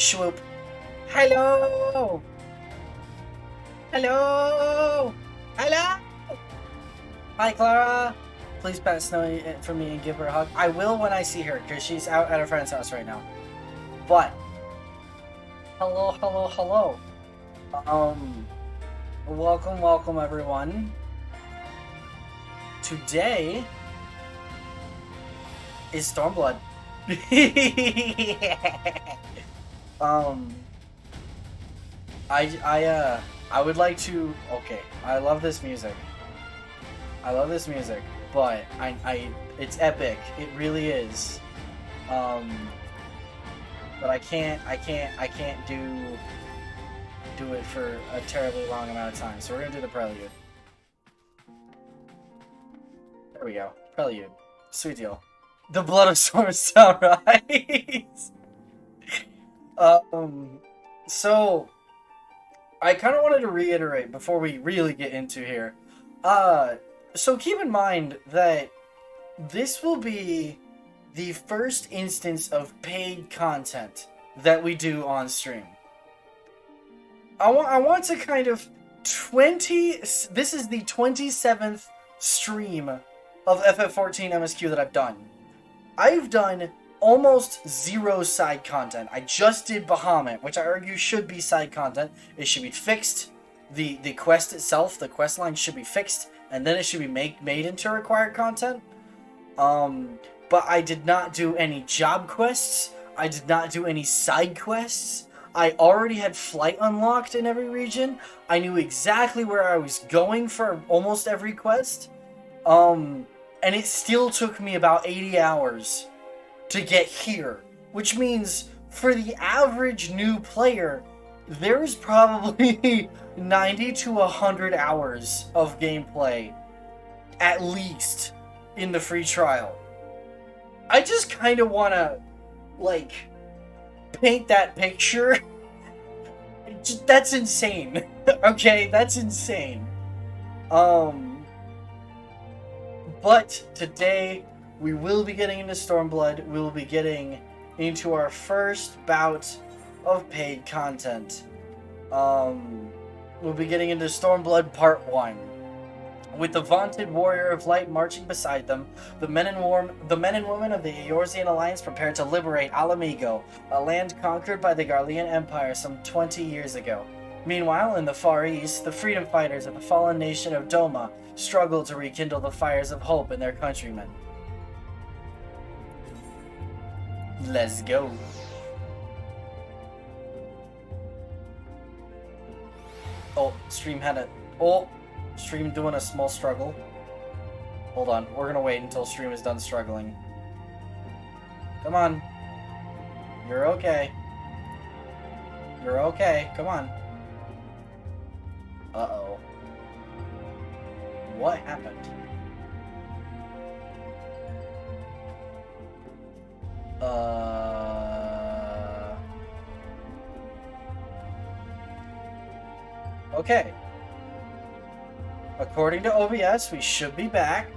Swoop. Hello! Hello! Hello! Hi, Clara! Please pat Snowy for me and give her a hug. I will when I see her, because she's out at her friend's house right now. But, hello, hello, hello. Welcome, welcome, everyone. Today is Stormblood. I would like to. Okay, I love this music. I love this music, but it's epic. It really is. But I can't do it for a terribly long amount of time. So we're gonna do the prelude. There we go. Prelude. Sweet deal. The Blood of Storm Sunrise. So I kind of wanted to reiterate before we really get into here. So keep in mind that this will be the first instance of paid content that we do on stream. I want to kind of this is the 27th stream of FF14 MSQ that I've done. I've done almost zero side content. I just did Bahamut, which I argue should be side content. It should be fixed. The quest itself, the quest line should be fixed, and then it should be made into required content. But I did not do any job quests. I did not do any side quests. I already had flight unlocked in every region. I knew exactly where I was going for almost every quest. And it still took me about 80 hours to get here, which means for the average new player, there's probably 90 to 100 hours of gameplay, at least, in the free trial. I just kind of want to, like, paint that picture. That's insane. Okay, that's insane. But today, we will be getting into Stormblood. We will be getting into our first bout of paid content. We'll be getting into Stormblood Part 1. With the vaunted warrior of light marching beside them, the men and women of the Eorzean Alliance prepare to liberate Alamigo, a land conquered by the Garlean Empire some 20 years ago. Meanwhile, in the Far East, the freedom fighters of the fallen nation of Doma struggle to rekindle the fires of hope in their countrymen. Let's go. Oh, stream doing a small struggle. Hold on, we're gonna wait until stream is done struggling. Come on. You're okay. You're okay, come on. Uh-oh. What happened? Okay. According to OBS, we should be back.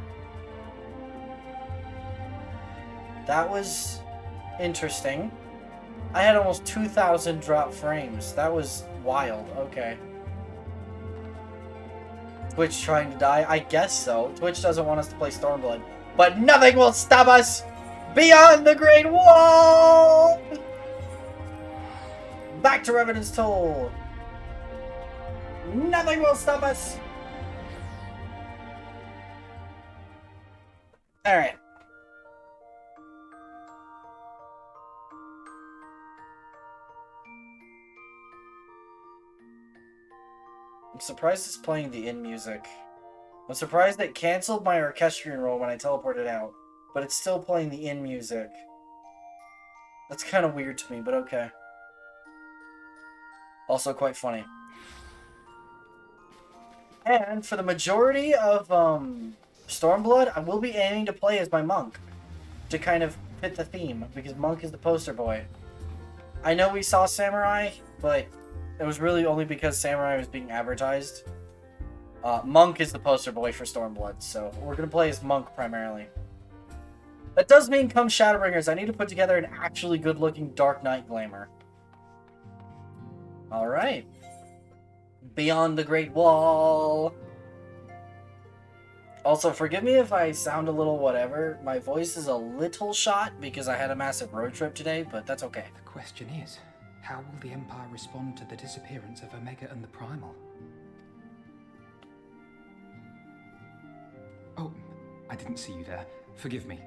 That was interesting. I had almost 2,000 drop frames. That was wild. Okay. Twitch trying to die? I guess so. Twitch doesn't want us to play Stormblood. But nothing will stop us beyond the Great Wall! Back to Revenant's Toll. Nothing will stop us. Alright. I'm surprised it's playing the in music. I'm surprised it canceled my orchestrion roll when I teleported out, but it's still playing the in music. That's kind of weird to me, but okay. Also quite funny. And for the majority of Stormblood, I will be aiming to play as my monk to kind of fit the theme, because monk is the poster boy. I know we saw samurai, but it was really only because samurai was being advertised. Monk is the poster boy for Stormblood, so we're going to play as monk primarily. That does mean come Shadowbringers, I need to put together an actually good-looking Dark Knight glamour. Alright. Beyond the Great Wall. Also, forgive me if I sound a little whatever. My voice is a little shot because I had a massive road trip today, but that's okay. The question is, how will the Empire respond to the disappearance of Omega and the Primal? Oh, I didn't see you there. Forgive me.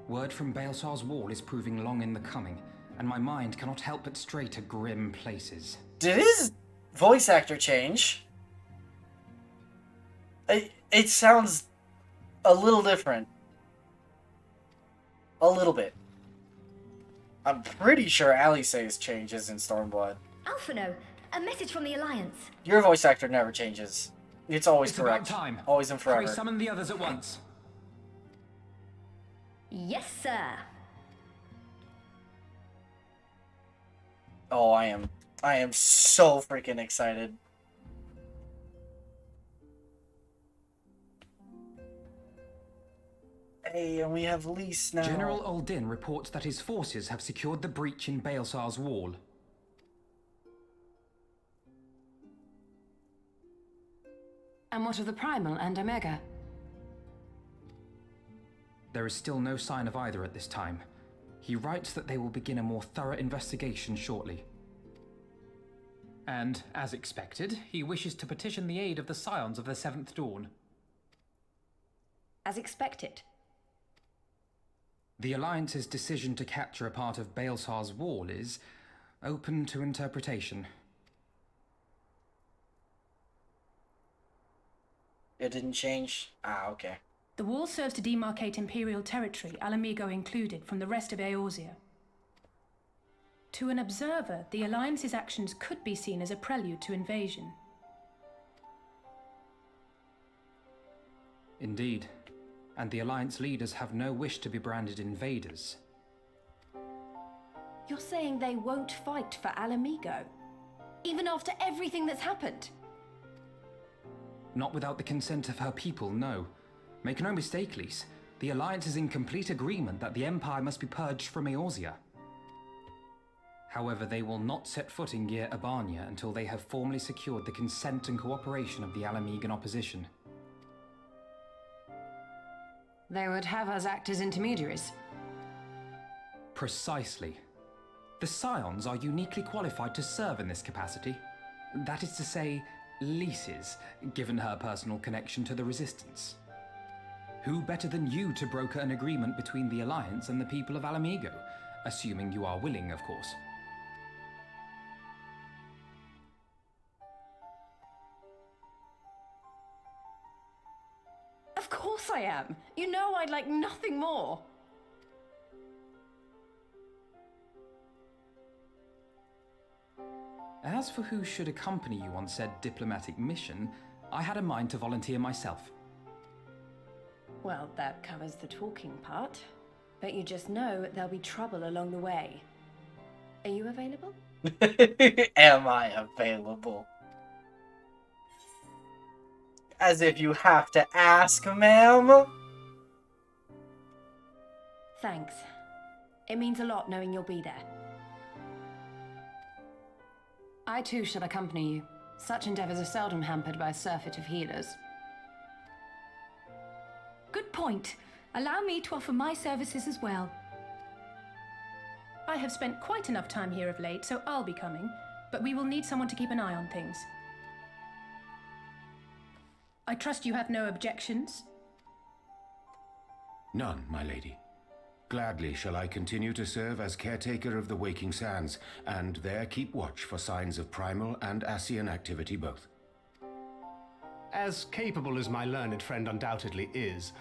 Word from Baelsar's wall is proving long in the coming, and my mind cannot help but stray to grim places. Did his voice actor change? It sounds a little different. A little bit. I'm pretty sure Alice's changes in Stormblood. Alphino, a message from the Alliance. Your voice actor never changes. It's always correct. About time. Always and forever. Hurry, summon the others at once. Yes, sir. Oh, I am so freaking excited. Hey, and we have Lise now. General Uldin reports that his forces have secured the breach in Baelsar's wall. And what of the Primal and Omega? There is still no sign of either at this time. He writes that they will begin a more thorough investigation shortly. And, as expected, he wishes to petition the aid of the Scions of the Seventh Dawn. As expected. The Alliance's decision to capture a part of Baelsar's wall is open to interpretation. It didn't change? Ah, okay. The wall serves to demarcate Imperial territory, Alamigo included, from the rest of Eorzea. To an observer, the Alliance's actions could be seen as a prelude to invasion. Indeed. And the Alliance leaders have no wish to be branded invaders. You're saying they won't fight for Alamigo? Even after everything that's happened? Not without the consent of her people, no. Make no mistake, Lise. The Alliance is in complete agreement that the Empire must be purged from Eorzea. However, they will not set foot in Gyr Abania until they have formally secured the consent and cooperation of the Alamigan opposition. They would have us act as intermediaries. Precisely. The Scions are uniquely qualified to serve in this capacity. That is to say, Lise's, given her personal connection to the Resistance. Who better than you to broker an agreement between the Alliance and the people of Alamigo, assuming you are willing, of course. Of course I am. You know I'd like nothing more. As for who should accompany you on said diplomatic mission, I had a mind to volunteer myself. Well, that covers the talking part. But you just know there'll be trouble along the way. Are you available? Am I available? As if you have to ask, ma'am. Thanks. It means a lot knowing you'll be there. I too shall accompany you. Such endeavors are seldom hampered by a surfeit of healers. Good point. Allow me to offer my services as well. I have spent quite enough time here of late, so I'll be coming, but we will need someone to keep an eye on things. I trust you have no objections? None, my lady. Gladly shall I continue to serve as caretaker of the Waking Sands, and there keep watch for signs of primal and Ascian activity both. As capable as my learned friend undoubtedly is,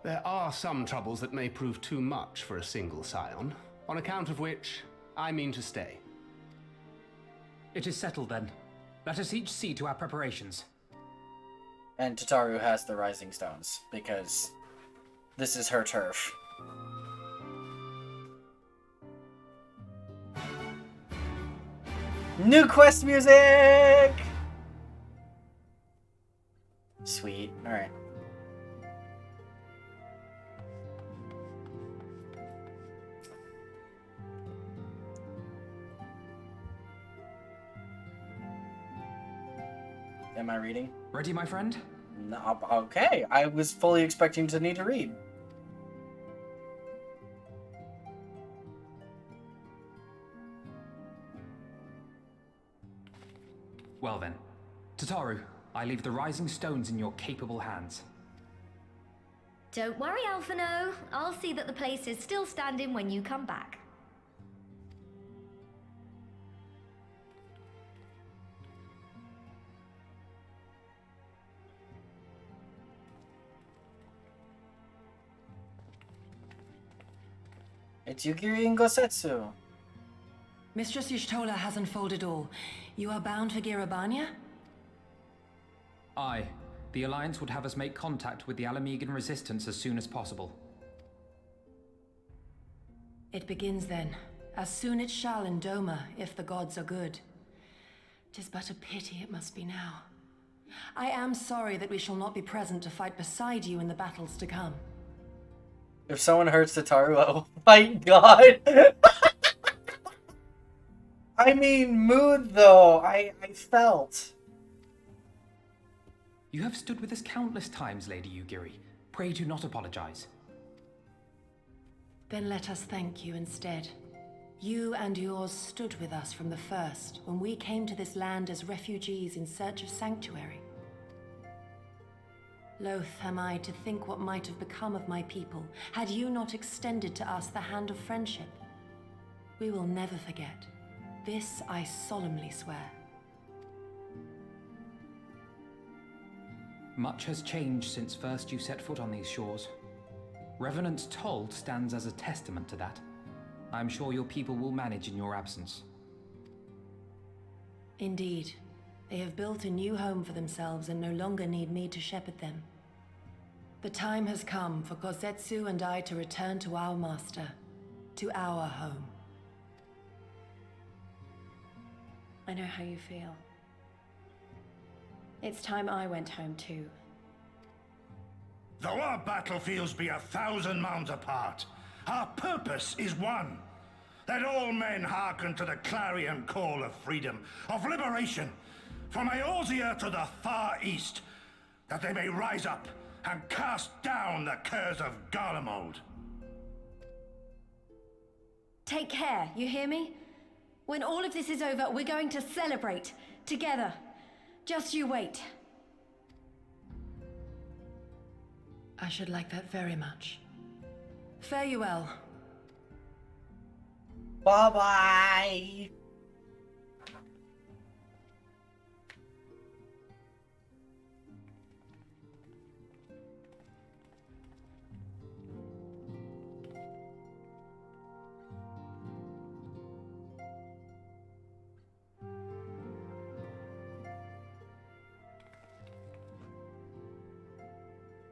there are some troubles that may prove too much for a single scion, on account of which I mean to stay. It is settled then. Let us each see to our preparations. And Tataru has the Rising Stones, because this is her turf. New quest music! Sweet. Alright. Am I reading? Ready, my friend? No, okay. I was fully expecting to need to read. Well then. Tataru, I leave the rising stones in your capable hands. Don't worry, Alphino. I'll see that the place is still standing when you come back. It's Yugiri and Gosetsu. Mistress Y'shtola has unfolded all. You are bound for Girabania? Aye. The Alliance would have us make contact with the Alamegan resistance as soon as possible. It begins then. As soon it shall in Doma, if the gods are good. 'Tis but a pity it must be now. I am sorry that we shall not be present to fight beside you in the battles to come. If someone hurts Tataru, oh my god! I mean, mood though, I felt. You have stood with us countless times, Lady Yugiri. Pray do not apologize. Then let us thank you instead. You and yours stood with us from the first, when we came to this land as refugees in search of sanctuary. Loath am I to think what might have become of my people, had you not extended to us the hand of friendship. We will never forget. This I solemnly swear. Much has changed since first you set foot on these shores. Revenant's Toll stands as a testament to that. I am sure your people will manage in your absence. Indeed. They have built a new home for themselves and no longer need me to shepherd them. The time has come for Kozetsu and I to return to our master, to our home. I know how you feel. It's time I went home too. Though our battlefields be 1,000 miles apart, our purpose is one. Let all men hearken to the clarion call of freedom, of liberation, from Eorzea to the far east, that they may rise up and cast down the curse of Garlemald. Take care, you hear me? When all of this is over, we're going to celebrate together. Just you wait. I should like that very much. Fare you well. Bye-bye!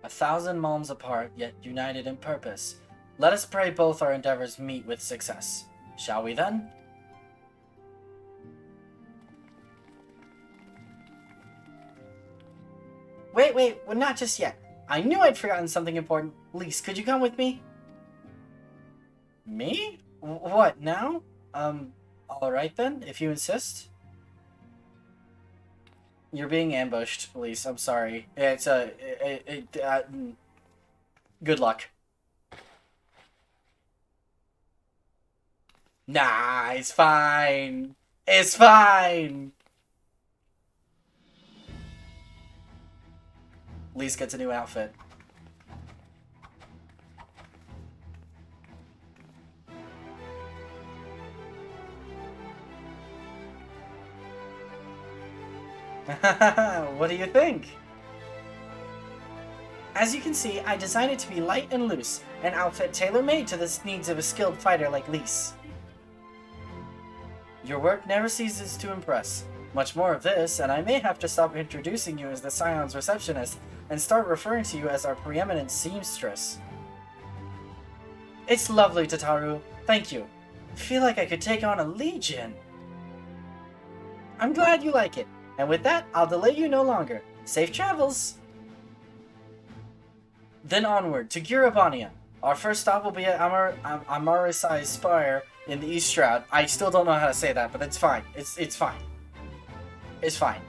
A 1,000 malms apart, yet united in purpose. Let us pray both our endeavors meet with success. Shall we then? Wait, well, not just yet. I knew I'd forgotten something important. Lise, could you come with me? Me? What, now? Alright then, if you insist. You're being ambushed, Lise. I'm sorry. It's good luck. Nah, it's fine. It's fine. Lise gets a new outfit. What do you think? As you can see, I designed it to be light and loose, an outfit tailor-made to the needs of a skilled fighter like Lise. Your work never ceases to impress. Much more of this, and I may have to stop introducing you as the Scion's receptionist and start referring to you as our preeminent seamstress. It's lovely, Tataru. Thank you. I feel like I could take on a legion. I'm glad you like it. And with that, I'll delay you no longer. Safe travels! Then onward to Girabania. Our first stop will be at Amarisai's Spire in the East Shroud. I still don't know how to say that, but it's fine. It's fine. It's fine.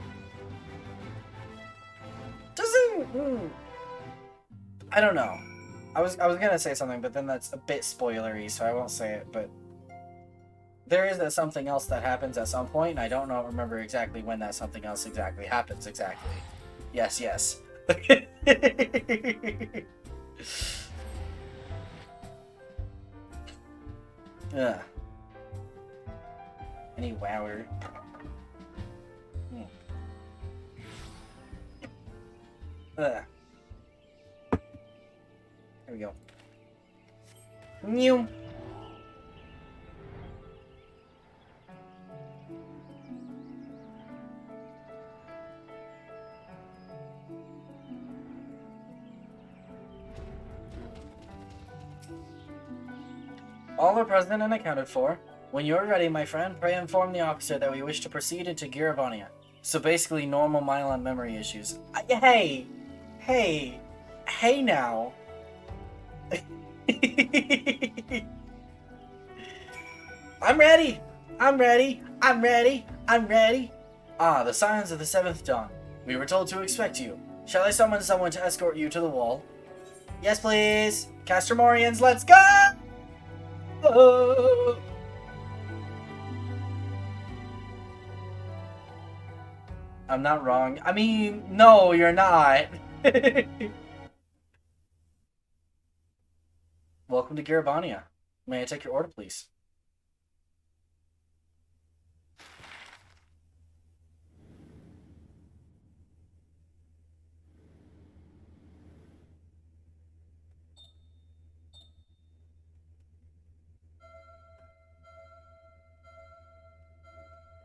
I don't know. I was gonna say something, but then that's a bit spoilery, so I won't say it. But there is something else that happens at some point, and I don't remember exactly when that something else exactly happens. Exactly. Yes, yes. Ugh. Any wower? Ugh. There we go. New. All are present and accounted for. When you're ready, my friend, pray inform the officer that we wish to proceed into Giravonia. So basically, normal Mylon memory issues. Hey! Hey! Hey now! I'm ready! I'm ready! I'm ready! I'm ready! Ah, the signs of the 7th dawn. We were told to expect you. Shall I summon someone to escort you to the wall? Yes, please! Castromorians, let's go! Oh. I'm not wrong. I mean, no, you're not. Welcome to Giravonia. May I take your order, please?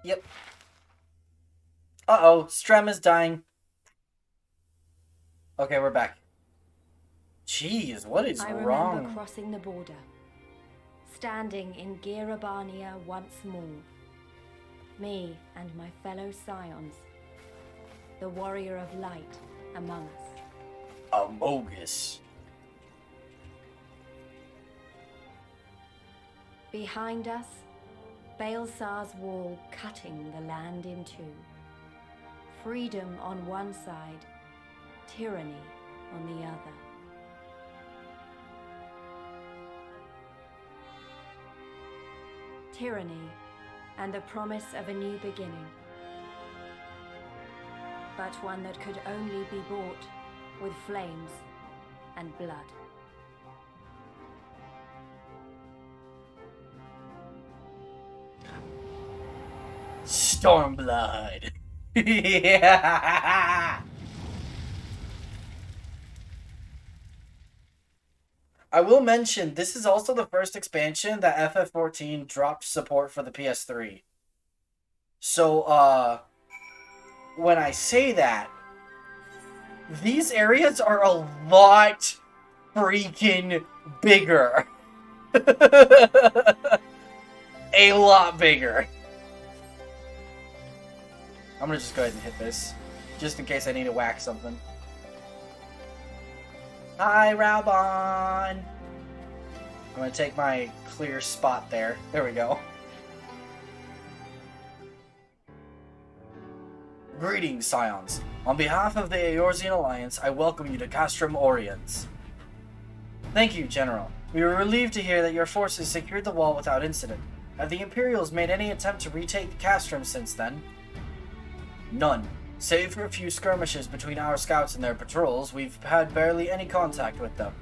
Yep. Uh-oh, Strem is dying. Okay, we're back. Jeez, what is I wrong? remember crossing the border, standing in Giravonia once more. Me and my fellow scions, the warrior of light among us. Amogus. Behind us, Baelsar's wall cutting the land in two. Freedom on one side, tyranny on the other. Tyranny and the promise of a new beginning. But one that could only be bought with flames and blood. Stormblood. Yeah. I will mention, this is also the first expansion that FF14 dropped support for the PS3. So, when I say that, these areas are a lot freaking bigger. A lot bigger. I'm gonna just go ahead and hit this, just in case I need to whack something. Hi, Raubon! I'm gonna take my clear spot there. There we go. Greetings, Scions. On behalf of the Eorzean Alliance, I welcome you to Castrum Oriens. Thank you, General. We were relieved to hear that your forces secured the wall without incident. Have the Imperials made any attempt to retake Castrum since then? None. Save for a few skirmishes between our scouts and their patrols, we've had barely any contact with them.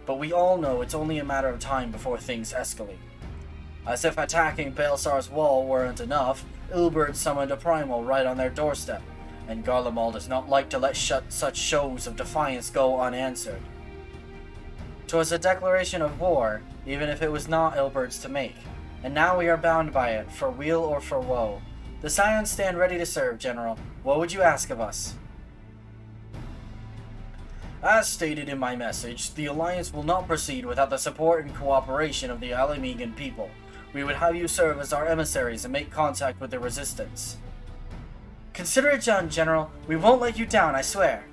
But we all know it's only a matter of time before things escalate. As if attacking Baelsar's wall weren't enough, Ilberd summoned a primal right on their doorstep, and Garlemald does not like to let such shows of defiance go unanswered. 'Twas a declaration of war, even if it was not Ilberd's to make, and now we are bound by it, for weal or for woe. The Scions stand ready to serve, General. What would you ask of us? As stated in my message, the Alliance will not proceed without the support and cooperation of the Alamegan people. We would have you serve as our emissaries and make contact with the Resistance. Consider it done, General. We won't let you down, I swear.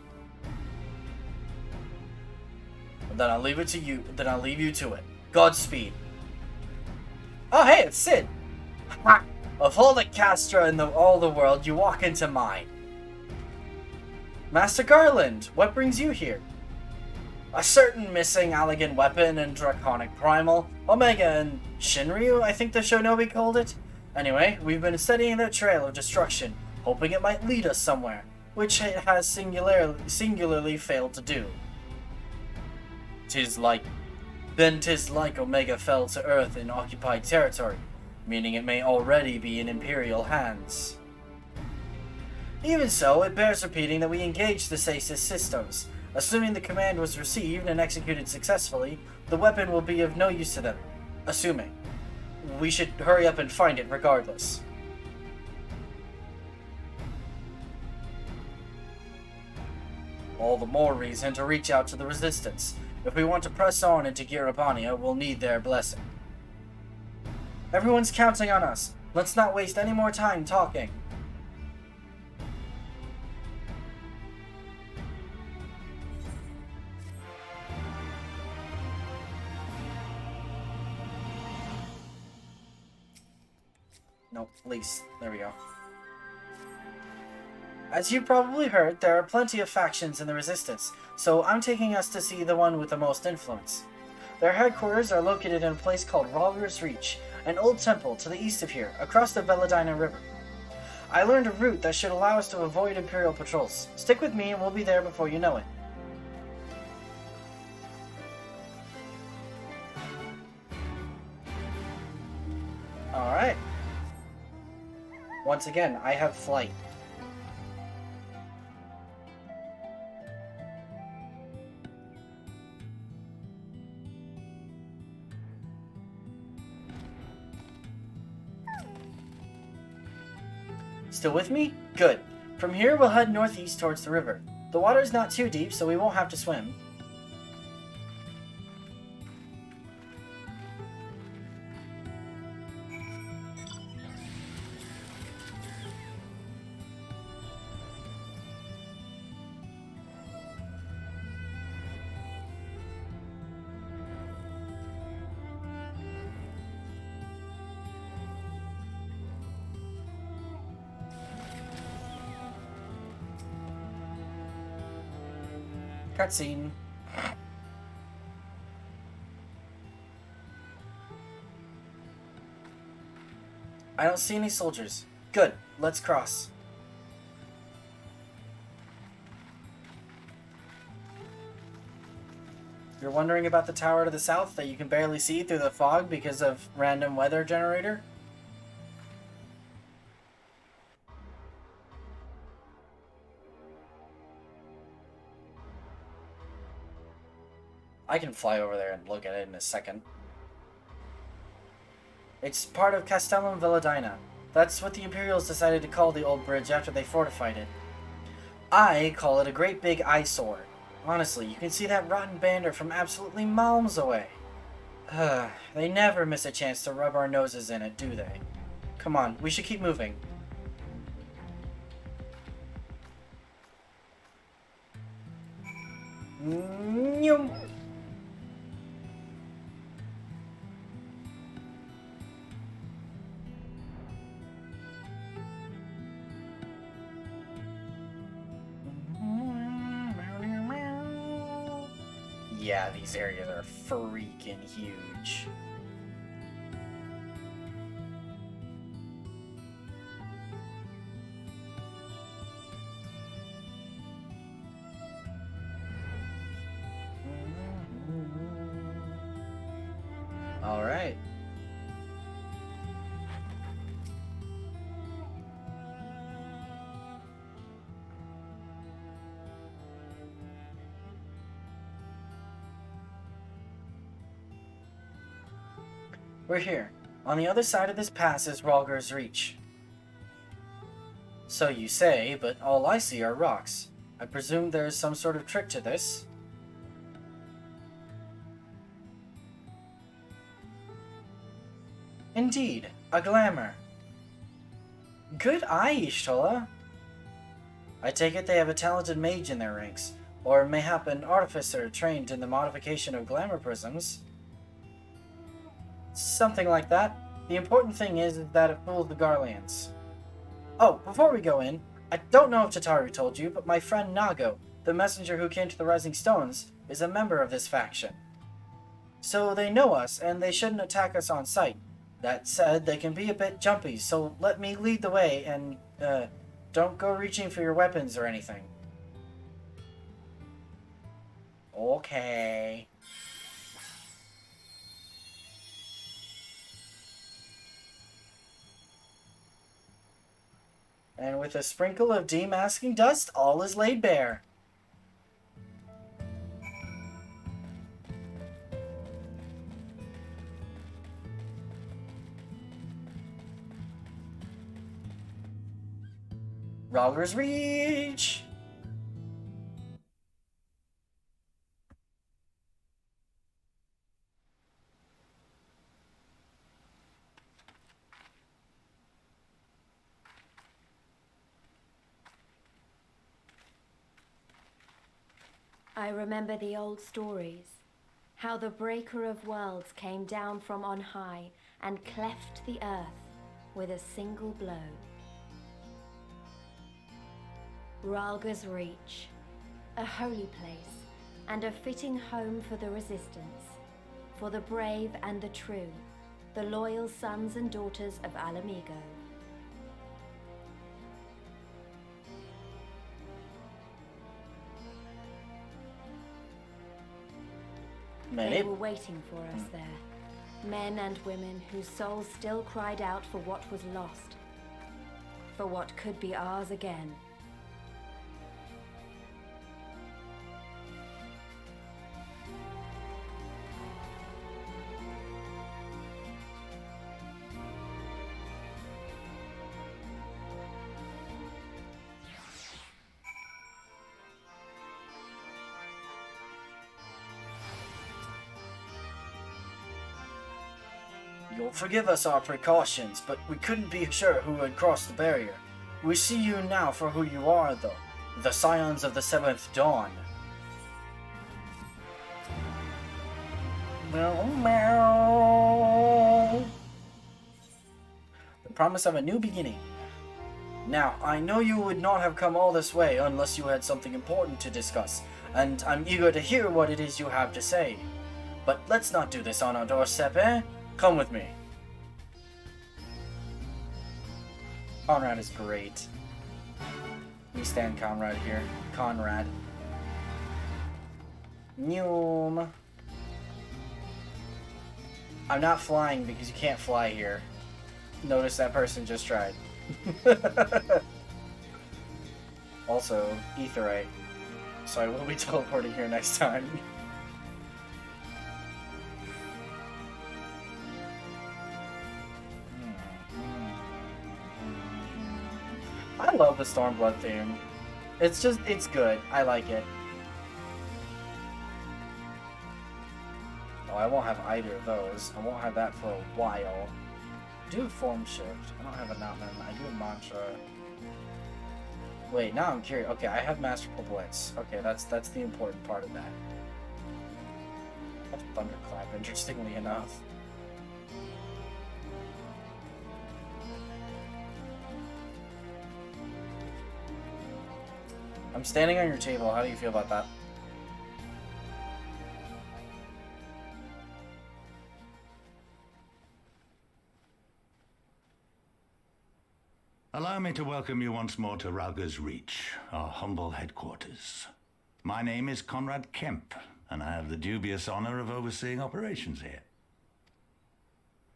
Then I'll leave it to you. Then I'll leave you to it. Godspeed. Oh, hey, it's Sid. Ha! Of all the Castra in all the world, you walk into mine. Master Garland, what brings you here? A certain missing elegant weapon and draconic primal, Omega and Shinryu, I think the Shinobi called it. Anyway, we've been studying their trail of destruction, hoping it might lead us somewhere, which it has singularly failed to do. Tis like Omega fell to Earth in occupied territory, meaning it may already be in Imperial hands. Even so, it bears repeating that we engaged the stasis systems. Assuming the command was received and executed successfully, the weapon will be of no use to them. Assuming. We should hurry up and find it regardless. All the more reason to reach out to the Resistance. If we want to press on into Girabania, we'll need their blessing. Everyone's counting on us. Let's not waste any more time talking. Nope, least. There we go. As you probably heard, there are plenty of factions in the Resistance, so I'm taking us to see the one with the most influence. Their headquarters are located in a place called Rogger's Reach, an old temple to the east of here, across the Veladina River. I learned a route that should allow us to avoid Imperial patrols. Stick with me and we'll be there before you know it. Alright. Once again, I have flight. Still with me? Good. From here, we'll head northeast towards the river. The water's not too deep, so we won't have to swim. Cutscene. I don't see any soldiers. Good, let's cross. You're wondering about the tower to the south that you can barely see through the fog because of random weather generator? I can fly over there and look at it in a second. It's part of Castellum Veladina. That's what the Imperials decided to call the old bridge after they fortified it. I call it a great big eyesore. Honestly, you can see that rotten banner from absolutely miles away. They never miss a chance to rub our noses in it, do they? Come on, we should keep moving. Yeah, these areas are freaking huge. All right. We're here. On the other side of this pass is Rogger's Reach. So you say, but all I see are rocks. I presume there is some sort of trick to this. Indeed, a glamour. Good eye, Ishtola. I take it they have a talented mage in their ranks, or mayhap an artificer trained in the modification of glamour prisms. Something like that. The important thing is that it fools the Garleans. Oh, before we go in, I don't know if Tataru told you, but my friend Nago, the messenger who came to the Rising Stones, is a member of this faction. So they know us, and they shouldn't attack us on sight. That said, they can be a bit jumpy, so let me lead the way, and, don't go reaching for your weapons or anything. Okay. And with a sprinkle of demasking dust, all is laid bare. Rogger's Reach! I remember the old stories, how the Breaker of Worlds came down from on high and cleft the earth with a single blow. Ralga's Reach, a holy place and a fitting home for the resistance, for the brave and the true, the loyal sons and daughters of Alamigo. They were waiting for us there. Men and women whose souls still cried out for what was lost. For what could be ours again. You'll forgive us our precautions, but we couldn't be sure who had crossed the barrier. We see you now for who you are, though. The Scions of the Seventh Dawn. Meow, meow. The promise of a new beginning. Now, I know you would not have come all this way unless you had something important to discuss, and I'm eager to hear what it is you have to say. But let's not do this on our doorstep, eh? Come with me. Conrad is great. We stand Conrad here. Conrad. Noom. I'm not flying because you can't fly here. Notice that person just tried. Also, Aetheryte. So I will be teleporting here next time. I love the Stormblood theme. It's good. I like it. Oh, I won't have either of those. I won't have that for a while. I do have Form Shift. I don't have a Notman. I do have Mantra. Wait, now I'm curious. Okay, I have Masterful Blitz. Okay, that's the important part of that. I have Thunderclap, interestingly enough. I'm standing on your table. How do you feel about that? Allow me to welcome you once more to Ralga's Reach, our humble headquarters. My name is Conrad Kemp, and I have the dubious honor of overseeing operations here.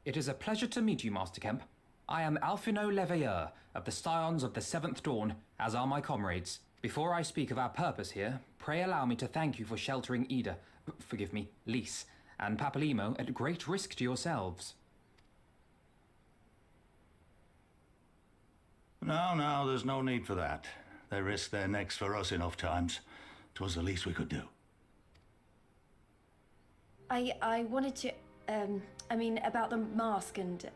It is a pleasure to meet you, Master Kemp. I am Alphino Leveilleur of the Scions of the Seventh Dawn, as are my comrades. Before I speak of our purpose here, pray allow me to thank you for sheltering Ida, forgive me, Lys, and Papalymo at great risk to yourselves. No, there's no need for that. They risked their necks for us enough times. 'Twas the least we could do. I wanted to, I mean, about the mask and...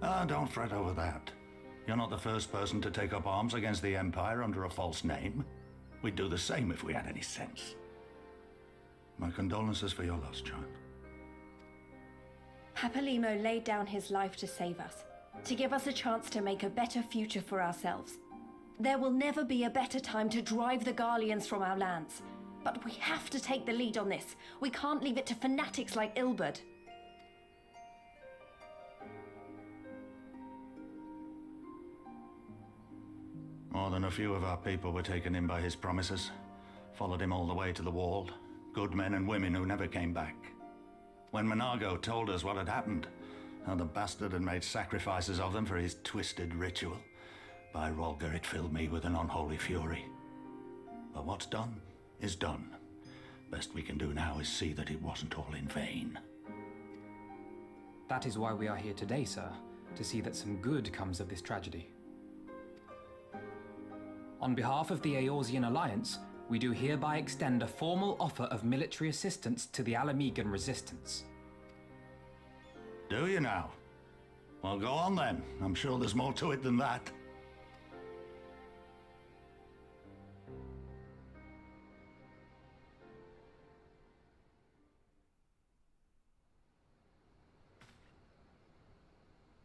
Don't fret over that. You're not the first person to take up arms against the Empire under a false name. We'd do the same if we had any sense. My condolences for your loss, child. Papalymo laid down his life to save us, to give us a chance to make a better future for ourselves. There will never be a better time to drive the Garleans from our lands. But we have to take the lead on this. We can't leave it to fanatics like Ilberd. More than a few of our people were taken in by his promises. Followed him all the way to the wall. Good men and women who never came back. When Monago told us what had happened, how the bastard had made sacrifices of them for his twisted ritual, by Rolger it filled me with an unholy fury. But what's done is done. Best we can do now is see that it wasn't all in vain. That is why we are here today, sir, to see that some good comes of this tragedy. On behalf of the Eorzean Alliance, we do hereby extend a formal offer of military assistance to the Alamegan resistance. Do you now? Well, go on then. I'm sure there's more to it than that.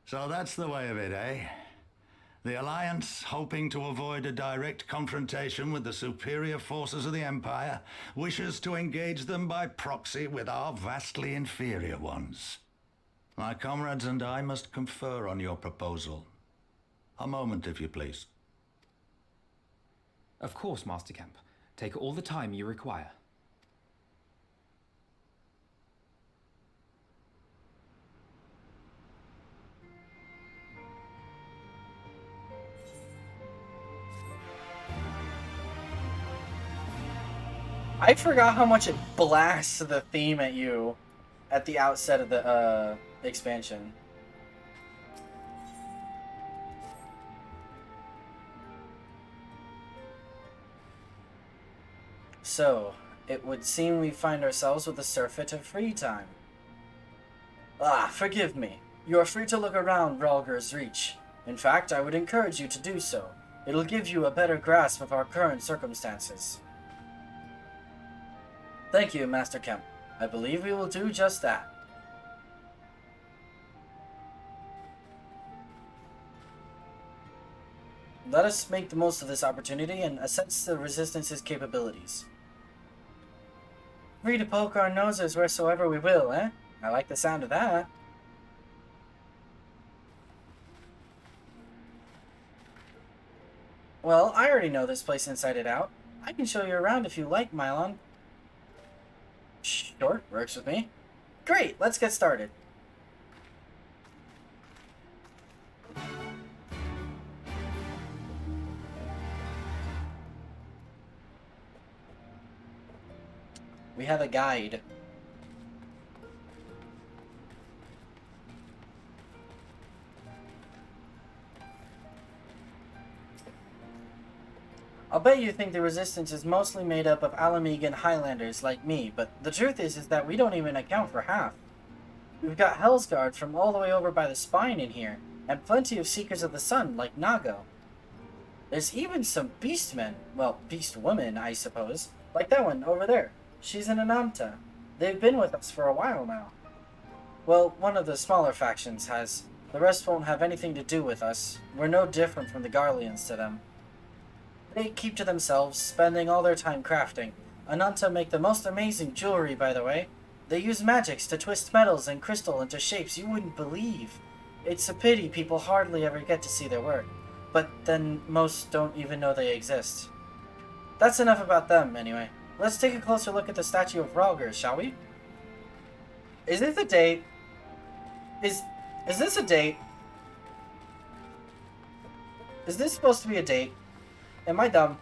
So that's the way of it, eh? The Alliance, hoping to avoid a direct confrontation with the superior forces of the Empire, wishes to engage them by proxy with our vastly inferior ones. My comrades and I must confer on your proposal. A moment, if you please. Of course, Master Kemp. Take all the time you require. I forgot how much it blasts the theme at you at the outset of the expansion. So, it would seem we find ourselves with a surfeit of free time. Ah, forgive me. You are free to look around Rolger's Reach. In fact, I would encourage you to do so. It'll give you a better grasp of our current circumstances. Thank you, Master Kemp. I believe we will do just that. Let us make the most of this opportunity and assess the Resistance's capabilities. Free to poke our noses wheresoever we will, eh? I like the sound of that. Well, I already know this place inside and out. I can show you around if you like, Mylon. Sure, works with me. Great, let's get started. We have a guide. I'll bet you think the Resistance is mostly made up of Alamegan Highlanders like me, but the truth is that we don't even account for half. We've got Hellsguard from all the way over by the Spine in here, and plenty of Seekers of the Sun like Nago. There's even some Beastmen, well, Beastwomen, I suppose, like that one over there. She's an Ananta. They've been with us for a while now. Well, one of the smaller factions has. The rest won't have anything to do with us. We're no different from the Garleans to them. They keep to themselves, spending all their time crafting. Ananta make the most amazing jewelry, by the way. They use magics to twist metals and crystal into shapes you wouldn't believe. It's a pity people hardly ever get to see their work. But then most don't even know they exist. That's enough about them, anyway. Let's take a closer look at the statue of Rolger, shall we? Is this a date? Is this a date? Is this supposed to be a date? Am I dumb?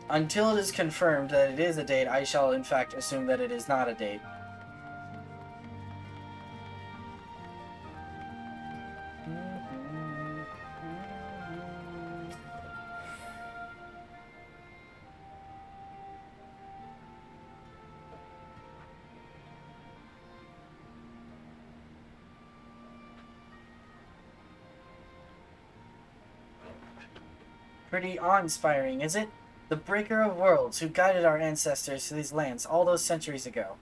Until it is confirmed that it is a date, I shall in fact assume that it is not a date. Pretty awe-inspiring, is it? The Breaker of Worlds, who guided our ancestors to these lands all those centuries ago.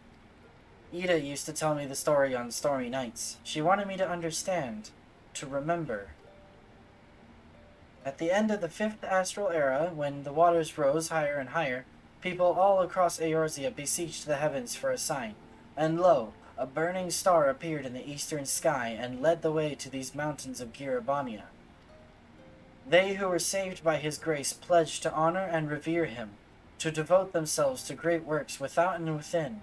Ida used to tell me the story on stormy nights. She wanted me to understand, to remember. At the end of the 5th astral era, when the waters rose higher and higher, people all across Eorzea beseeched the heavens for a sign, and lo, a burning star appeared in the eastern sky and led the way to these mountains of Girabania. They who were saved by his grace pledged to honor and revere him, to devote themselves to great works without and within.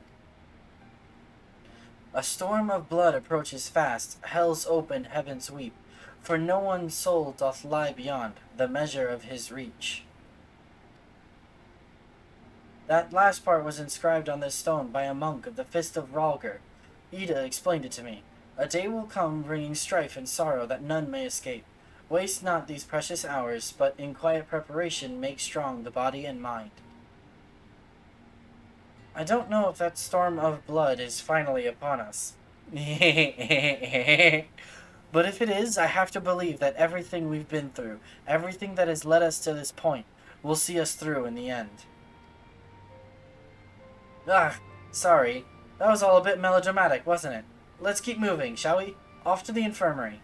A storm of blood approaches fast, hell's open, heavens weep, for no one's soul doth lie beyond the measure of his reach. That last part was inscribed on this stone by a monk of the Fist of Rhalgr. Ida explained it to me. A day will come bringing strife and sorrow that none may escape. Waste not these precious hours, but in quiet preparation make strong the body and mind. I don't know if that storm of blood is finally upon us. But if it is, I have to believe that everything we've been through, everything that has led us to this point, will see us through in the end. Ah, sorry. That was all a bit melodramatic, wasn't it? Let's keep moving, shall we? Off to the infirmary.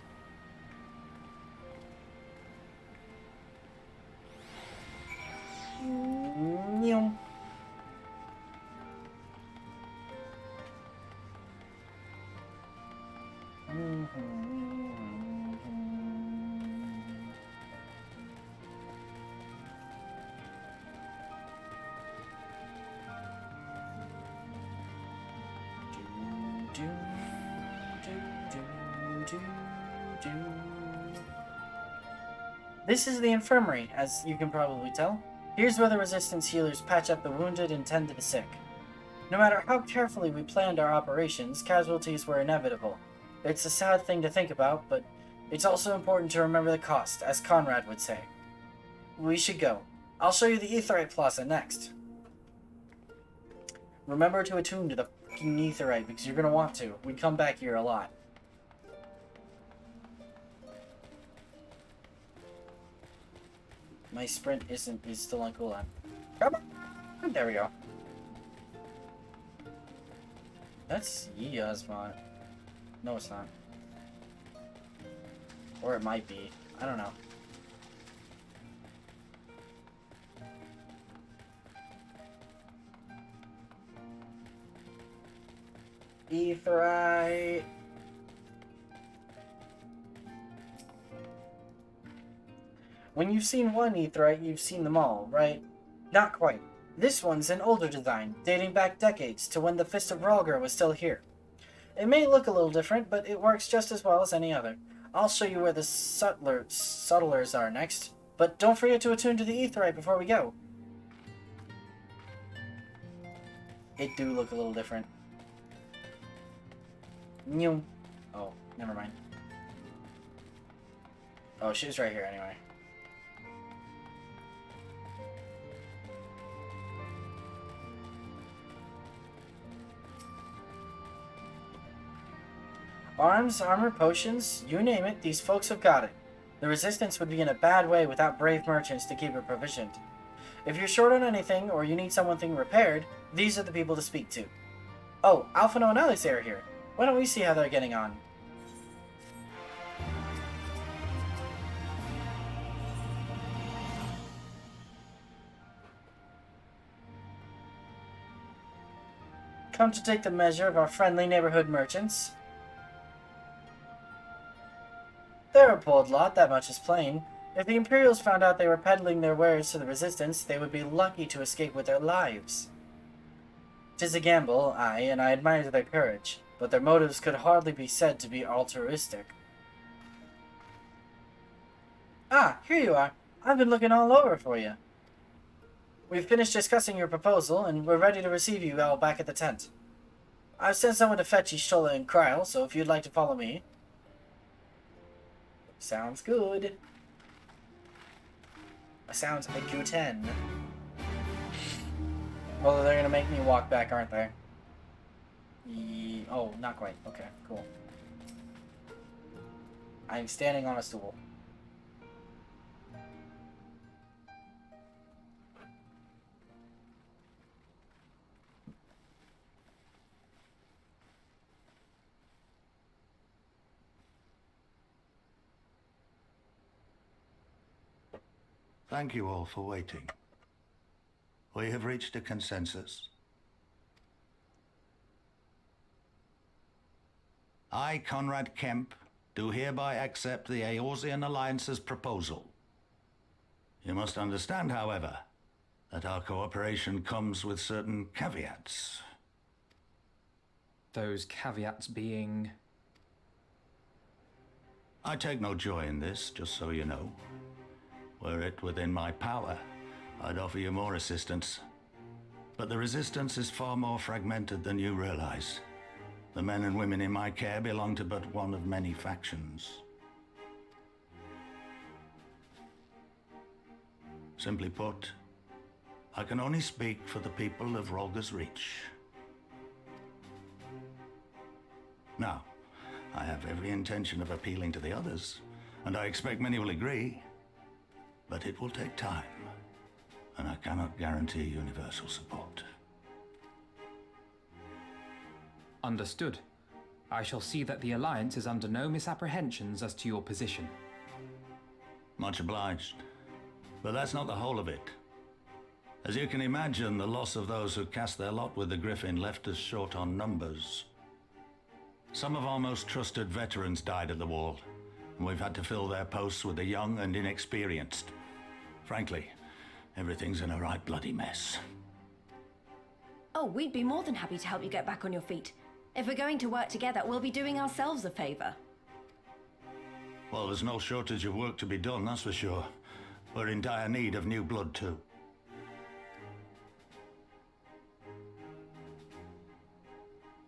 This is the infirmary, as you can probably tell. Here's where the resistance healers patch up the wounded and tend to the sick. No matter how carefully we planned our operations, casualties were inevitable. It's a sad thing to think about, but it's also important to remember the cost, as Conrad would say. We should go. I'll show you the Aetheryte Plaza next. Remember to attune to the fucking Aetheryte, because you're gonna want to. We come back here a lot. My sprint is still on cooldown. Come on! There we go. That's Yasma. No, it's not. Or it might be. I don't know. Aetheryte. When you've seen one Aetheryte, you've seen them all, right? Not quite. This one's an older design, dating back decades to when the Fist of Rhalgr was still here. It may look a little different, but it works just as well as any other. I'll show you where the subtlers are next, but don't forget to attune to the Aetheryte before we go. It do look a little different. New. Oh, never mind. Oh, she was right here anyway. Arms, armor, potions, you name it, these folks have got it. The Resistance would be in a bad way without brave merchants to keep it provisioned. If you're short on anything, or you need something repaired, these are the people to speak to. Oh, Alphino and Alice are here. Why don't we see how they're getting on? Come to take the measure of our friendly neighborhood merchants. They're a bold lot, that much is plain. If the Imperials found out they were peddling their wares to the Resistance, they would be lucky to escape with their lives. 'Tis a gamble, aye, and I admire their courage, but their motives could hardly be said to be altruistic. Ah, here you are. I've been looking all over for you. We've finished discussing your proposal, and we're ready to receive you all back at the tent. I've sent someone to fetch Y'shtola and Kryl, so if you'd like to follow me. Sounds good. Sounds a good-10. Although they're gonna make me walk back, aren't they? Oh, not quite. Okay, cool. I'm standing on a stool. Thank you all for waiting. We have reached a consensus. I, Conrad Kemp, do hereby accept the Eorzean Alliance's proposal. You must understand, however, that our cooperation comes with certain caveats. Those caveats being... I take no joy in this, just so you know. Were it within my power, I'd offer you more assistance. But the resistance is far more fragmented than you realize. The men and women in my care belong to but one of many factions. Simply put, I can only speak for the people of Rolga's Reach. Now, I have every intention of appealing to the others, and I expect many will agree. But it will take time, and I cannot guarantee universal support. Understood. I shall see that the Alliance is under no misapprehensions as to your position. Much obliged. But that's not the whole of it. As you can imagine, the loss of those who cast their lot with the Griffin left us short on numbers. Some of our most trusted veterans died at the wall, and we've had to fill their posts with the young and inexperienced. Frankly, everything's in a right bloody mess. Oh, we'd be more than happy to help you get back on your feet. If we're going to work together, we'll be doing ourselves a favor. Well, there's no shortage of work to be done, that's for sure. We're in dire need of new blood, too.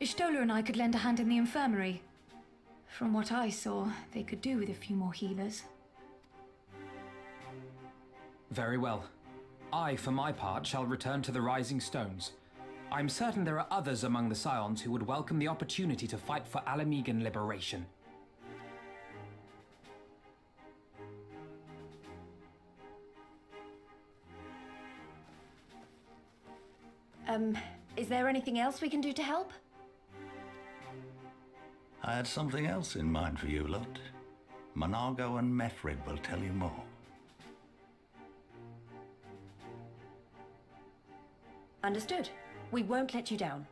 Ishtola and I could lend a hand in the infirmary. From what I saw, they could do with a few more healers. Very well. I, for my part, shall return to the Rising Stones. I'm certain there are others among the Scions who would welcome the opportunity to fight for Alamegan liberation. Is there anything else we can do to help? I had something else in mind for you lot. Monargo and Mefrid will tell you more. Understood. We won't let you down.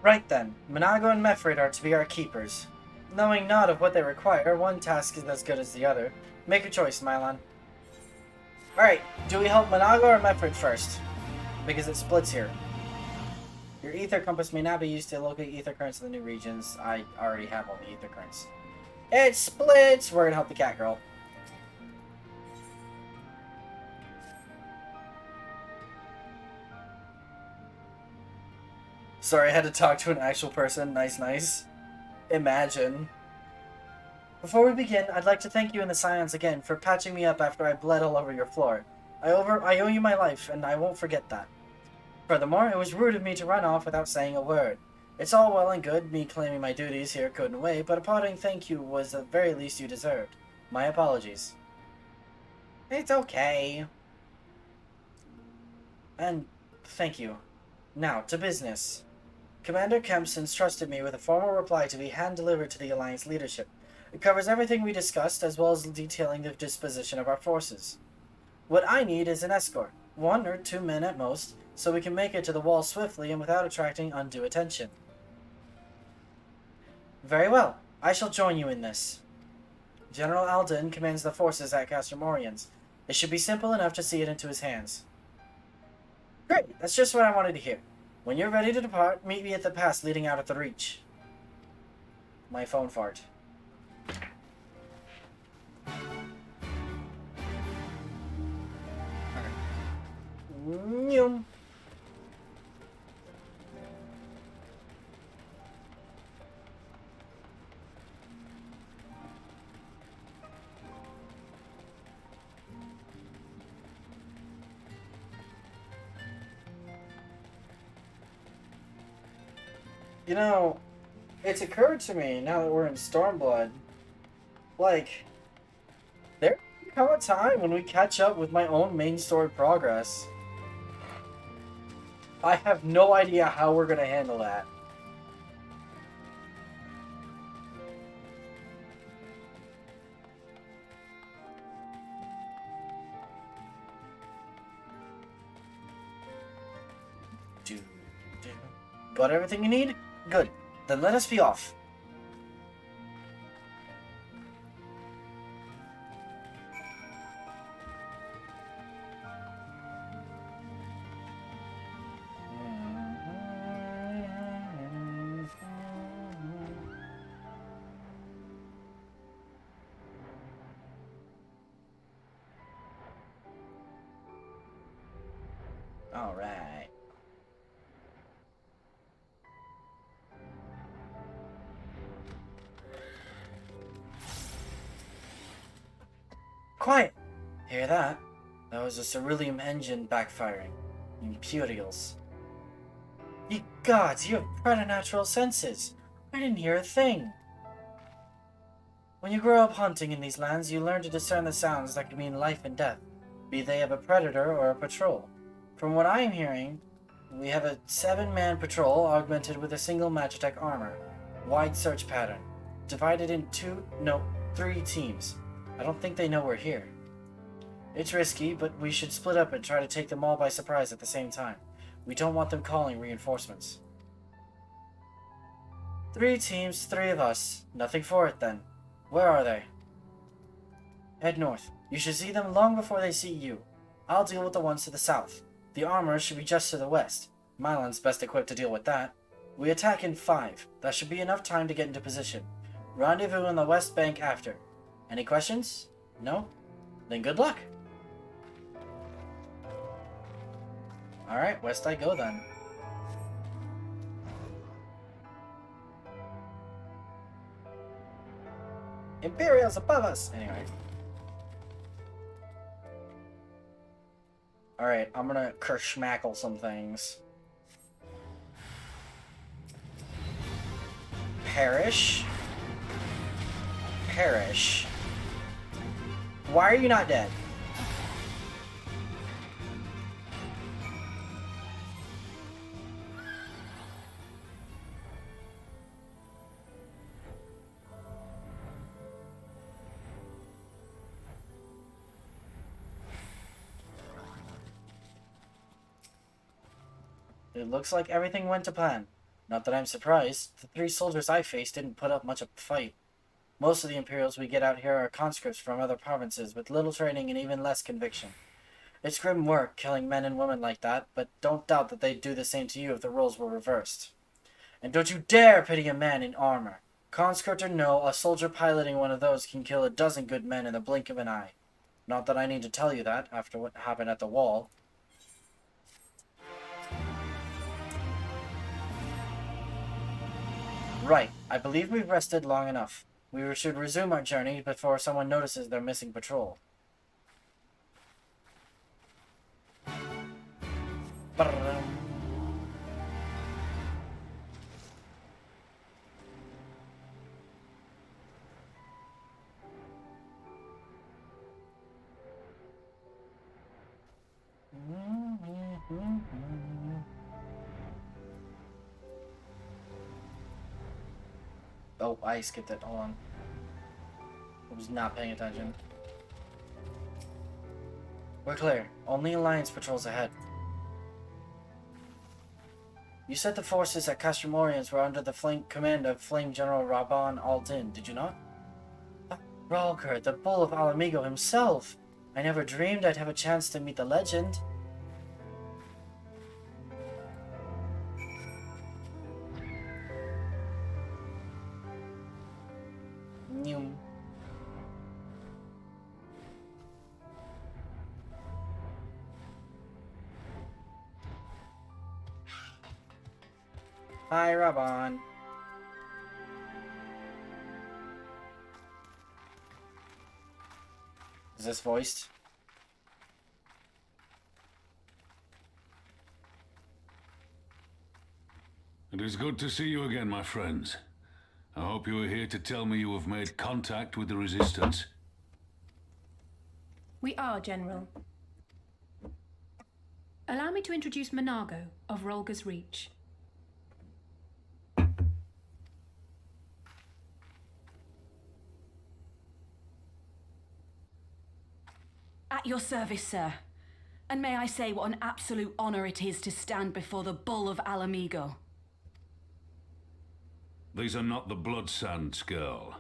Right then, Monago and Mefrid are to be our keepers. Knowing not of what they require, one task is as good as the other. Make a choice, Mylon. Alright, do we help Monago or Mefrid first? Because it splits here. Your ether compass may not be used to locate ether currents in the new regions. I already have all the ether currents. It splits! We're gonna help the cat girl. Sorry, I had to talk to an actual person. Nice, nice. Imagine. Before we begin, I'd like to thank you and the Scions again for patching me up after I bled all over your floor. I owe you my life, and I won't forget that. Furthermore, it was rude of me to run off without saying a word. It's all well and good, me claiming my duties here couldn't wait, but a parting thank you was the very least you deserved. My apologies. It's okay. And thank you. Now, to business. Commander Kempson's trusted me with a formal reply to be hand-delivered to the Alliance leadership. It covers everything we discussed, as well as detailing the disposition of our forces. What I need is an escort, 1 or 2 men at most, so we can make it to the wall swiftly and without attracting undue attention. Very well, I shall join you in this. General Alden commands the forces at Castor Morians. It should be simple enough to see it into his hands. Great, that's just what I wanted to hear. When you're ready to depart, meet me at the pass leading out of the Reach. My phone fart. Nyum. You know, it's occurred to me now that we're in Stormblood, like, there will come a time when we catch up with my own main story progress. I have no idea how we're gonna handle that. Got everything you need? Good. Then let us be off. All right. Quiet! Hear that? That was a ceruleum engine backfiring. Imperials. Ye gods, you have preternatural senses. I didn't hear a thing. When you grow up hunting in these lands, you learn to discern the sounds that can mean life and death, be they of a predator or a patrol. From what I am hearing, we have a 7-man patrol augmented with a single Magitech armor. Wide search pattern. Divided in 3 teams. I don't think they know we're here. It's risky, but we should split up and try to take them all by surprise at the same time. We don't want them calling reinforcements. 3 teams, 3 of us. Nothing for it then. Where are they? Head north. You should see them long before they see you. I'll deal with the ones to the south. The armor should be just to the west. Milan's best equipped to deal with that. We attack in 5. That should be enough time to get into position. Rendezvous on the west bank after. Any questions? No? Then good luck. Alright, west I go then. Imperials above us! Anyway. Alright, I'm gonna kerschmackle some things. Perish. Perish. Why are you not dead? It looks like everything went to plan. Not that I'm surprised. The 3 soldiers I faced didn't put up much of a fight. Most of the Imperials we get out here are conscripts from other provinces with little training and even less conviction. It's grim work, killing men and women like that, but don't doubt that they'd do the same to you if the roles were reversed. And don't you dare pity a man in armor. Conscript or no, a soldier piloting one of those can kill a dozen good men in the blink of an eye. Not that I need to tell you that, after what happened at the wall. Right, I believe we've rested long enough. We should resume our journey before someone notices their missing patrol. Oh, I skipped it. Hold on. I was not paying attention. We're clear. Only Alliance patrols ahead. You said the forces at Castromorians were under the command of Flame General Raban al-Din, did you not? Ralker, the Bull of Alamigo himself! I never dreamed I'd have a chance to meet the legend. Hi, Raban. Is this voiced? It is good to see you again, my friends. I hope you are here to tell me you have made contact with the Resistance. We are, General. Allow me to introduce Monago of Rolga's Reach. At your service, sir. And may I say what an absolute honor it is to stand before the Bull of Alamigo. These are not the Blood Sands, girl.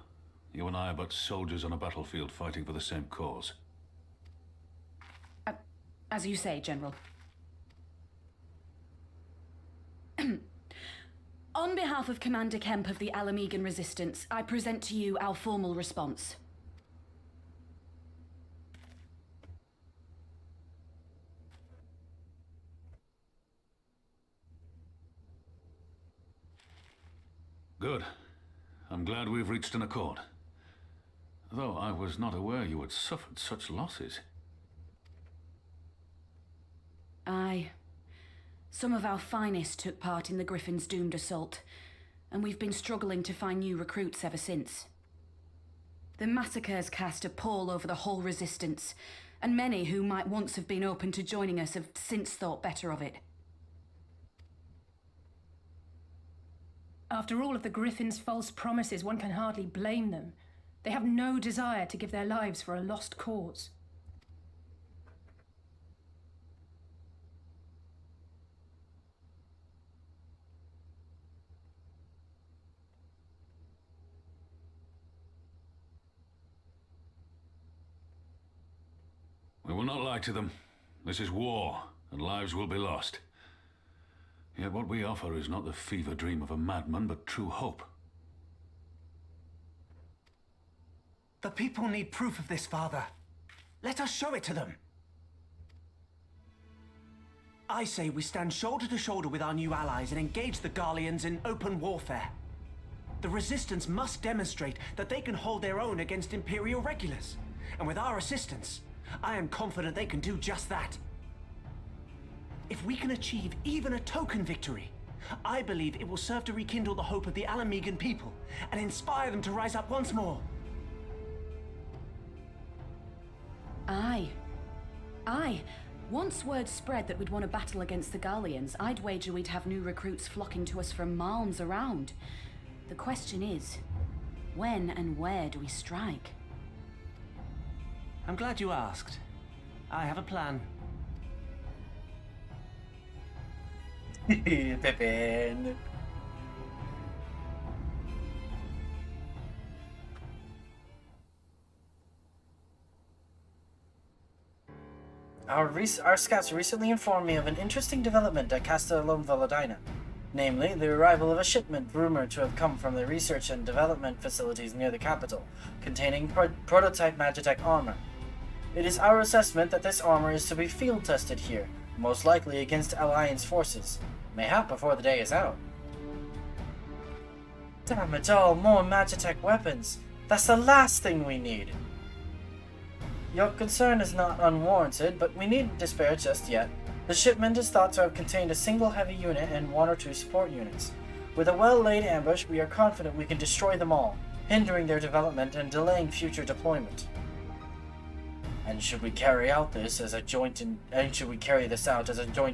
You and I are but soldiers on a battlefield fighting for the same cause. As you say, General. On behalf of Commander Kemp of the Alamigan Resistance, I present to you our formal response. Good. I'm glad we've reached an accord. Though I was not aware you had suffered such losses. Aye. Some of our finest took part in the Griffin's doomed assault, and we've been struggling to find new recruits ever since. The massacres cast a pall over the whole Resistance, and many who might once have been open to joining us have since thought better of it. After all of the Griffin's false promises, one can hardly blame them. They have no desire to give their lives for a lost cause. We will not lie to them. This is war, and lives will be lost. Yet what we offer is not the fever dream of a madman, but true hope. The people need proof of this, Father. Let us show it to them. I say we stand shoulder to shoulder with our new allies and engage the Garleans in open warfare. The Resistance must demonstrate that they can hold their own against Imperial regulars. And with our assistance, I am confident they can do just that. If we can achieve even a token victory, I believe it will serve to rekindle the hope of the Alamigan people and inspire them to rise up once more. Aye. Aye. Once word spread that we'd won a battle against the Garleans, I'd wager we'd have new recruits flocking to us from malms around. The question is, when and where do we strike? I'm glad you asked. I have a plan. Pippin. Our scouts recently informed me of an interesting development at Castellum Valladina, namely the arrival of a shipment rumored to have come from the research and development facilities near the capital, containing prototype Magitech armor. It is our assessment that this armor is to be field tested here, most likely against Alliance forces, mayhap before the day is out. Damn it all, more Magitech weapons! That's the last thing we need! Your concern is not unwarranted, but we needn't despair just yet. The shipment is thought to have contained a single heavy unit and 1 or 2 support units. With a well-laid ambush, we are confident we can destroy them all, hindering their development and delaying future deployment. And should we carry this out as a joint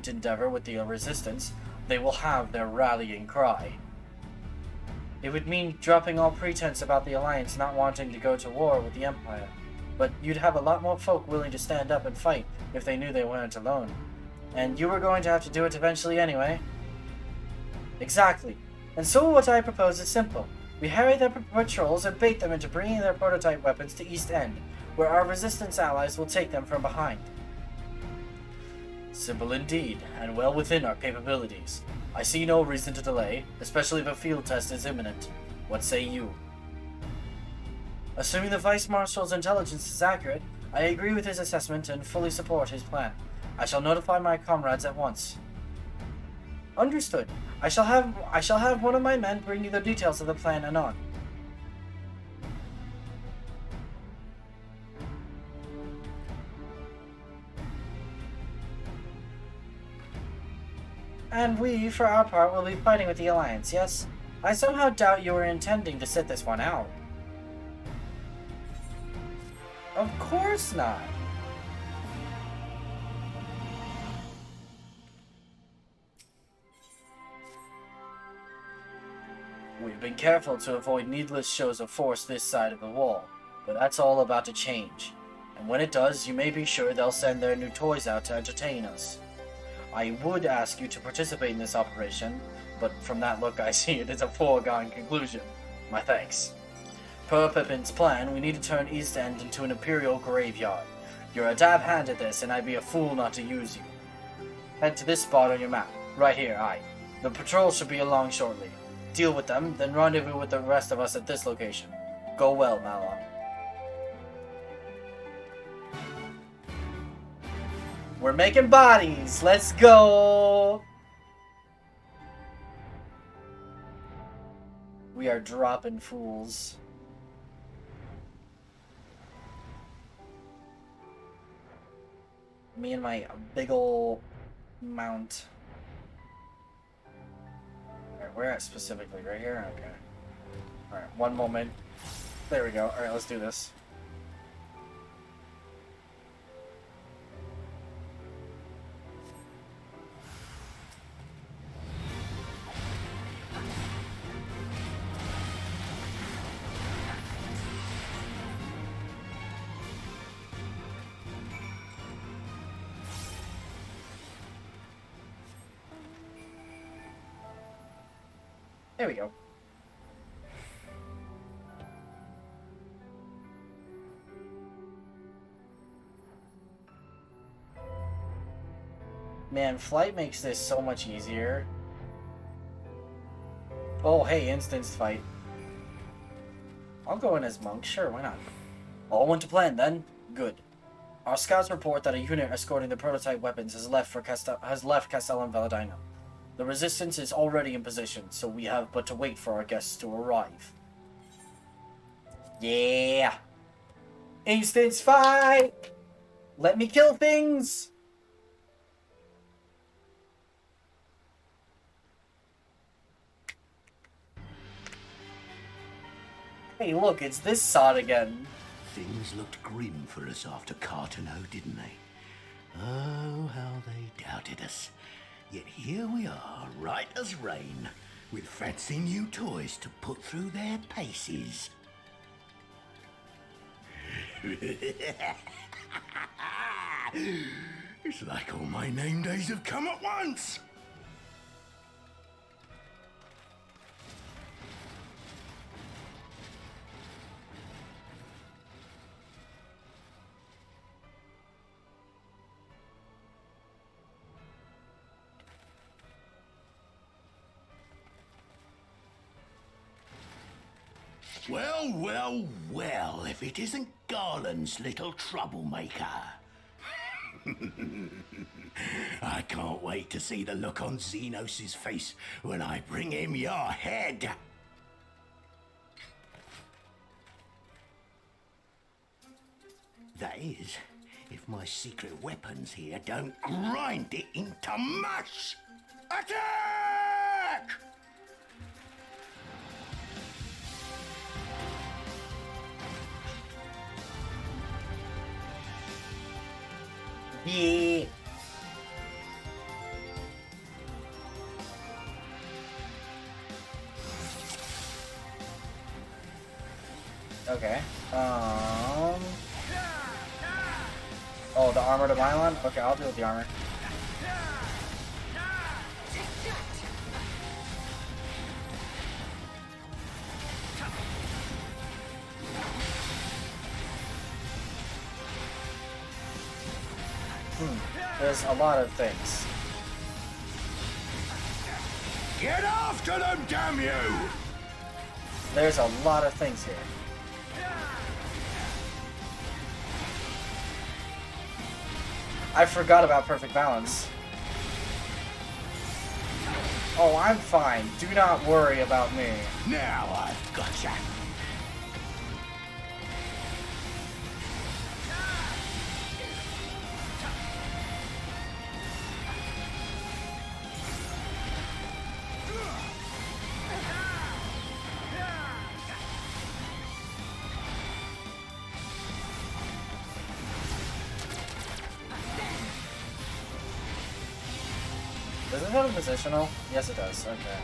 endeavor with the Resistance, they will have their rallying cry. It would mean dropping all pretense about the Alliance not wanting to go to war with the Empire, but you'd have a lot more folk willing to stand up and fight if they knew they weren't alone. And you were going to have to do it eventually anyway. Exactly. And so what I propose is simple. We harry their patrols and bait them into bringing their prototype weapons to East End, where our Resistance allies will take them from behind. Simple indeed, and well within our capabilities. I see no reason to delay, especially if a field test is imminent. What say you? Assuming the Vice Marshal's intelligence is accurate, I agree with his assessment and fully support his plan. I shall notify my comrades at once. Understood. I shall have one of my men bring you the details of the plan anon. And we, for our part, will be fighting with the Alliance, yes? I somehow doubt you were intending to sit this one out. Of course not. been careful to avoid needless shows of force this side of the wall, but that's all about to change. And when it does, you may be sure they'll send their new toys out to entertain us. I would ask you to participate in this operation, but from that look I see it is a foregone conclusion. My thanks. Per Pippin's plan, we need to turn East End into an Imperial graveyard. You're a dab hand at this, and I'd be a fool not to use you. Head to this spot on your map. Right here, aye. The patrol should be along shortly. Deal with them, then rendezvous with the rest of us at this location. Go well, Malon. We're making bodies! Let's go! We are dropping fools. Me and my big ol' mount. Alright, where at specifically? Right here? Okay. Alright, one moment. There we go. Alright, let's do this. There we go. Man, flight makes this so much easier. Oh, hey, instance fight. I'll go in as monk, sure, why not? All went to plan then. Good. Our scouts report that a unit escorting the prototype weapons has left Castellum Valladina. The resistance is already in position, so we have but to wait for our guests to arrive. Yeah! Instance fight! Let me kill things! Hey, look, it's this sod again. Things looked grim for us after Cartano, didn't they? Oh, how they doubted us. Yet here we are, right as rain, with fancy new toys to put through their paces. It's like all my name days have come at once. Well, well, well, if it isn't Garland's little troublemaker. I can't wait to see the look on Xenos' face when I bring him your head. That is, if my secret weapons here don't grind it into mush. Attack! Yeah. Okay. Oh, the armor to Mylon? Okay, I'll deal with the armor. There's a lot of things. Get after them, damn you! There's a lot of things here. I forgot about perfect balance. Oh, I'm fine. Do not worry about me. Now I've gotcha. Does it have a positional? Yes, it does. Okay.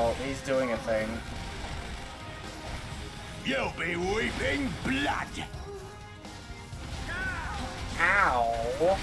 Oh, he's doing a thing. You'll be weeping blood! Ow!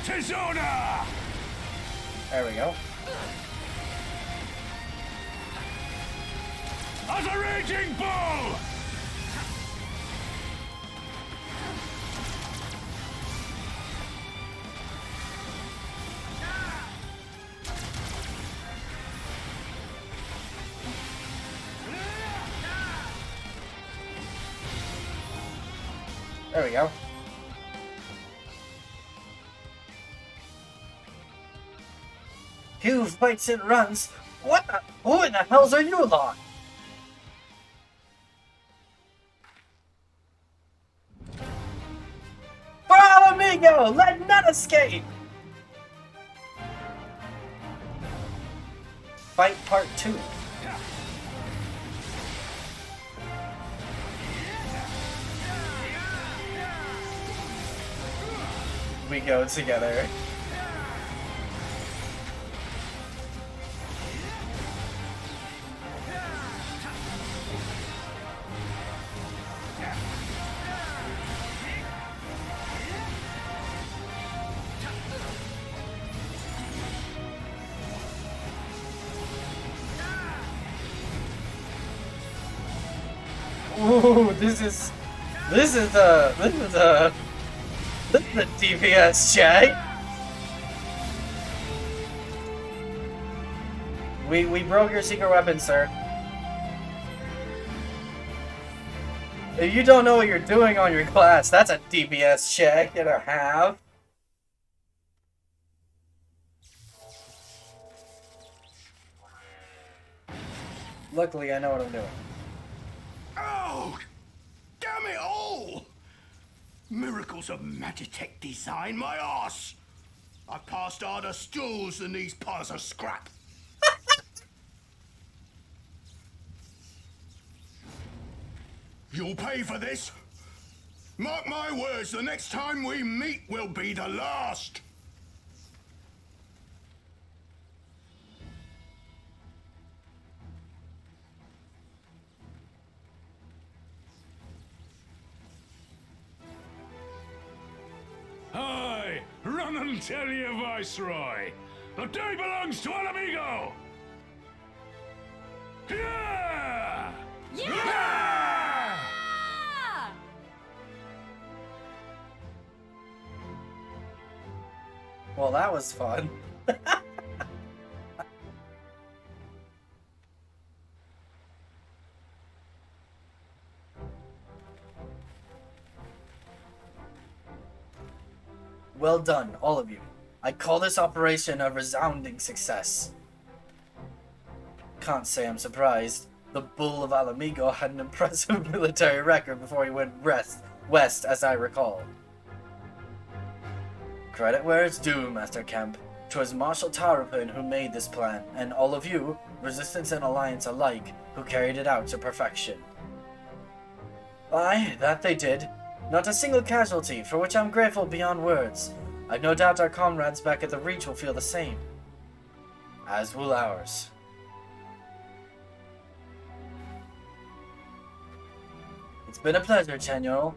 Tizona! There we go. As a raging bull! There we go. He who fights and runs. Who in the hells are you lot? For Alamigo, let none escape! Fight Part 2. We go together. Ooh, this is the DPS check. We broke your secret weapon, sir. If you don't know what you're doing on your class, that's a DPS check and a half. Luckily, I know what I'm doing. Oh! Damn it all! Miracles of Magitech design, my arse! I've passed harder stools than these piles of scrap. You'll pay for this. Mark my words, the next time we meet will be the last. Aye, run and tell your Viceroy. The day belongs to Alamigo. Yeah! Yeah! Well, that was fun. Well done, all of you. I call this operation a resounding success. Can't say I'm surprised. The Bull of Alamigo had an impressive military record before he went west, as I recall. Credit where it's due, Master Kemp. 'Twas Marshal Tarapin who made this plan, and all of you, Resistance and Alliance alike, who carried it out to perfection. Aye, that they did. Not a single casualty, for which I'm grateful beyond words. I've no doubt our comrades back at the Reach will feel the same. As will ours. It's been a pleasure, General.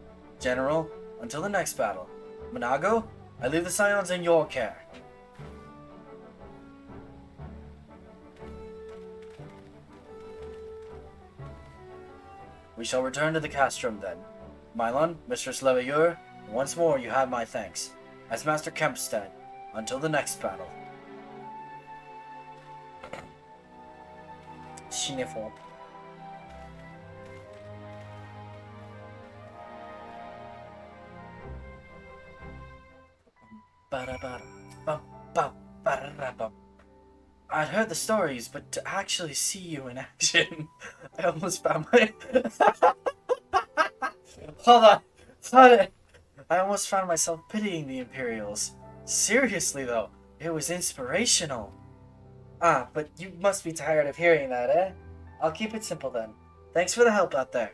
Until the next battle. Monago, I leave the Scions in your care. We shall return to the castrum then. Mylon, Mistress Leveilleur, once more you have my thanks. As Master Kempstead, until the next battle. Sniffle. Ba-da-ba-da, ba-ba-ba-da-ba. heard the stories, but to actually see you in action, I almost found my... Hold on. I almost found myself pitying the Imperials. Seriously, though, it was inspirational. Ah, but you must be tired of hearing that, eh? I'll keep it simple then. Thanks for the help out there.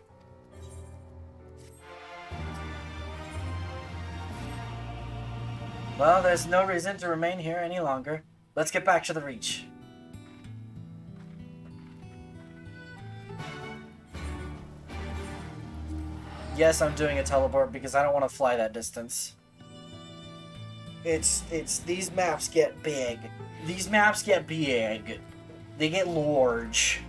Well, there's no reason to remain here any longer. Let's get back to the Reach. Yes, I'm doing a teleport because I don't want to fly that distance. These maps get big. These maps get big. They get large.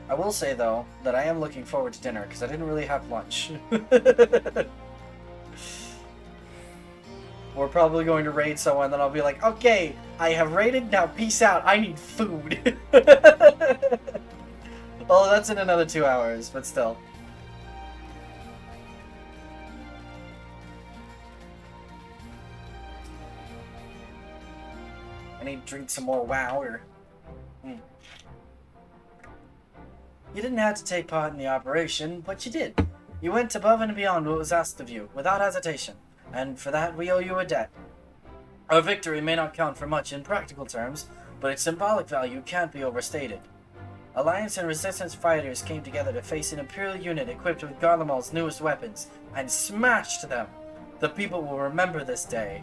I will say, though, that I am looking forward to dinner, because I didn't really have lunch. We're probably going to raid someone, then I'll be like, okay, I have raided, now peace out, I need food. Oh, that's in another 2 hours, but still. I need to drink some more water. You didn't have to take part in the operation, but you did. You went above and beyond what was asked of you, without hesitation, and for that we owe you a debt. Our victory may not count for much in practical terms, but its symbolic value can't be overstated. Alliance and Resistance fighters came together to face an Imperial unit equipped with Garlemald's newest weapons, and smashed them. The people will remember this day.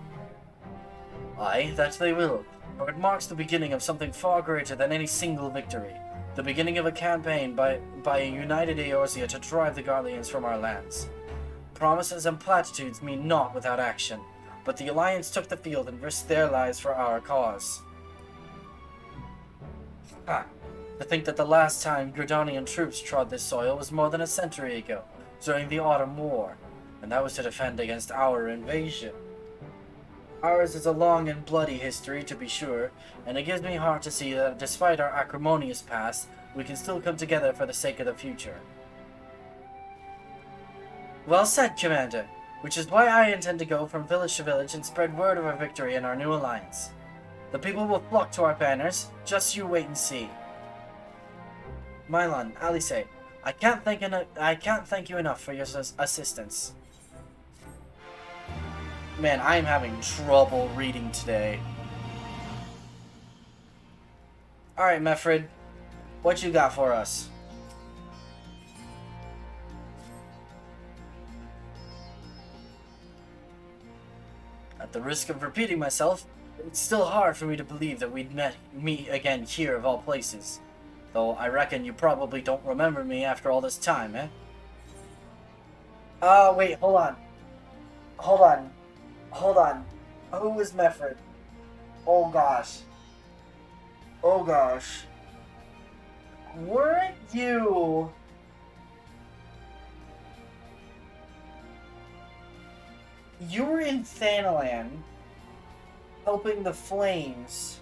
Aye, that they will, for it marks the beginning of something far greater than any single victory. The beginning of a campaign by a united Eorzea to drive the Garleans from our lands. Promises and platitudes mean naught without action, but the Alliance took the field and risked their lives for our cause. Ha! To think that the last time Gridanian troops trod this soil was more than a century ago, during the Autumn War, and that was to defend against our invasion. Ours is a long and bloody history, to be sure, and it gives me heart to see that despite our acrimonious past, we can still come together for the sake of the future. Well said, Commander, which is why I intend to go from village to village and spread word of our victory in our new alliance. The people will flock to our banners, just you wait and see. Mylon, Alice, I can't thank you enough for your assistance. Man, I am having trouble reading today. Alright, Mefrid. What you got for us? At the risk of repeating myself, it's still hard for me to believe that we'd meet again here of all places. Though I reckon you probably don't remember me after all this time, eh? Wait, hold on. Hold on. Who is Mefrid? Oh gosh. Weren't you... You were in Thanalan, helping the Flames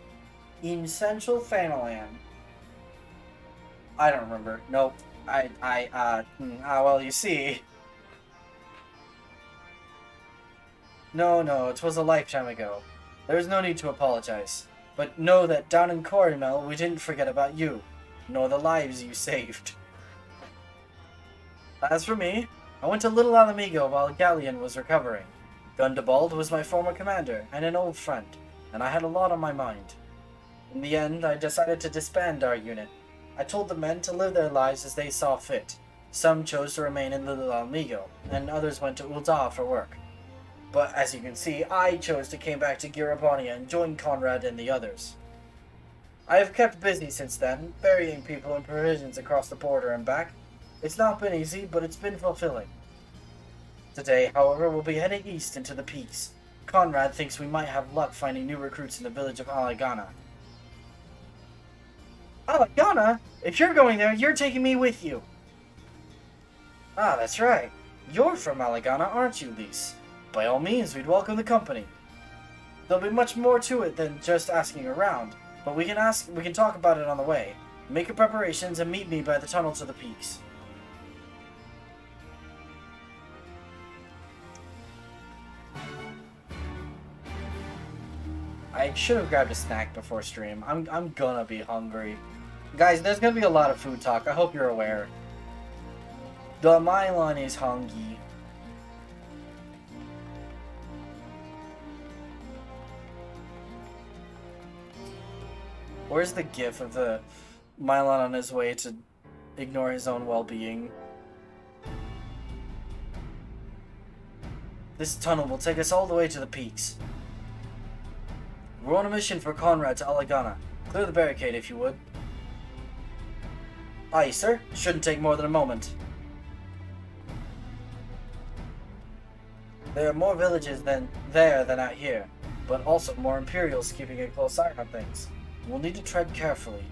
in Central Thanalan. I don't remember. Nope. Well, you see... No, it was a lifetime ago. There is no need to apologize. But know that down in Corimel, we didn't forget about you, nor the lives you saved. As for me, I went to Little Alamigo while Galleon was recovering. Gundabald was my former commander and an old friend, and I had a lot on my mind. In the end, I decided to disband our unit. I told the men to live their lives as they saw fit. Some chose to remain in Little Alamigo, and others went to Ul'dah for work. But as you can see, I chose to come back to Girabania and join Conrad and the others. I have kept busy since then, ferrying people and provisions across the border and back. It's not been easy, but it's been fulfilling. Today, however, we'll be heading east into the peaks. Conrad thinks we might have luck finding new recruits in the village of Alagana. Alagana? If you're going there, you're taking me with you. Ah, that's right. You're from Alagana, aren't you, Lise? By all means, we'd welcome the company. There'll be much more to it than just asking around, but we can talk about it on the way. Make your preparations and meet me by the tunnel to the peaks. I should have grabbed a snack before stream. I'm gonna be hungry. Guys, there's gonna be a lot of food talk. I hope you're aware. The Mylon is hungry. Where's the gif of the Mylon on his way to ignore his own well-being? This tunnel will take us all the way to the peaks. We're on a mission for Conrad to Alagana. Clear the barricade if you would. Aye, sir. Shouldn't take more than a moment. There are more villages than out here, but also more Imperials keeping a close eye on things. We'll need to tread carefully.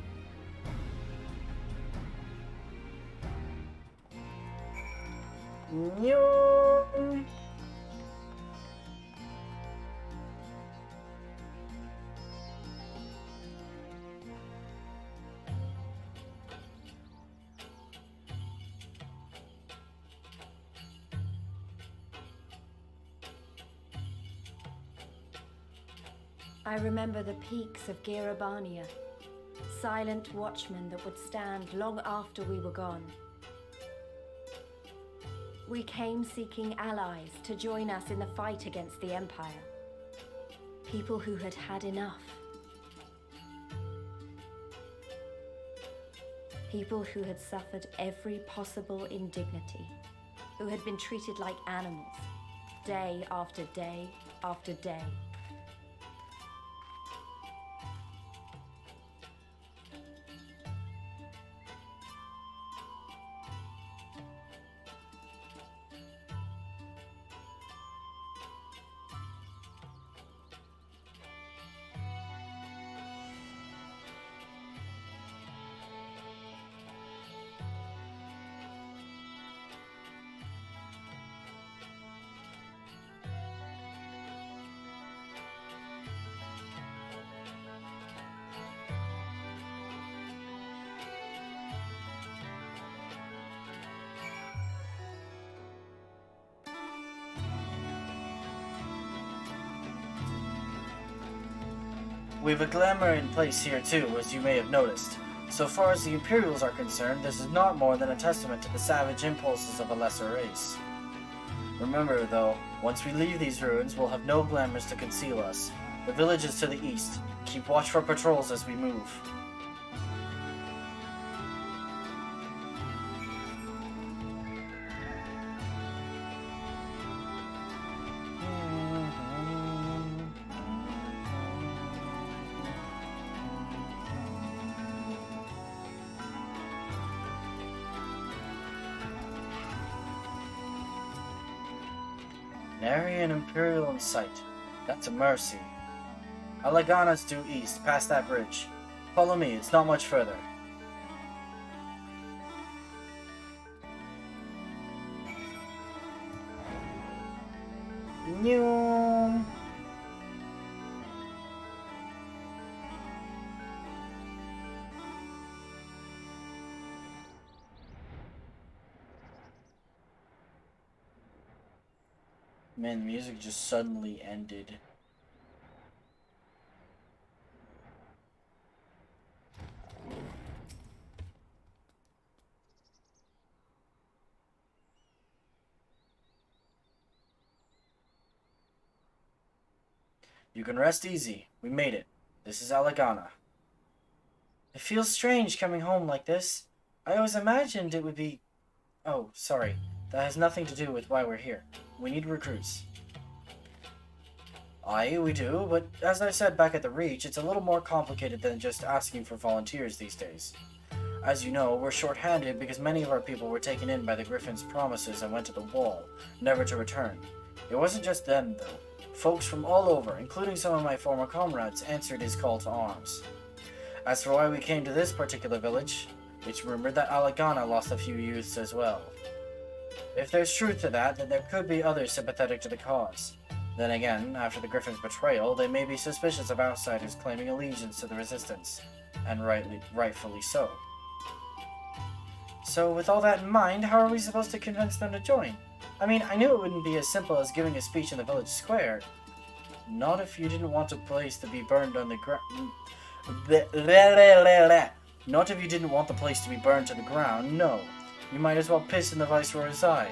I remember the peaks of Girabania, silent watchmen that would stand long after we were gone. We came seeking allies to join us in the fight against the Empire. People who had had enough. People who had suffered every possible indignity, who had been treated like animals, day after day after day. We've a glamour in place here too, as you may have noticed. So far as the Imperials are concerned, this is not more than a testament to the savage impulses of a lesser race. Remember, though, once we leave these ruins, we'll have no glamours to conceal us. The village is to the east. Keep watch for patrols as we move. Nary an Imperial in sight. That's a mercy. Alagana's due east, past that bridge. Follow me, it's not much further. New. Man, the music just suddenly ended. You can rest easy. We made it. This is Alagana. It feels strange coming home like this. I always imagined it would be... Oh, sorry. That has nothing to do with why we're here. We need recruits. Aye, we do, but as I said back at the Reach, it's a little more complicated than just asking for volunteers these days. As you know, we're short-handed because many of our people were taken in by the Griffin's promises and went to the wall, never to return. It wasn't just them, though. Folks from all over, including some of my former comrades, answered his call to arms. As for why we came to this particular village, it's rumored that Alagana lost a few youths as well. If there's truth to that, then there could be others sympathetic to the cause. Then again, after the Griffin's betrayal, they may be suspicious of outsiders claiming allegiance to the Resistance, and rightfully so. So with all that in mind, how are we supposed to convince them to join? I mean, I knew it wouldn't be as simple as giving a speech in the village square. Not if you didn't want the place to be burned on the ground. Not if you didn't want the place to be burned to the ground, no. You might as well piss in the Viceroy's eye.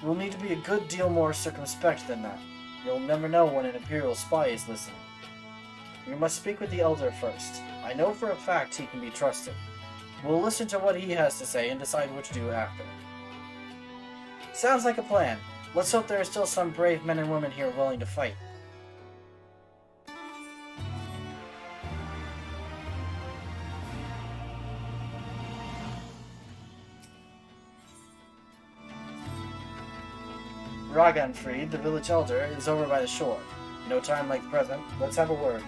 We'll need to be a good deal more circumspect than that. You'll never know when an Imperial spy is listening. We must speak with the Elder first. I know for a fact he can be trusted. We'll listen to what he has to say and decide what to do after. Sounds like a plan. Let's hope there are still some brave men and women here willing to fight. Raganfried, the village elder, is over by the shore. No time like the present. Let's have a word.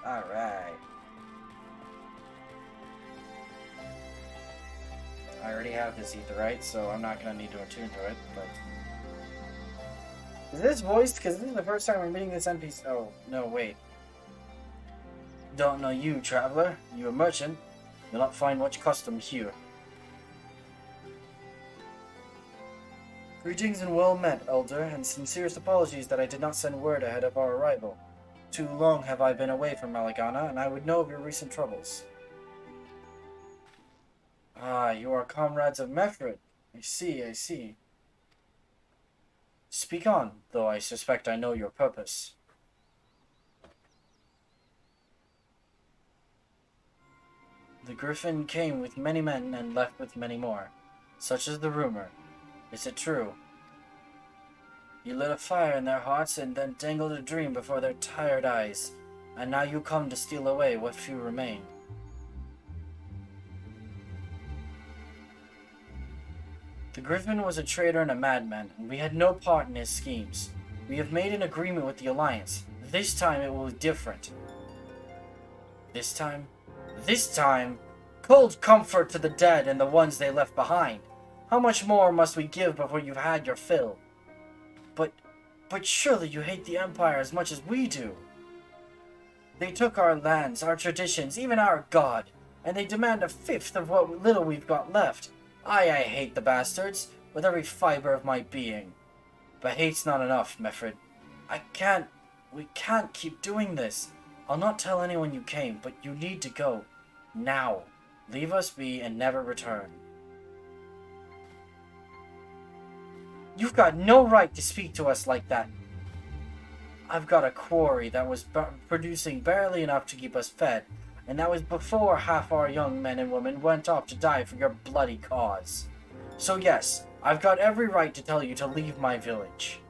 Alright. I already have this etherite, so I'm not going to need to attune to it, but... Is this voiced? Because this is the first time we're meeting this NPC. Oh, no, wait. Don't know you, traveler. You a merchant. You'll not find much custom here. Greetings and well met, Elder, and sincerest apologies that I did not send word ahead of our arrival. Too long have I been away from Malagana, and I would know of your recent troubles. Ah, you are comrades of Mefred. I see, I see. Speak on, though I suspect I know your purpose. The Griffin came with many men and left with many more. Such is the rumor. Is it true? You lit a fire in their hearts and then dangled a dream before their tired eyes, and now you come to steal away what few remain. The Griffin was a traitor and a madman, and we had no part in his schemes. We have made an agreement with the Alliance. This time it will be different. This time? This time? Cold comfort to the dead and the ones they left behind. How much more must we give before you've had your fill? But surely you hate the Empire as much as we do. They took our lands, our traditions, even our god, and they demand a fifth of what little we've got left. I hate the bastards, with every fiber of my being. But hate's not enough, Mefred. We can't keep doing this. I'll not tell anyone you came, but you need to go. Now. Leave us be and never return. You've got no right to speak to us like that. I've got a quarry that was producing barely enough to keep us fed, and that was before half our young men and women went off to die for your bloody cause. So yes, I've got every right to tell you to leave my village.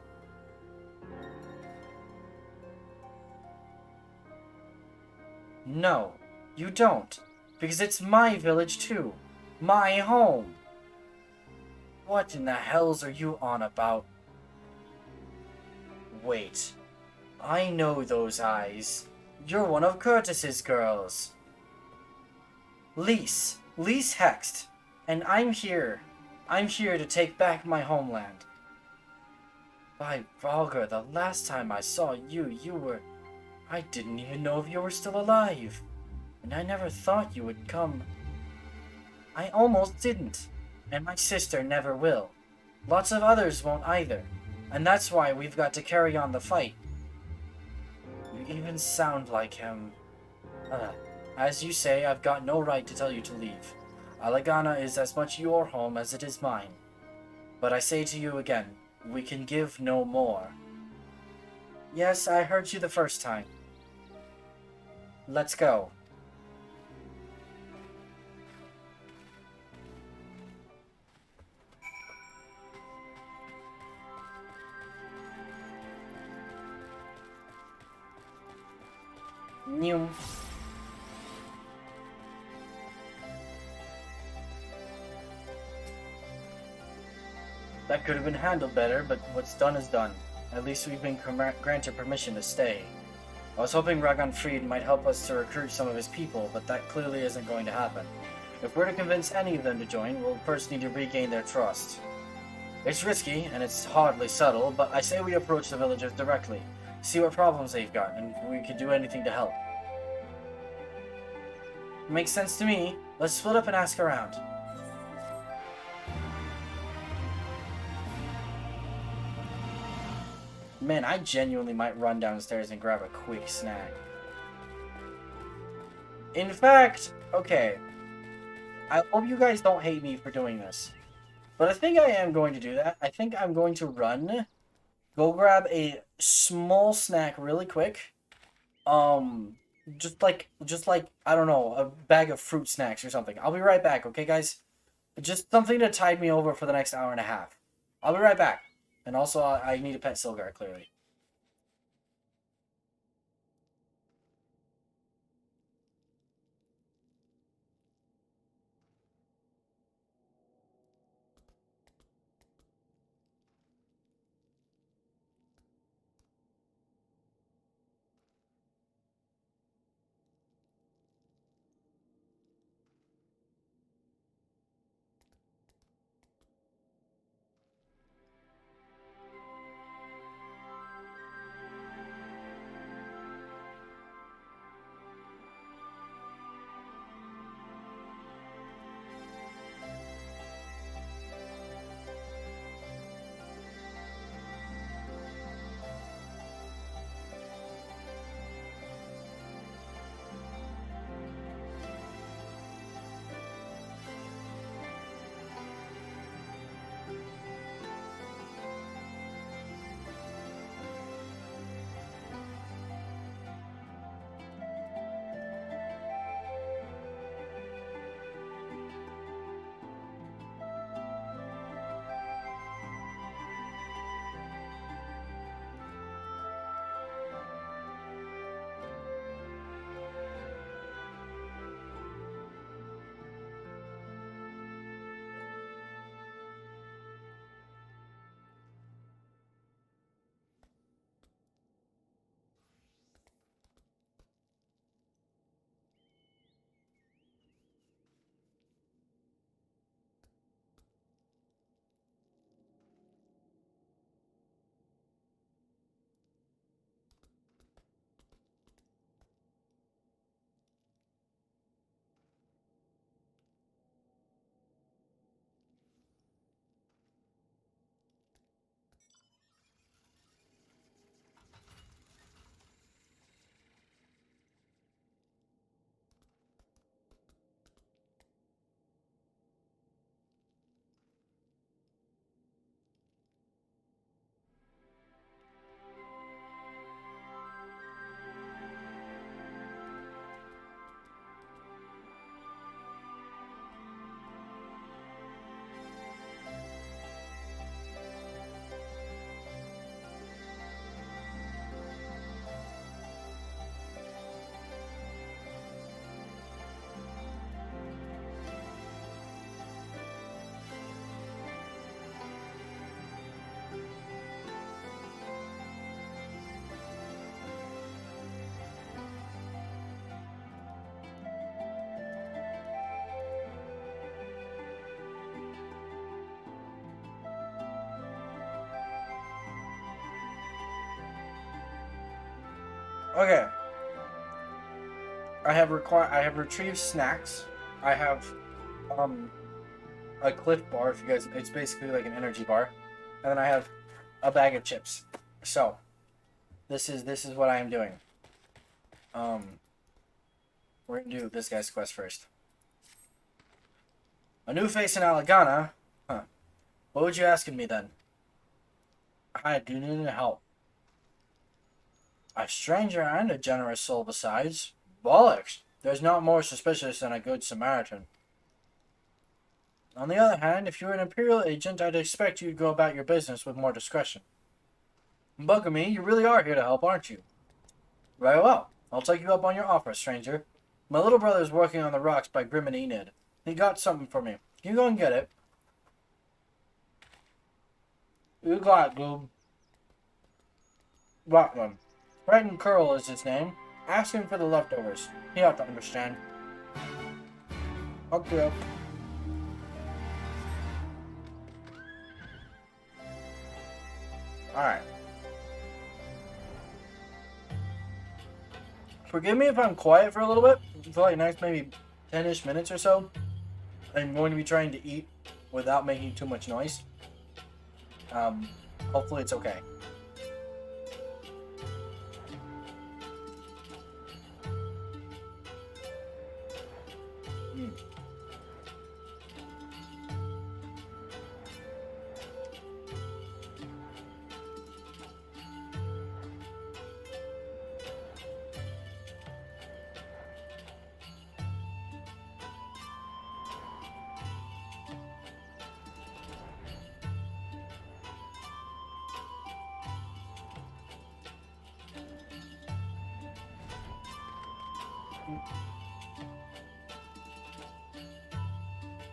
No, you don't, because it's my village too. My home. What in the hells are you on about? Wait. I know those eyes. You're one of Curtis's girls. Lise Hext. And I'm here. I'm here to take back my homeland. By Valgar, the last time I saw you, I didn't even know if you were still alive. And I never thought you would come. I almost didn't. And my sister never will. Lots of others won't either. And that's why we've got to carry on the fight. You even sound like him. As you say, I've got no right to tell you to leave. Alagana is as much your home as it is mine. But I say to you again, we can give no more. Yes, I heard you the first time. Let's go. New. That could have been handled better, but what's done is done. At least we've been granted permission to stay. I was hoping Raganfried might help us to recruit some of his people, but that clearly isn't going to happen. If we're to convince any of them to join, we'll first need to regain their trust. It's risky, and it's hardly subtle, but I say we approach the villagers directly, see what problems they've got, and if we can do anything to help. Makes sense to me. Let's split up and ask around. Man, I genuinely might run downstairs and grab a quick snack. In fact, okay. I hope you guys don't hate me for doing this. But I think I am going to do that. I think I'm going to run. Go grab a small snack really quick. Just like, I don't know, a bag of fruit snacks or something. I'll be right back, okay, guys? Just something to tide me over for the next hour and a half. I'll be right back. And also, I need to pet Silgar, clearly. Okay. I have retrieved snacks. I have a Cliff bar, if you guys, it's basically like an energy bar. And then I have a bag of chips. So this is what I am doing. We're gonna do this guy's quest first. A new face in Alagana? Huh. What would you ask of me then? I do need help. A stranger and a generous soul besides. Bollocks! There's not more suspicious than a good Samaritan. On the other hand, if you're an Imperial agent, I'd expect you to go about your business with more discretion. Bugger me, you really are here to help, aren't you? Very well. I'll take you up on your offer, stranger. My little brother's working on the rocks by Grim and Enid. He got something for me. You go and get it. You got it, Goob. Right one. Fred Curl is his name. Ask him for the leftovers. He ought to understand. Okay. Alright. Forgive me if I'm quiet for a little bit. For like next maybe 10-ish minutes or so. I'm going to be trying to eat without making too much noise. Hopefully it's okay.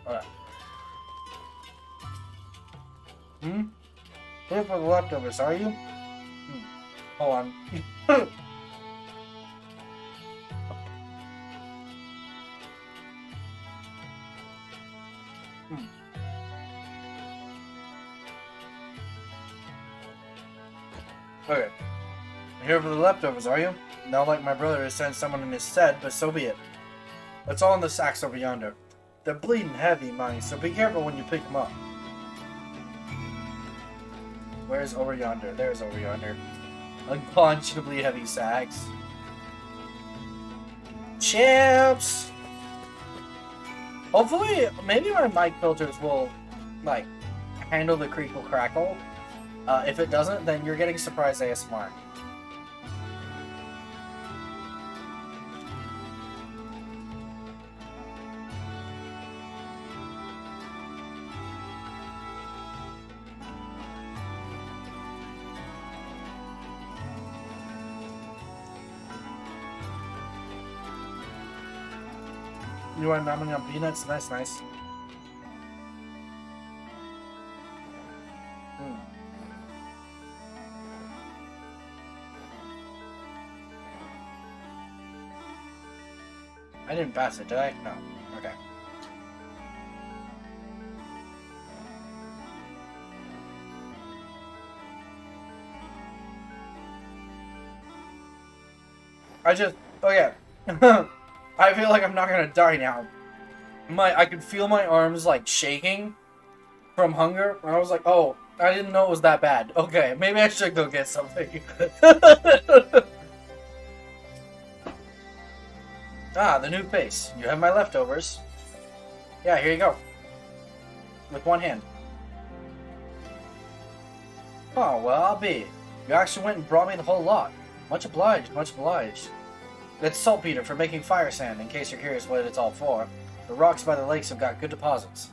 Alright. Here for the leftovers, are you? Hold on. Okay. Here for the leftovers, are you? Not like my brother has sent someone in his stead, but so be it. It's all in the sacks over yonder. They're bleeding heavy, mind, so be careful when you pick them up. Where's over yonder? There's over yonder. Unconscionably heavy sacks. Champs! Hopefully, maybe my mic filters will, like, handle the creakle crackle. If it doesn't, then you're getting surprise ASMR. You want ramen on peanuts? That's nice. I didn't pass it, did I? No. Okay. Okay. I feel like I'm not gonna die now. I could feel my arms like shaking from hunger, and I was like, oh, I didn't know it was that bad. Okay, maybe I should go get something. Ah, the new face. You have my leftovers. Yeah, here you go. With one hand. Oh, well, I'll be. You actually went and brought me the whole lot. Much obliged, much obliged. It's saltpeter for making fire sand, in case you're curious what it's all for. The rocks by the lakes have got good deposits.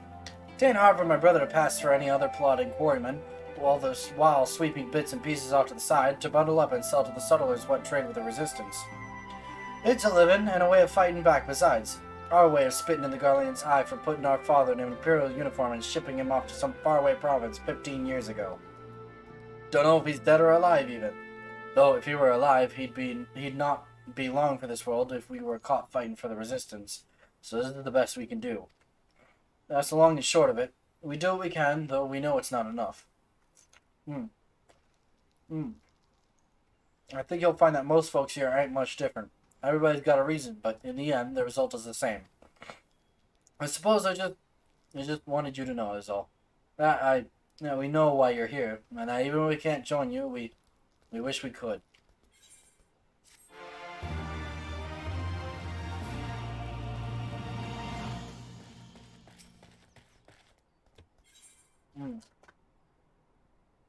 It ain't hard for my brother to pass for any other plodding quarryman, while sweeping bits and pieces off to the side to bundle up and sell to the settlers what trade with the resistance. It's a living and a way of fighting back besides. Our way of spitting in the Garlean's eye for putting our father in an imperial uniform and shipping him off to some faraway province 15 years ago. Don't know if he's dead or alive even. Though if he were alive, he'd not be long for this world if we were caught fighting for the resistance. So this is the best we can do. That's the long and short of it. We do what we can, though we know it's not enough. I think you'll find that most folks here ain't much different. Everybody's got a reason, but in the end, the result is the same. I suppose I just wanted you to know is all. We know why you're here, and even when we can't join you, we wish we could.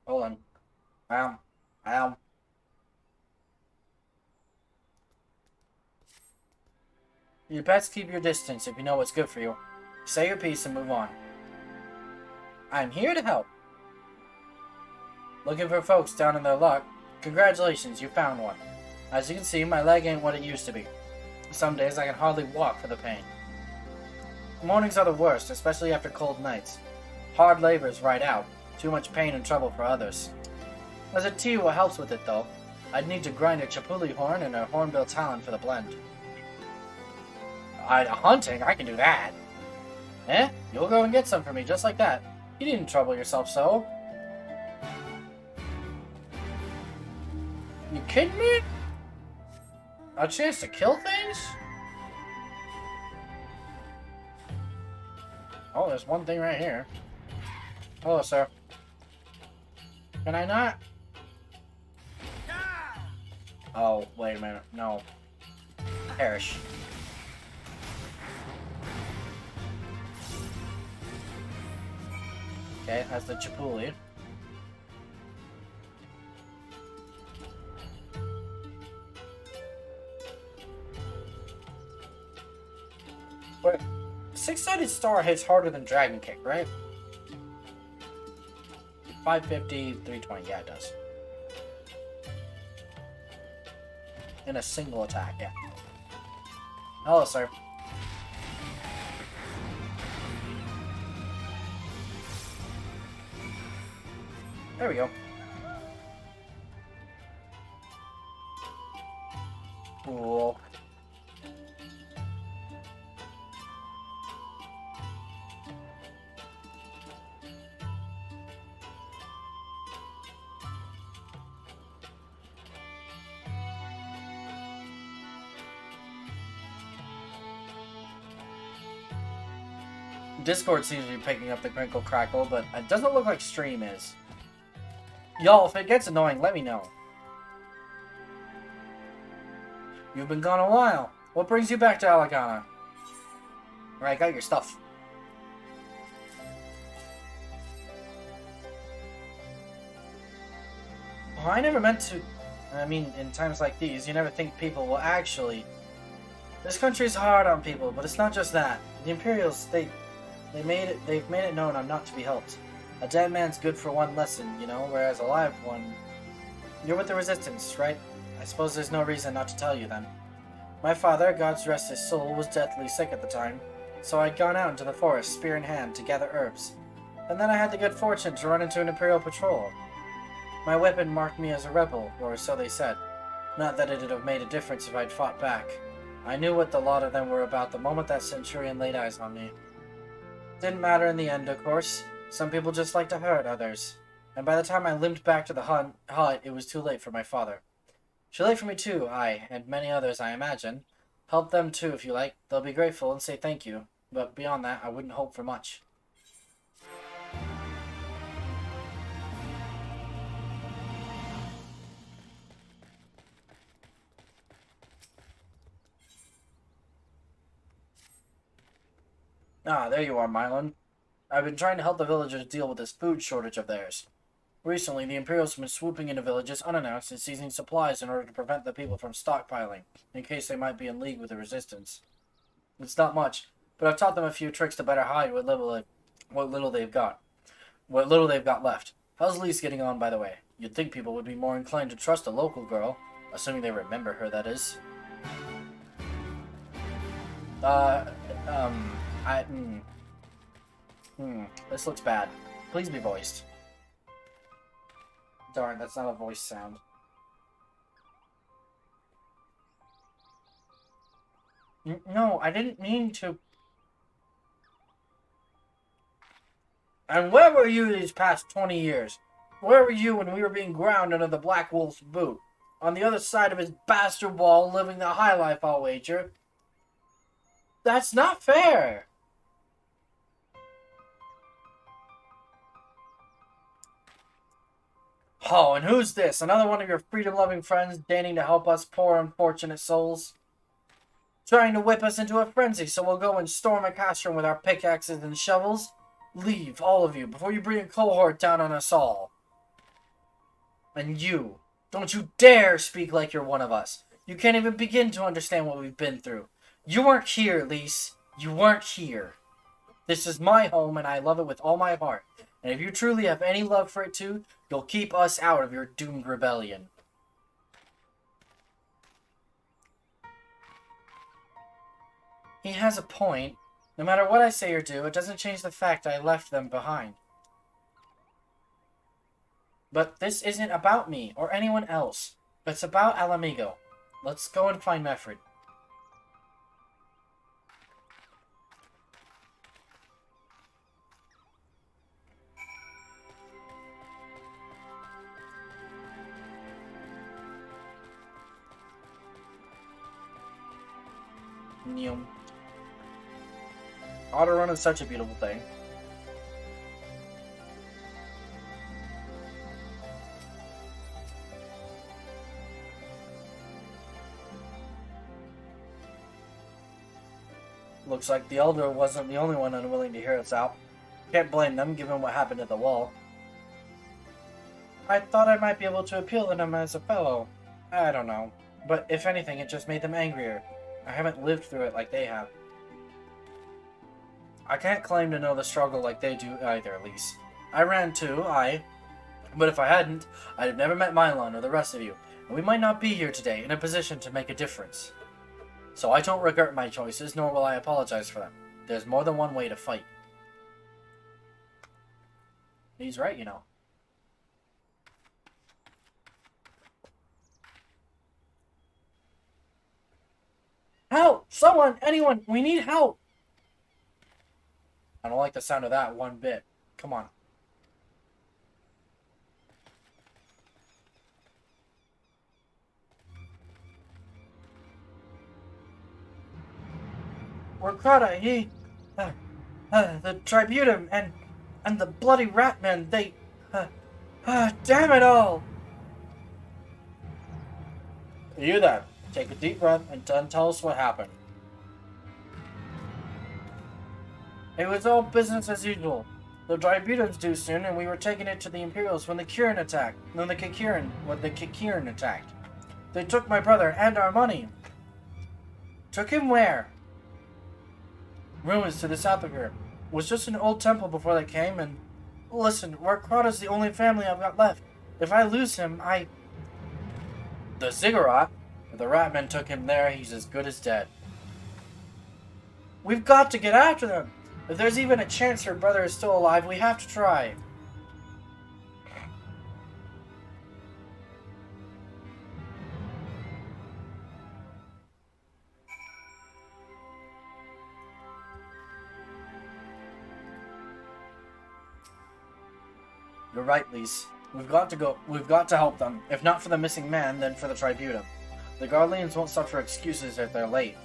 Hold on. You best keep your distance if you know what's good for you. Say your piece and move on. I'm here to help. Looking for folks down in their luck? Congratulations, you found one. As you can see, my leg ain't what it used to be. Some days I can hardly walk for the pain. Mornings are the worst, especially after cold nights. Hard labor's right out. Too much pain and trouble for others. There's a tea what helps with it, though. I'd need to grind a chapuli horn and a hornbill talon for the blend. Hunting? I can do that. Eh? You'll go and get some for me, just like that. You needn't trouble yourself so. You kidding me? A chance to kill things? Oh, there's one thing right here. Hello, sir. Can I not? Oh, wait a minute. No. Perish. Okay, that's the Chipuli. Wait, six-sided star hits harder than Dragon Kick, right? 550, 320, yeah it does. In a single attack, yeah. Hello, sir. There we go. Cool. Discord seems to be picking up the crinkle crackle, but it doesn't look like stream is. Y'all, if it gets annoying, let me know. You've been gone a while. What brings you back to Alagana? Alright, got your stuff. Oh, I never meant to... I mean, in times like these, you never think people will actually... This country's hard on people, but it's not just that. The Imperials, they've made it known I'm not to be helped. A dead man's good for one lesson, you know, whereas a live one... You're with the Resistance, right? I suppose there's no reason not to tell you then. My father, God's rest his soul, was deathly sick at the time, so I'd gone out into the forest, spear in hand, to gather herbs. And then I had the good fortune to run into an Imperial patrol. My weapon marked me as a rebel, or so they said. Not that it'd have made a difference if I'd fought back. I knew what the lot of them were about the moment that Centurion laid eyes on me. Didn't matter in the end, of course. Some people just like to hurt others. And by the time I limped back to the hut, it was too late for my father. Too late for me too, and many others, I imagine. Help them too, if you like. They'll be grateful and say thank you. But beyond that, I wouldn't hope for much. Ah, there you are, Mylon. I've been trying to help the villagers deal with this food shortage of theirs. Recently, the Imperials have been swooping into villages unannounced and seizing supplies in order to prevent the people from stockpiling, in case they might be in league with the Resistance. It's not much, but I've taught them a few tricks to better hide what little they've got left. How's Lise getting on, by the way? You'd think people would be more inclined to trust a local girl, assuming they remember her, that is. This looks bad. Please be voiced. Darn, that's not a voice sound. No, I didn't mean to. And where were you these past 20 years? Where were you when we were being ground under the Black Wolf's boot? On the other side of his bastard wall, living the high life, I'll wager. That's not fair! Oh, and who's this? Another one of your freedom-loving friends deigning to help us poor unfortunate souls? Trying to whip us into a frenzy so we'll go and storm a castrum with our pickaxes and shovels? Leave, all of you, before you bring a cohort down on us all. And you, don't you dare speak like you're one of us. You can't even begin to understand what we've been through. You weren't here, Lise. You weren't here. This is my home, and I love it with all my heart. And if you truly have any love for it too, you'll keep us out of your doomed rebellion. He has a point. No matter what I say or do, it doesn't change the fact I left them behind. But this isn't about me or anyone else. It's about Alamigo. Let's go and find Meffred. Auto run is such a beautiful thing. Looks like the Elder wasn't the only one unwilling to hear us out. Can't blame them, given what happened at the wall. I thought I might be able to appeal to them as a fellow. I don't know. But if anything, it just made them angrier. I haven't lived through it like they have. I can't claim to know the struggle like they do either, Elise. I ran too, but if I hadn't, I'd have never met Mylon or the rest of you, and we might not be here today in a position to make a difference. So I don't regret my choices, nor will I apologize for them. There's more than one way to fight. He's right, you know. Help! Someone! Anyone! We need help! I don't like the sound of that one bit. Come on. Warkrata, he... the Tribunum and the bloody Ratman, they... damn it all! You then, take a deep breath and tell us what happened. It was all business as usual. The Tribunum's due soon, and we were taking it to the Imperials when the Kirin attacked. When the Kirin attacked. They took my brother and our money. Took him where? Ruins to the south of here. It was just an old temple before they came, and... Listen, Warkrata's the only family I've got left. If I lose him, The Ziggurat? If the Ratmen took him there, he's as good as dead. We've got to get after them! If there's even a chance her brother is still alive, we have to try. You're right, Lise. We've got to help them. If not for the missing man, then for the Tribunum. The Guardians won't suffer excuses if they're late.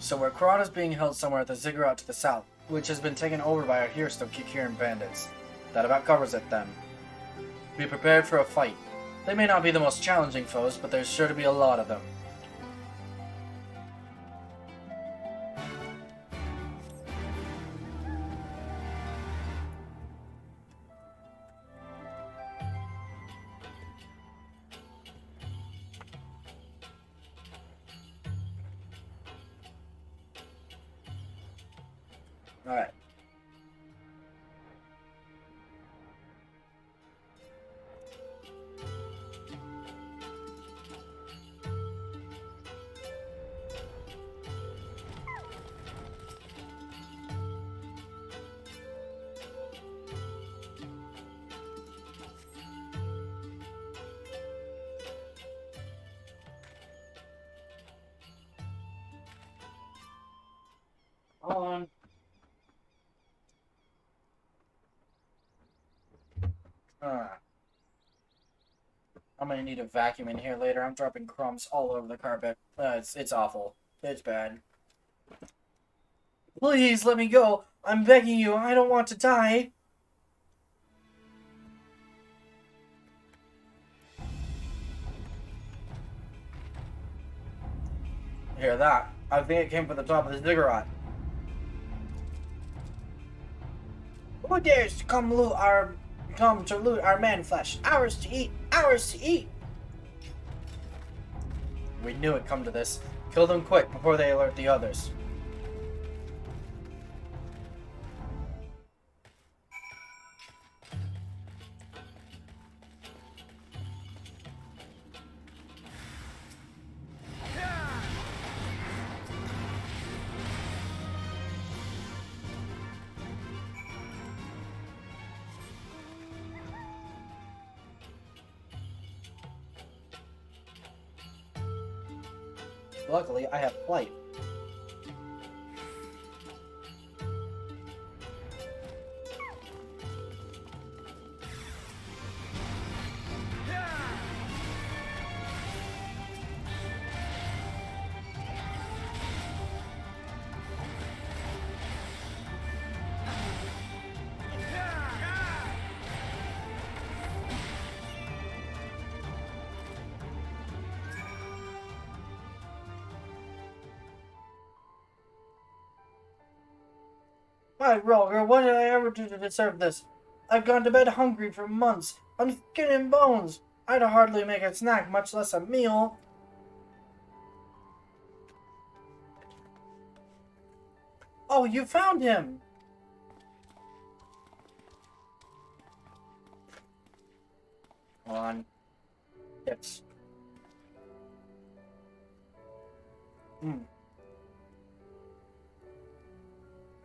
So Warkrata is being held somewhere at the Ziggurat to the south, which has been taken over by our Hearst of Kikiran bandits. That about covers it then. Be prepared for a fight. They may not be the most challenging foes, but there's sure to be a lot of them. Alright. On. I'm gonna need a vacuum in here later. I'm dropping crumbs all over the carpet. It's awful. It's bad. Please let me go. I'm begging you. I don't want to die. Hear that? I think it came from the top of the ziggurat. Who dares to come to loot our man flesh? Ours to eat! Ours to eat! We knew it'd come to this. Kill them quick before they alert the others. Luckily, I have flight. Why, Roger, what did I ever do to deserve this? I've gone to bed hungry for months. I'm skin and bones. I'd hardly make a snack, much less a meal. Oh, you found him! Come on. Yes.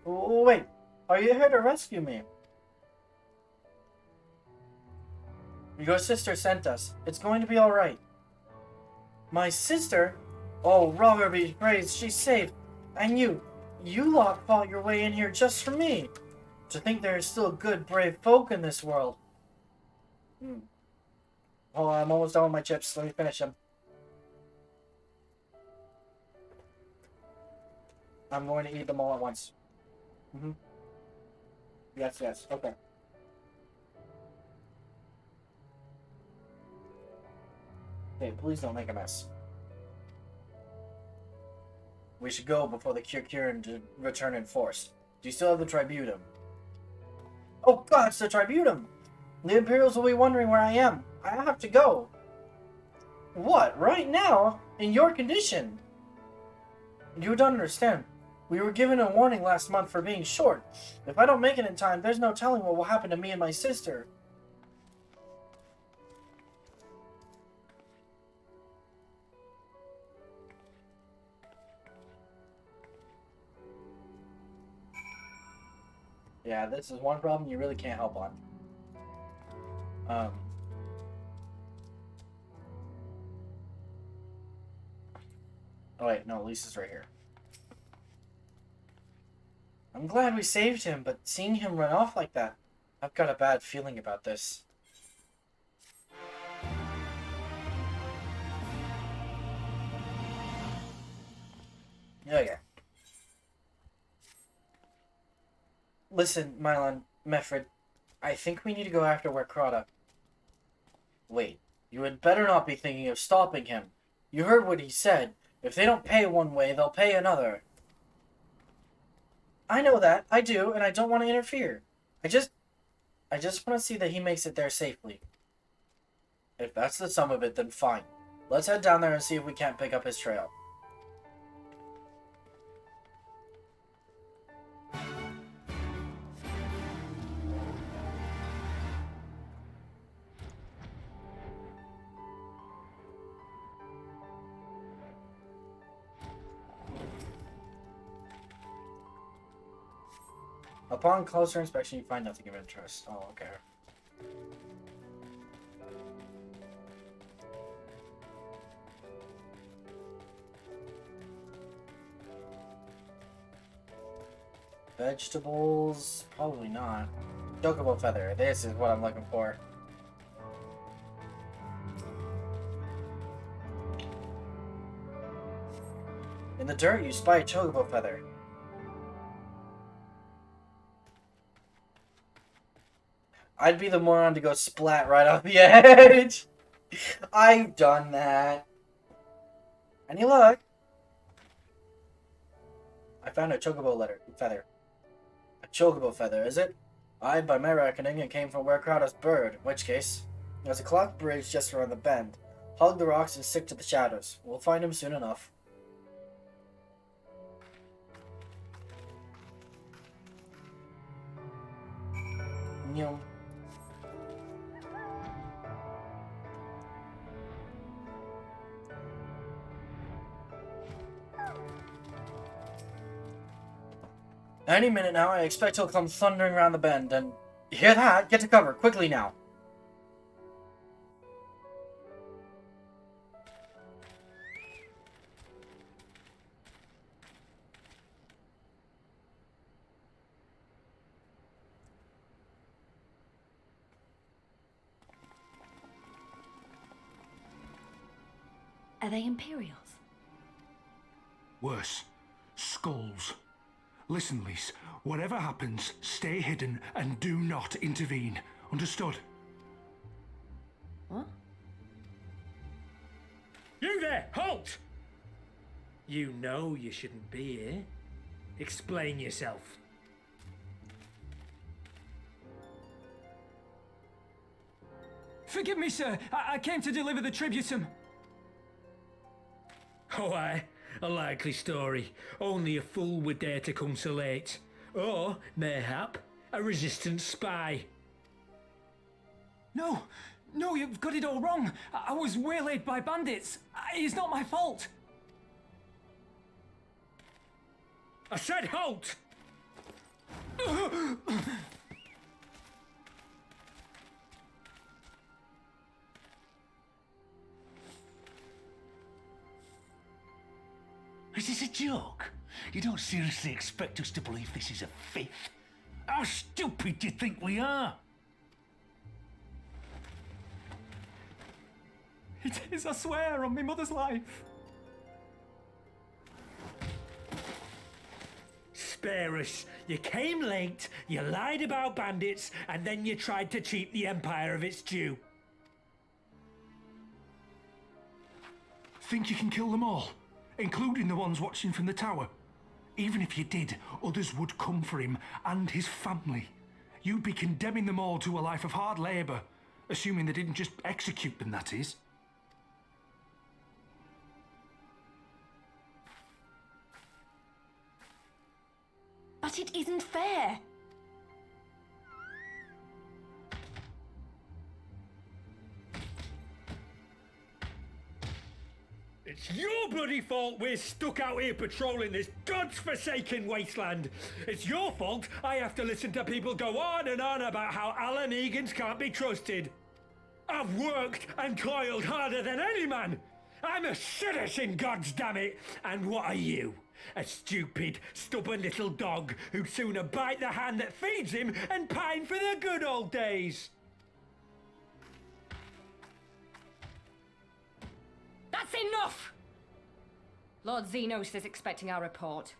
Oh, wait. Are you here to rescue me? Your sister sent us. It's going to be alright. My sister? Oh, Roger be praised. She's safe. And you lot fought your way in here just for me. To think there is still good, brave folk in this world. Oh, I'm almost done with my chips. Let me finish them. I'm going to eat them all at once. Yes, yes. Okay. Okay, please don't make a mess. We should go before the Kir-Kirin return in force. Do you still have the Tribunum? Oh god, it's the Tribunum! The Imperials will be wondering where I am. I have to go. What? Right now? In your condition? You don't understand. We were given a warning last month for being short. If I don't make it in time, there's no telling what will happen to me and my sister. Yeah, this is one problem you really can't help on. Oh wait, no, Lisa's right here. I'm glad we saved him, but seeing him run off like that, I've got a bad feeling about this. Okay. Listen, Mylon, Mefred, I think we need to go after Werkrata. Wait, you had better not be thinking of stopping him. You heard what he said. If they don't pay one way, they'll pay another. I know that, I do, and I don't want to interfere. I just want to see that he makes it there safely. If that's the sum of it, then fine. Let's head down there and see if we can't pick up his trail. Upon closer inspection, you find nothing of interest. Oh, okay. Vegetables? Probably not. Chocobo feather. This is what I'm looking for. In the dirt, you spy a chocobo feather. I'd be the moron to go splat right off the edge. I've done that. Any luck? I found a chocobo feather. A chocobo feather, is it? Aye, by my reckoning, it came from Werkrata's bird. In which case, there's a clock bridge just around the bend. Hug the rocks and stick to the shadows. We'll find him soon enough. Nyum. Any minute now, I expect he'll come thundering around the bend, and... You hear that? Get to cover, quickly now. Are they Imperials? Worse. Skulls. Listen, Lise, whatever happens, stay hidden and do not intervene. Understood? What? You there! Halt! You know you shouldn't be here. Explain yourself. Forgive me, sir. I came to deliver the tributum. Oh, aye. A likely story. Only a fool would dare to come so late. Or, mayhap, a resistance spy. No, you've got it all wrong. I was waylaid by bandits. It's not my fault. I said halt! Is this a joke? You don't seriously expect us to believe this is a fifth? How stupid do you think we are? It is, I swear, on my mother's life. Spare us. You came late, you lied about bandits, and then you tried to cheat the Empire of its due. Think you can kill them all, including the ones watching from the tower? Even if you did, others would come for him and his family. You'd be condemning them all to a life of hard labour, assuming they didn't just execute them, that is. But it isn't fair. It's your bloody fault we're stuck out here patrolling this god's-forsaken wasteland. It's your fault I have to listen to people go on and on about how Alan Egans can't be trusted. I've worked and toiled harder than any man. I'm a citizen, goddammit. And what are you? A stupid, stubborn little dog who'd sooner bite the hand that feeds him and pine for the good old days. That's enough! Lord Xenos is expecting our report.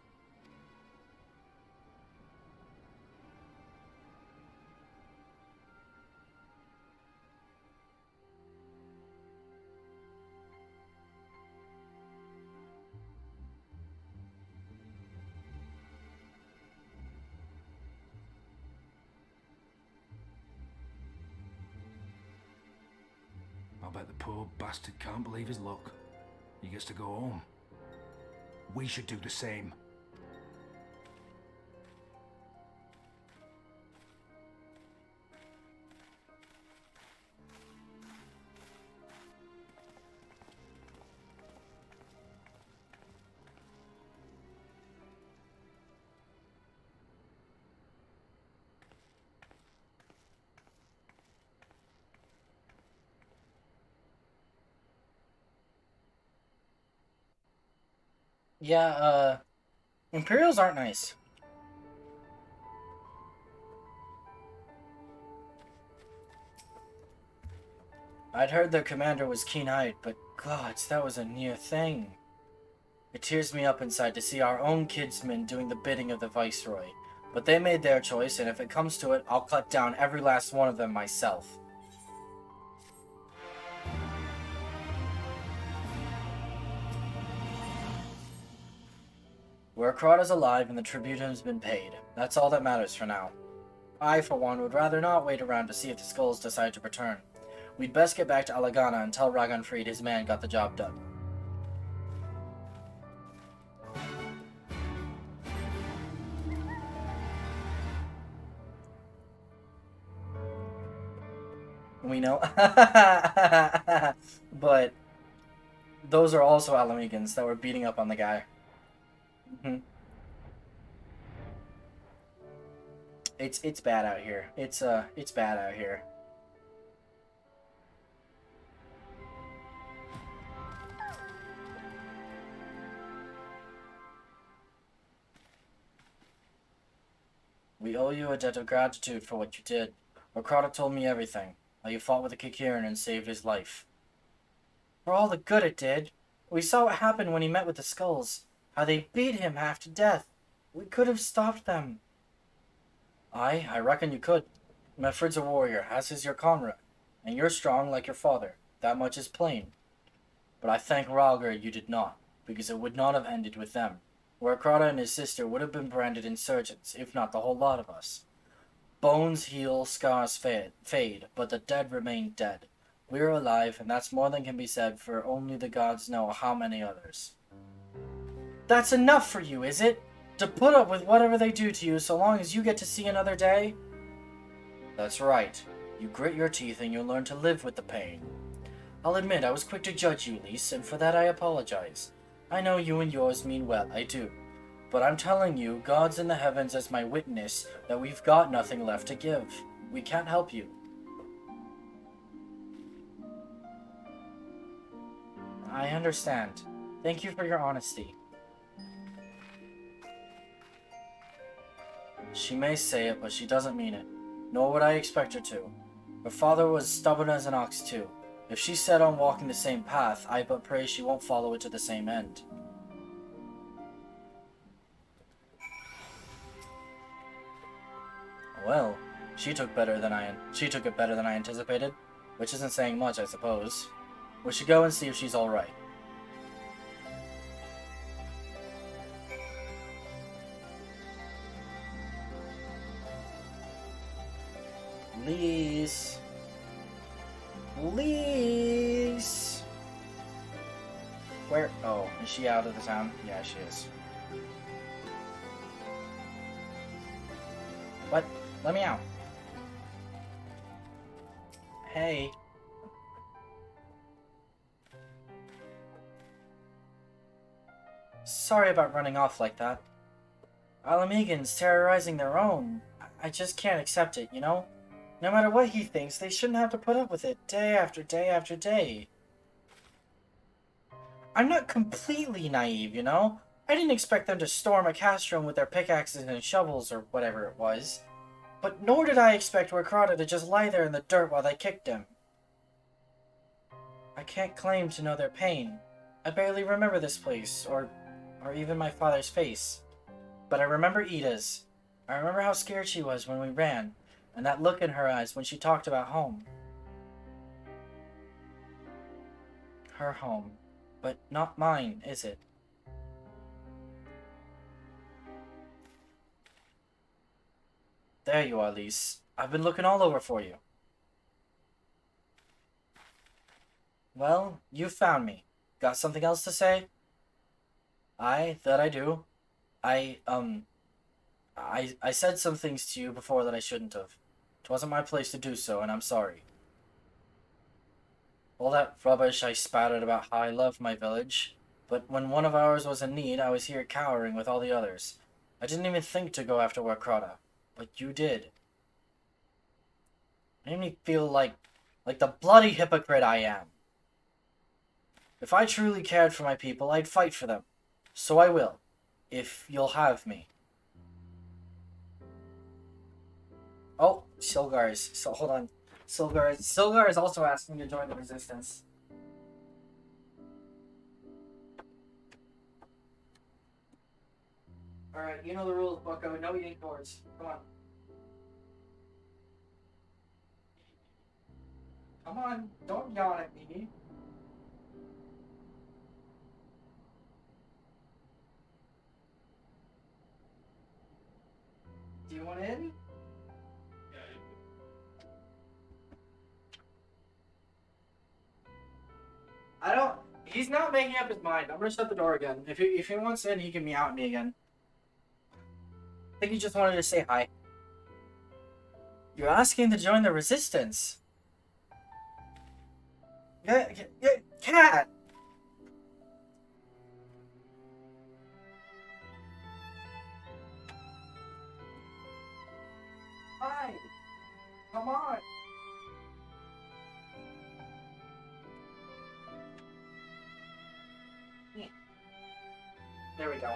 I bet the poor bastard can't believe his luck. He gets to go home. We should do the same. Yeah, Imperials aren't nice. I'd heard their commander was keen-eyed, but gods, that was a near thing. It tears me up inside to see our own kidsmen doing the bidding of the Viceroy. But they made their choice, and if it comes to it, I'll cut down every last one of them myself. Warcrod is alive and the tribute has been paid. That's all that matters for now. I, for one, would rather not wait around to see if the skulls decide to return. We'd best get back to Alagana and tell Ragnfried his man got the job done. We know. But those are also Alamegans that were beating up on the guy. It's bad out here. It's bad out here. We owe you a debt of gratitude for what you did. Okada told me everything. How you fought with the Kikiran and saved his life. For all the good it did. We saw what happened when he met with the skulls. How they beat him half to death. We could have stopped them. Aye, I reckon you could. Mefrid's a warrior, as is your comrade. And you're strong like your father. That much is plain. But I thank Ralgar you did not, because it would not have ended with them. Warcrada and his sister would have been branded insurgents, if not the whole lot of us. Bones heal, scars fade, but the dead remain dead. We're alive, and that's more than can be said, for only the gods know how many others. That's enough for you, is it? To put up with whatever they do to you so long as you get to see another day? That's right. You grit your teeth and you'll learn to live with the pain. I'll admit I was quick to judge you, Lise, and for that I apologize. I know you and yours mean well, I do. But I'm telling you, God's in the heavens as my witness, that we've got nothing left to give. We can't help you. I understand. Thank you for your honesty. She may say it, but she doesn't mean it. Nor would I expect her to. Her father was stubborn as an ox too. If she's set on walking the same path, I but pray she won't follow it to the same end. Well, she took it better than I anticipated, which isn't saying much, I suppose. We should go and see if she's alright. Lise. Lise. Where? Oh, is she out of the town? Yeah, she is. What? Let me out. Hey. Sorry about running off like that. Alamegans terrorizing their own. I just can't accept it, you know? No matter what he thinks, they shouldn't have to put up with it day after day after day. I'm not completely naive, you know? I didn't expect them to storm a castrum with their pickaxes and shovels or whatever it was. But nor did I expect Wakrata to just lie there in the dirt while they kicked him. I can't claim to know their pain. I barely remember this place, or even my father's face. But I remember Ida's. I remember how scared she was when we ran, and that look in her eyes when she talked about home. Her home. But not mine, is it? There you are, Lise. I've been looking all over for you. Well, you found me. Got something else to say? That I do. I said some things to you before that I shouldn't have. It wasn't my place to do so, and I'm sorry. All that rubbish I spouted about how I love my village, but when one of ours was in need, I was here cowering with all the others. I didn't even think to go after Wakrata, but you did. It made me feel like the bloody hypocrite I am. If I truly cared for my people, I'd fight for them. So I will, if you'll have me. Oh, Silgar's. So hold on. Silgar is also asking to join the resistance. Alright, you know the rules, bucko. No eating cords. Come on. Come on, don't yawn at me. Do you want in? He's not making up his mind. I'm gonna shut the door again. If he wants in, he can meow at me again. I think he just wanted to say hi. You're asking to join the resistance. Cat! Hi! Come on! There we go.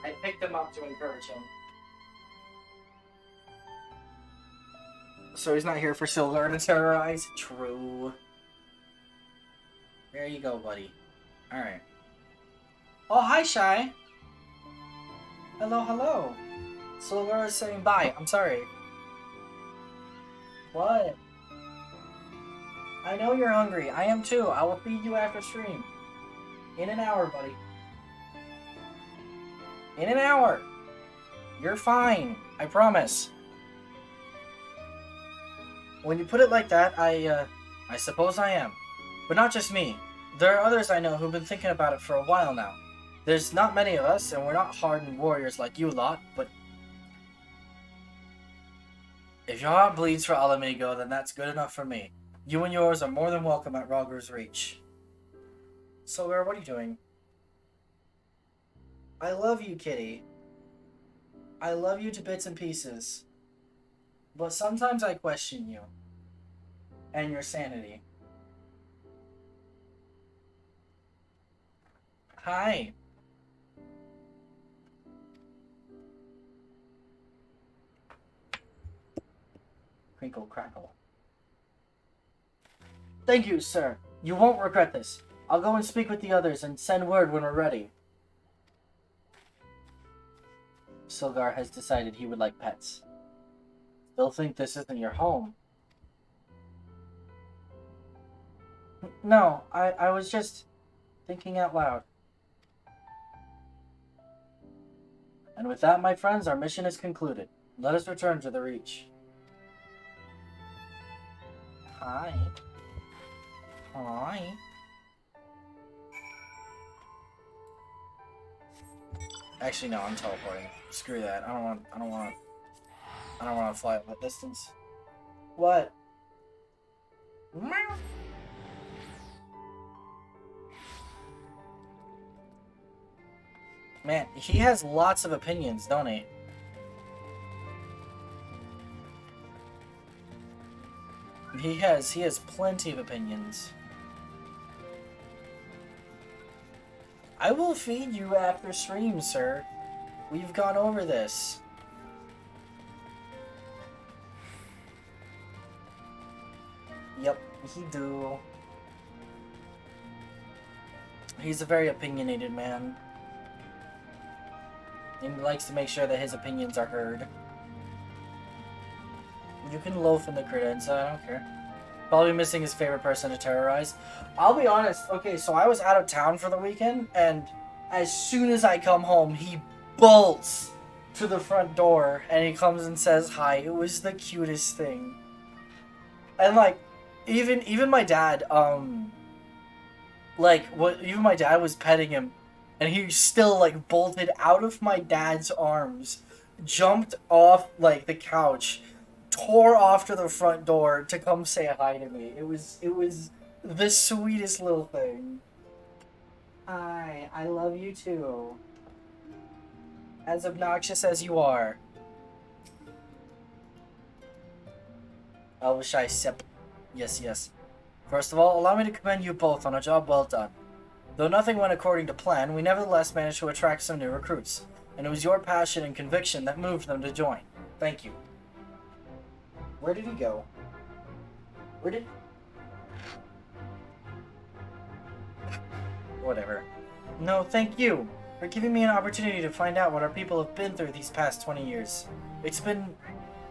I picked him up to encourage him. So he's not here for Silver to terrorize? True. There you go, buddy. Alright. Oh, hi, Shy. Hello. Silver is saying bye. I'm sorry. What? I know you're hungry. I am too. I will feed you after stream. In an hour, buddy. In an hour. You're fine. I promise. When you put it like that, I suppose I am. But not just me. There are others I know who've been thinking about it for a while now. There's not many of us, and we're not hardened warriors like you lot, but... if your heart bleeds for Alamigo, then that's good enough for me. You and yours are more than welcome at Rogger's Reach. Silver, what are you doing? I love you, kitty. I love you to bits and pieces. But sometimes I question you. And your sanity. Hi. Crinkle crackle. Thank you, sir. You won't regret this. I'll go and speak with the others and send word when we're ready. Silgar has decided he would like pets. Still think this isn't your home? No, I was just thinking out loud. And with that, my friends, our mission is concluded. Let us return to the Reach. Hi. Hi. Actually, no, I'm teleporting. Screw that. I don't want to fly at that distance. What? Meow. Man, he has lots of opinions, don't he? He has plenty of opinions. I will feed you after stream, sir. We've gone over this. Yep, he do. He's a very opinionated man. And he likes to make sure that his opinions are heard. You can loaf in the credence, I don't care. Probably missing his favorite person to terrorize. I'll be honest, okay, so I was out of town for the weekend, and as soon as I come home, he bolts to the front door, and he comes and says hi. It was the cutest thing. And, like, even my dad, even my dad was petting him, and he still, like, bolted out of my dad's arms, jumped off, like, the couch, tore off to the front door to come say hi to me. It was the sweetest little thing. Hi, I love you too. As obnoxious as you are. Elvishai Sep. Yes, yes. First of all, allow me to commend you both on a job well done. Though nothing went according to plan, we nevertheless managed to attract some new recruits, and it was your passion and conviction that moved them to join. Thank you. Where did he go? Whatever. No, thank you for giving me an opportunity to find out what our people have been through these past 20 years. It's been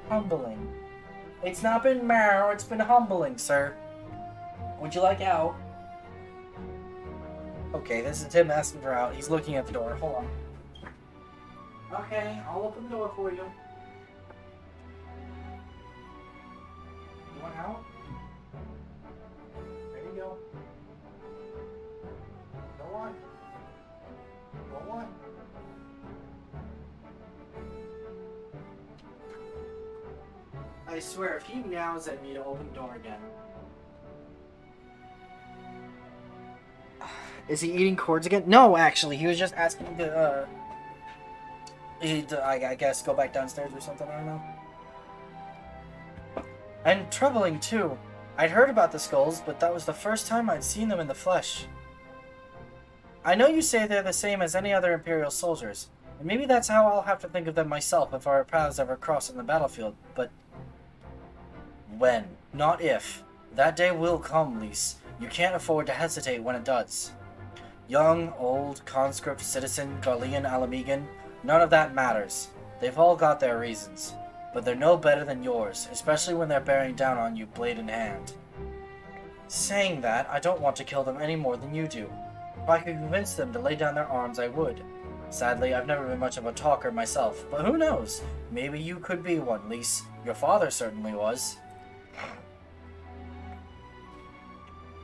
humbling. It's not been marrow, it's been humbling, sir. Would you like out? Okay, this is him asking for out. He's looking at the door. Hold on. Okay, I'll open the door for you. You want out? There you go. Go on. Go on. I swear, if he meows at me to open the door again. Is he eating cords again? No, actually, he was just asking to, I guess, go back downstairs or something, I don't know. And troubling, too. I'd heard about the skulls, but that was the first time I'd seen them in the flesh. I know you say they're the same as any other Imperial soldiers, and maybe that's how I'll have to think of them myself if our paths ever cross on the battlefield, but... when, not if. That day will come, Lise. You can't afford to hesitate when it does. Young, old, conscript, citizen, Garlean, Alamigan, none of that matters. They've all got their reasons. But they're no better than yours, especially when they're bearing down on you blade in hand. Saying that, I don't want to kill them any more than you do. If I could convince them to lay down their arms, I would. Sadly, I've never been much of a talker myself, but who knows? Maybe you could be one, Lise. Your father certainly was.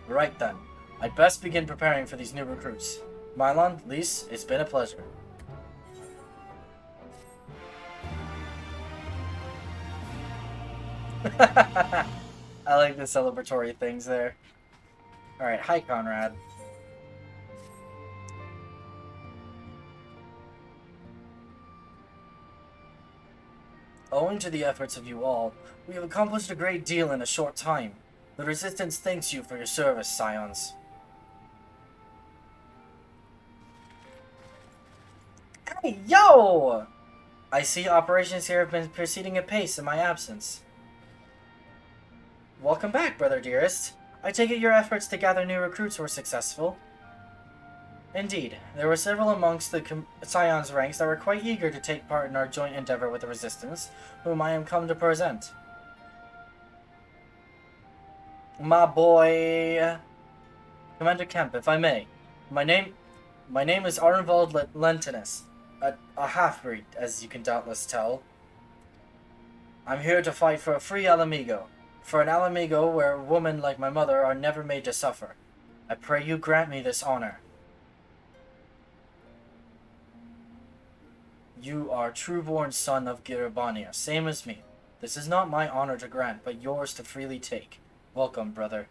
Right then. I'd best begin preparing for these new recruits. Mylon, Lise, it's been a pleasure. I like the celebratory things there. Alright, hi Conrad. Owing to the efforts of you all, we have accomplished a great deal in a short time. The Resistance thanks you for your service, Scions. Hey, yo! I see operations here have been proceeding apace in my absence. Welcome back, brother dearest. I take it your efforts to gather new recruits were successful. Indeed, there were several amongst the Scions ranks that were quite eager to take part in our joint endeavor with the Resistance, whom I am come to present. My boy... Commander Kemp, if I may. My name is Arnvald Lentinus, a half-breed, as you can doubtless tell. I'm here to fight for a free Alamigo, for an Alamigo where women like my mother are never made to suffer. I pray you grant me this honor. You are true-born son of Girabania, same as me. This is not my honor to grant, but yours to freely take. Welcome, brother.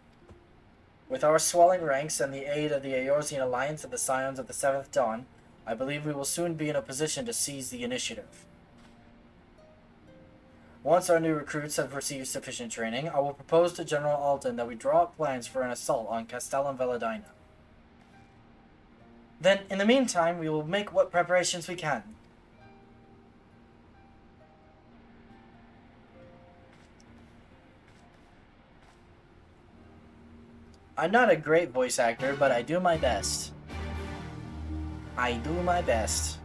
With our swelling ranks and the aid of the Eorzean Alliance and the Scions of the Seventh Dawn, I believe we will soon be in a position to seize the initiative. Once our new recruits have received sufficient training, I will propose to General Alden that we draw up plans for an assault on Castellum Veladina. Then, in the meantime, we will make what preparations we can. I'm not a great voice actor, but I do my best. I do my best.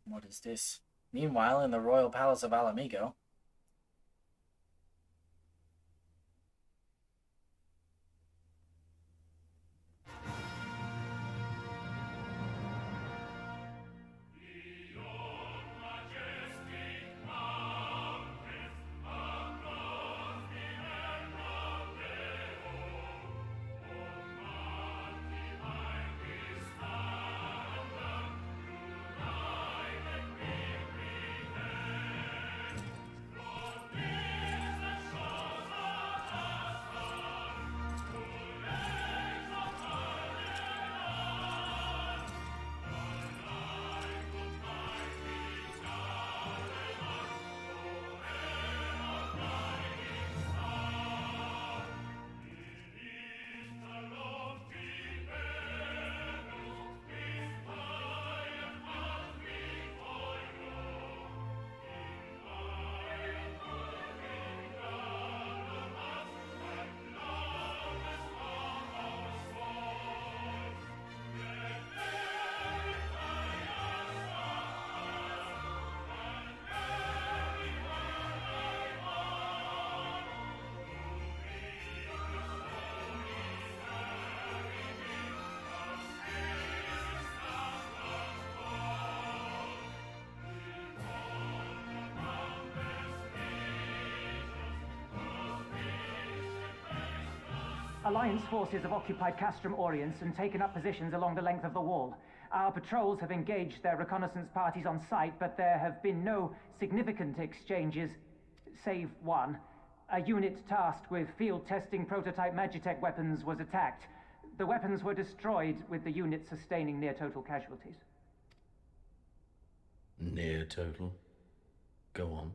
What is this? Meanwhile, in the royal palace of Alamigo. Alliance forces have occupied Castrum Oriens and taken up positions along the length of the wall. Our patrols have engaged their reconnaissance parties on site, but there have been no significant exchanges, save one. A unit tasked with field testing prototype Magitech weapons was attacked. The weapons were destroyed, with the unit sustaining near-total casualties. Near total? Go on.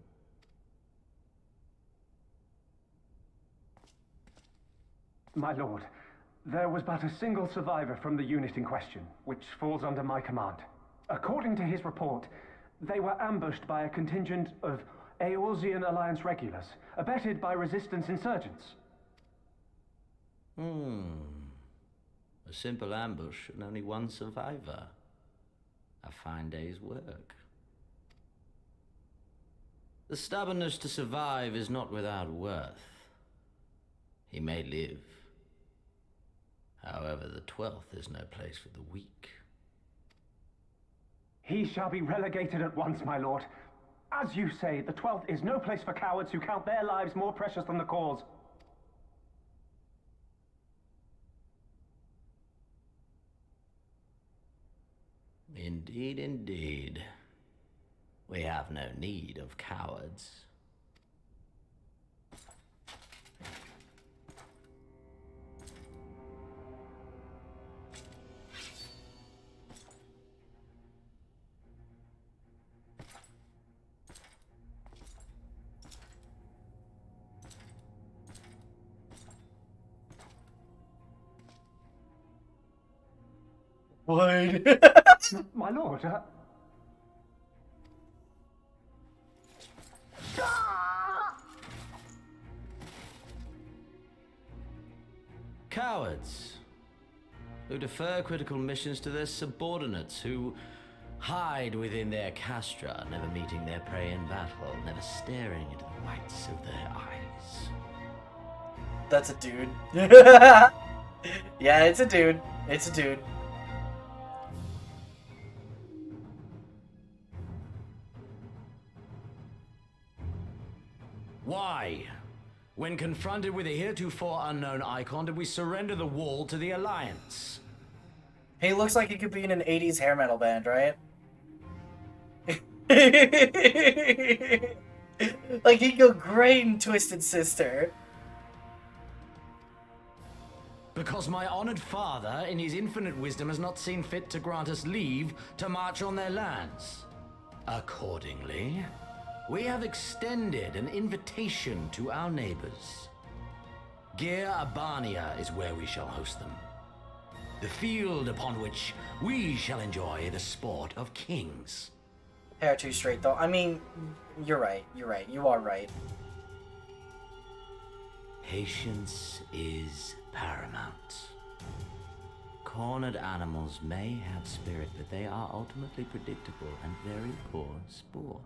My lord, there was but a single survivor from the unit in question, which falls under my command. According to his report, they were ambushed by a contingent of Eorzean Alliance regulars, abetted by Resistance insurgents. A simple ambush and only one survivor. A fine day's work. The stubbornness to survive is not without worth. He may live. However, the 12th is no place for the weak. He shall be relegated at once, my lord. As you say, the 12th is no place for cowards who count their lives more precious than the cause. Indeed, indeed. We have no need of cowards. What? My lord, Cowards who defer critical missions to their subordinates, who hide within their castra, never meeting their prey in battle, never staring into the whites of their eyes. That's a dude. Yeah, it's a dude. It's a dude. Why? When confronted with a heretofore unknown icon, did we surrender the wall to the Alliance? He looks like he could be in an 80s hair metal band, right? Like, he'd go great in Twisted Sister. Because my honored father, in his infinite wisdom, has not seen fit to grant us leave to march on their lands. Accordingly, we have extended an invitation to our neighbors. Gir Abania is where we shall host them. The field upon which we shall enjoy the sport of kings. Hair too straight, though. I mean, you're right. You're right. You are right. Patience is paramount. Cornered animals may have spirit, but they are ultimately predictable and very poor sport.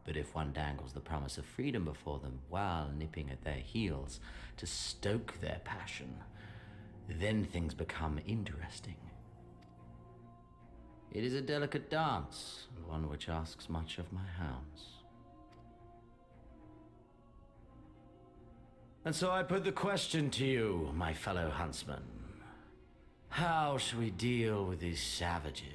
But if one dangles the promise of freedom before them while nipping at their heels to stoke their passion, then things become interesting. It is a delicate dance, and one which asks much of my hounds. And so I put the question to you, my fellow huntsman. How shall we deal with these savages?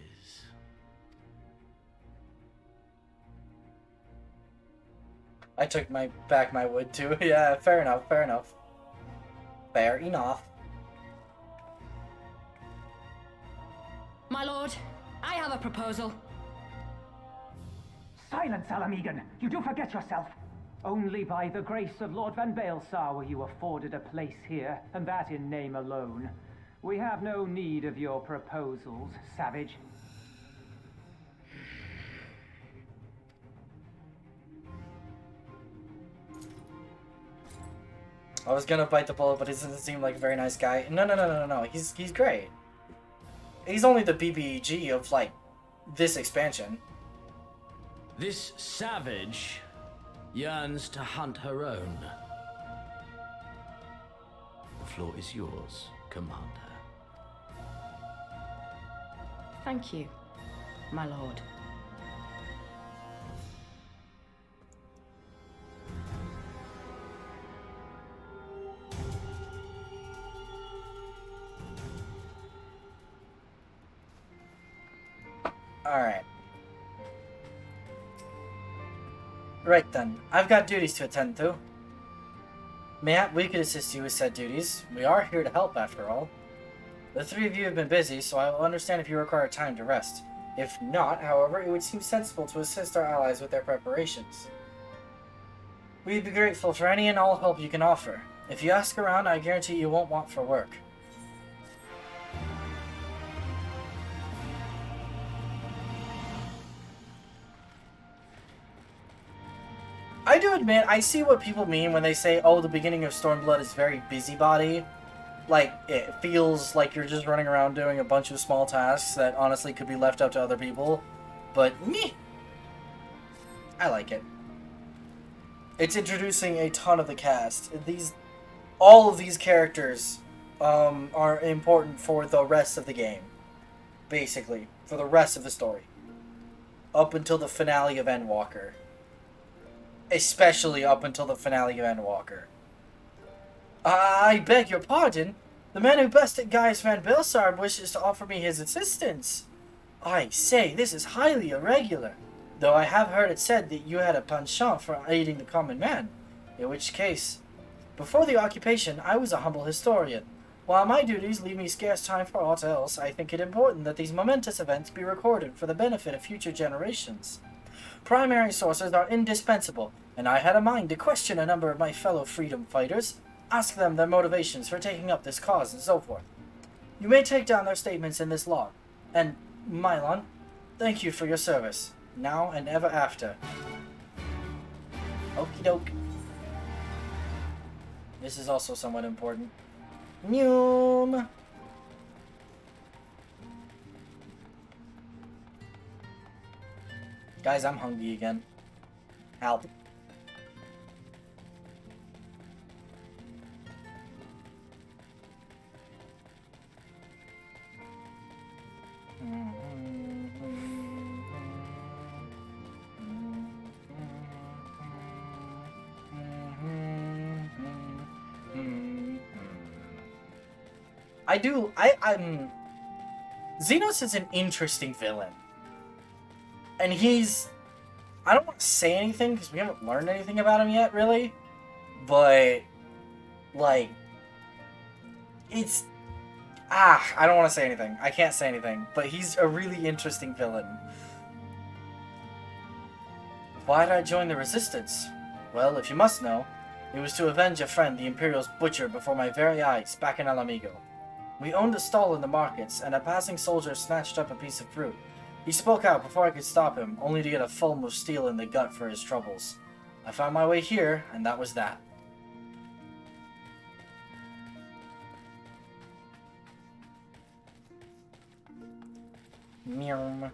I took back my wood too. Yeah, fair enough, fair enough. Fair enough. My lord, I have a proposal. silence, Alamegan. You do forget yourself. Only by the grace of Lord Van Baelsar were you afforded a place here, and that in name alone. We have no need of your proposals, savage. I was gonna bite the bullet, but he doesn't seem like a very nice guy. No. He's great. He's only the BBG of, like, this expansion. This savage yearns to hunt her own. The floor is yours, Commander. Thank you, my lord. Alright. Right then, I've got duties to attend to. Matt, we could assist you with said duties. We are here to help, after all. The three of you have been busy, so I will understand if you require time to rest. If not, however, it would seem sensible to assist our allies with their preparations. We'd be grateful for any and all help you can offer. If you ask around, I guarantee you won't want for work. I do admit, I see what people mean when they say, oh, the beginning of Stormblood is very busybody. Like, it feels like you're just running around doing a bunch of small tasks that honestly could be left up to other people. But, meh. I like it. It's introducing a ton of the cast. All of these characters are important for the rest of the game. Basically, for the rest of the story. up until the finale of Endwalker. Especially up until the finale of Endwalker. I beg your pardon. The man who bested Gaius Van Belsard wishes to offer me his assistance. I say, this is highly irregular. Though I have heard it said that you had a penchant for aiding the common man. In which case, before the occupation, I was a humble historian. While my duties leave me scarce time for aught else, I think it important that these momentous events be recorded for the benefit of future generations. Primary sources are indispensable, and I had a mind to question a number of my fellow freedom fighters, ask them their motivations for taking up this cause, and so forth. You may take down their statements in this log. And, Mylon, thank you for your service, now and ever after. Okie doke. This is also somewhat important. Noom. Guys, I'm hungry again. Help. Xenos is an interesting villain. And he's... I don't want to say anything, because we haven't learned anything about him yet, really. But... like... it's... I don't want to say anything. I can't say anything. But he's a really interesting villain. Why did I join the Resistance? Well, if you must know, it was to avenge a friend the Imperial's butcher before my very eyes, back in Alamigo. We owned a stall in the markets, and a passing soldier snatched up a piece of fruit. He spoke out before I could stop him, only to get a foam of steel in the gut for his troubles. I found my way here, and that was that. Meow.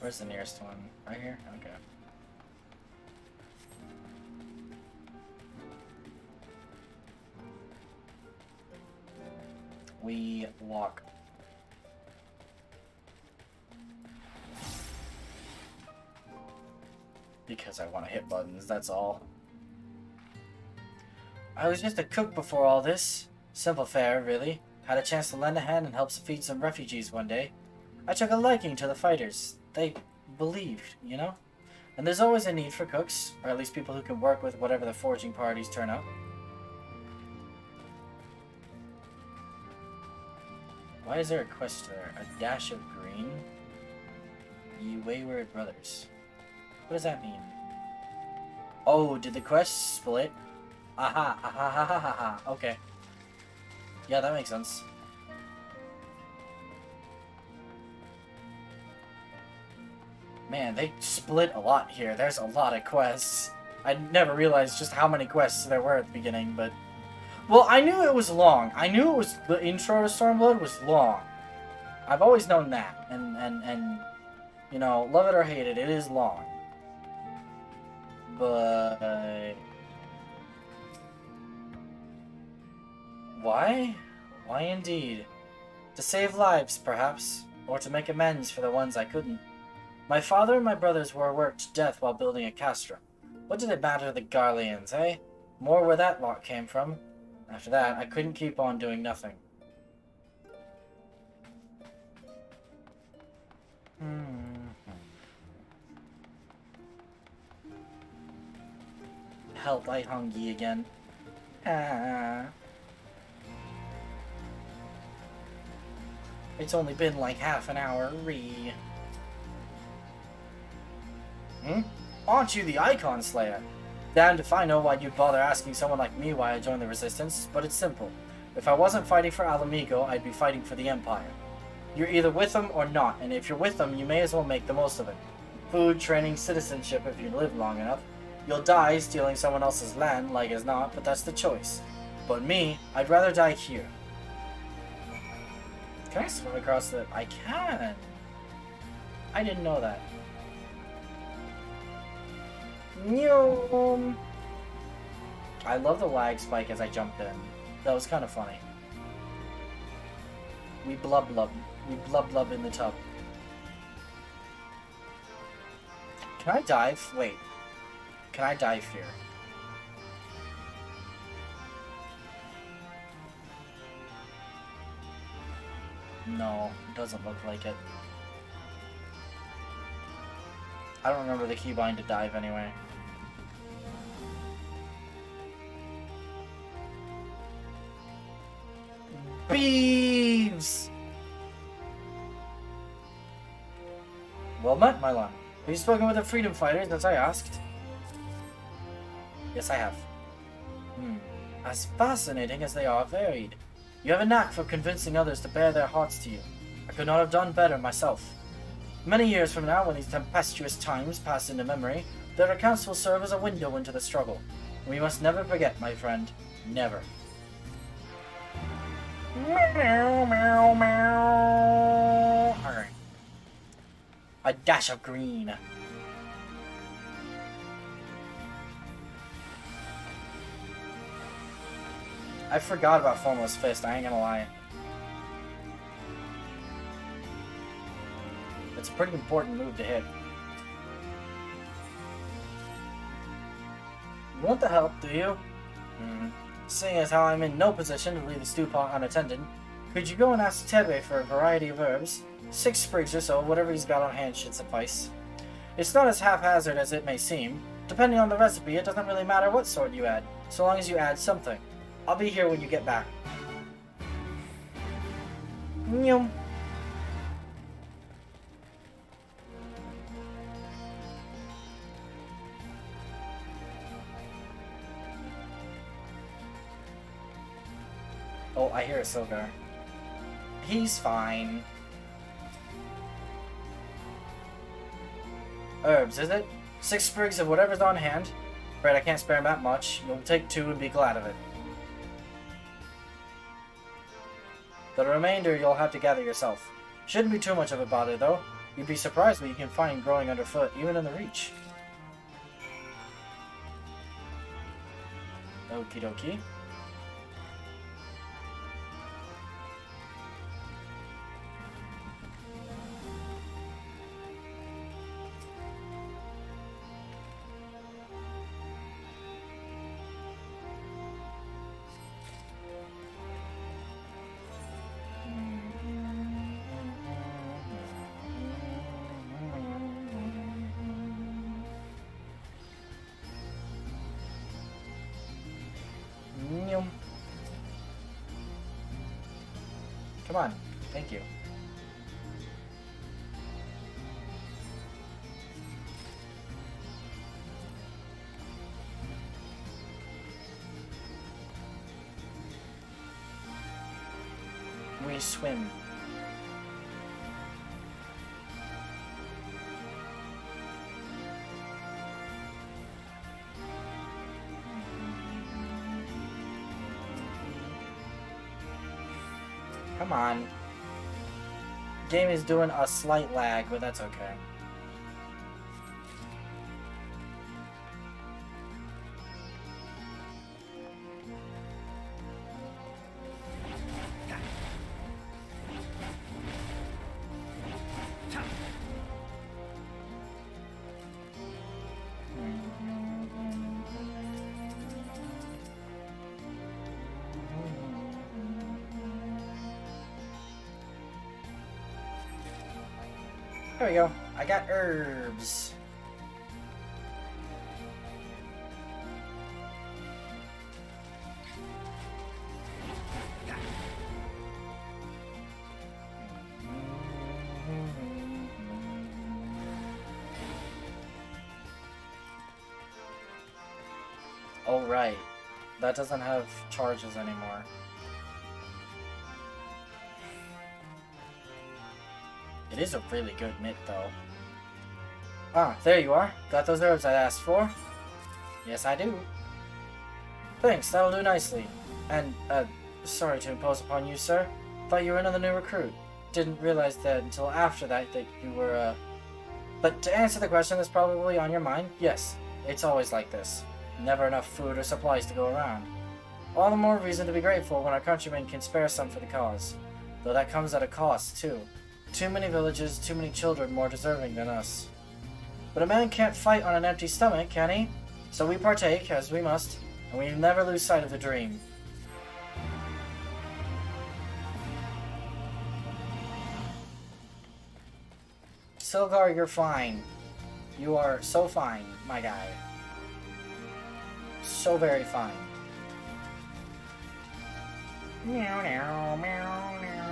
Where's the nearest one? Right here? Okay. We walk. Because I want to hit buttons, that's all. I was just a cook before all this. Simple fare, really. Had a chance to lend a hand and help feed some refugees one day. I took a liking to the fighters. They believed, you know? And there's always a need for cooks, or at least people who can work with whatever the foraging parties turn up. Why is there a quest there? A dash of green? Ye wayward brothers. What does that mean? Oh, did the quest split? Aha, aha, ha, ha, ha, ha. Okay. Yeah, that makes sense. Man, they split a lot here. There's a lot of quests. I never realized just how many quests there were at the beginning, but... Well, I knew it was long. I knew it was... The intro to Stormblood was long. I've always known that. And you know, love it or hate it, it is long. But... Why? Why indeed? To save lives, perhaps. Or to make amends for the ones I couldn't. My father and my brothers were worked to death while building a castrum. What did it matter to the Garleans, eh? More where that lot came from. After that, I couldn't keep on doing nothing. Help, I hungry again. It's only been like half an hour. Aren't you the Icon Slayer? Damned if I know why you'd bother asking someone like me why I joined the Resistance, but it's simple. If I wasn't fighting for Alamigo, I'd be fighting for the Empire. You're either with them or not, and if you're with them, you may as well make the most of it. Food, training, citizenship if you live long enough. You'll die stealing someone else's land, like as not, but that's the choice. But me, I'd rather die here. Can I swim across the... I can! I didn't know that. Nyom. I love the lag spike as I jumped in. That was kind of funny. We blub blub. We blub blub in the tub. Can I dive? Wait. Can I dive here? No, it doesn't look like it. I don't remember the keybind to dive anyway. Beeves! Well met, Mylon. Have you spoken with the freedom fighters as I asked? Yes, I have. As fascinating as they are varied. You have a knack for convincing others to bare their hearts to you. I could not have done better myself. Many years from now, when these tempestuous times pass into memory, their accounts will serve as a window into the struggle. We must never forget, my friend. Never. Meow, meow, meow. Alright. A dash of green. I forgot about Formless Fist, I ain't gonna lie. It's a pretty important move to hit. You want the help, do you? Seeing as how I'm in no position to leave the stew pot unattended, could you go and ask Tebe for a variety of herbs? 6 sprigs or so, whatever he's got on hand should suffice. It's not as haphazard as it may seem. Depending on the recipe, it doesn't really matter what sort you add, so long as you add something. I'll be here when you get back. Nyum. Oh, I hear a Silgar. He's fine. Herbs, is it? 6 sprigs of whatever's on hand. Afraid I can't spare him that much. You'll take 2 and be glad of it. The remainder you'll have to gather yourself. Shouldn't be too much of a bother, though. You'd be surprised what you can find growing underfoot, even in the Reach. Okie dokie. Come on. Thank you. We swim. Come on. Game is doing a slight lag, but that's okay. There we go. I got herbs. Oh, right. That doesn't have charges anymore. It is a really good mitt, though. Ah, there you are. Got those herbs I asked for? Yes, I do. Thanks, that'll do nicely. And, sorry to impose upon you, sir. Thought you were another new recruit. Didn't realize that until after that you were, But to answer the question that's probably on your mind, yes, it's always like this. Never enough food or supplies to go around. All the more reason to be grateful when our countrymen can spare some for the cause. Though that comes at a cost, too. Too many villages, too many children more deserving than us. But a man can't fight on an empty stomach, can he? So we partake, as we must, and we never lose sight of the dream. Silgar, you're fine. You are so fine, my guy. So very fine. Meow, meow, meow, meow.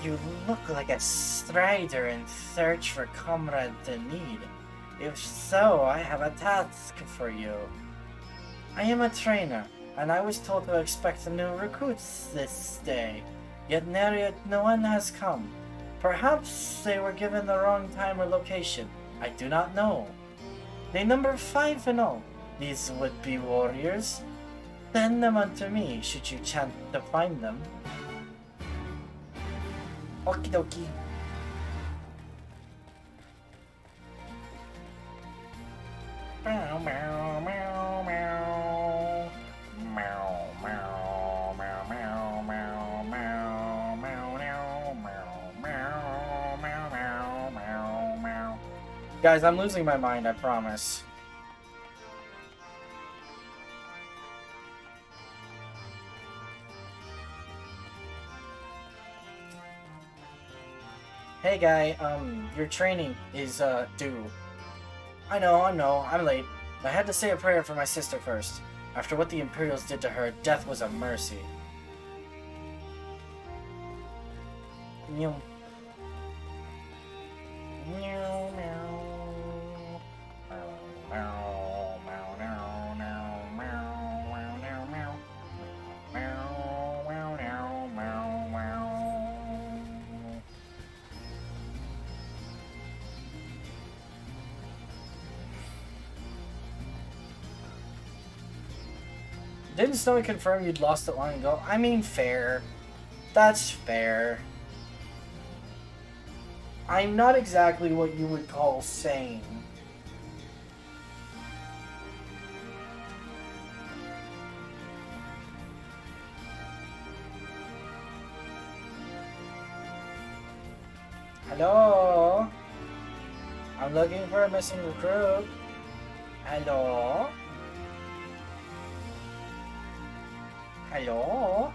You look like a strider in search for comrades in need. If so, I have a task for you. I am a trainer, and I was told to expect some new recruits this day. Yet no one has come. Perhaps they were given the wrong time or location. I do not know. They number 5 in all, these would-be warriors. Send them unto me, should you chance to find them. Okie dokie. Meow, meow, meow, meow. Meow, meow, meow, meow, meow, meow, meow, meow, meow, meow, meow, meow, meow. Guys, I'm losing my mind, I promise. Hey guy, your training is, due. I know, I'm late. I had to say a prayer for my sister first. After what the Imperials did to her, death was a mercy. Meow. Meow, meow. Meow, meow, meow, meow, meow, meow, meow, meow. Meow, meow, meow, meow, meow. Didn't Snowy confirm you'd lost it long ago? I mean, fair. That's fair. I'm not exactly what you would call sane. Hello? I'm looking for a missing recruit. Hello? Hello?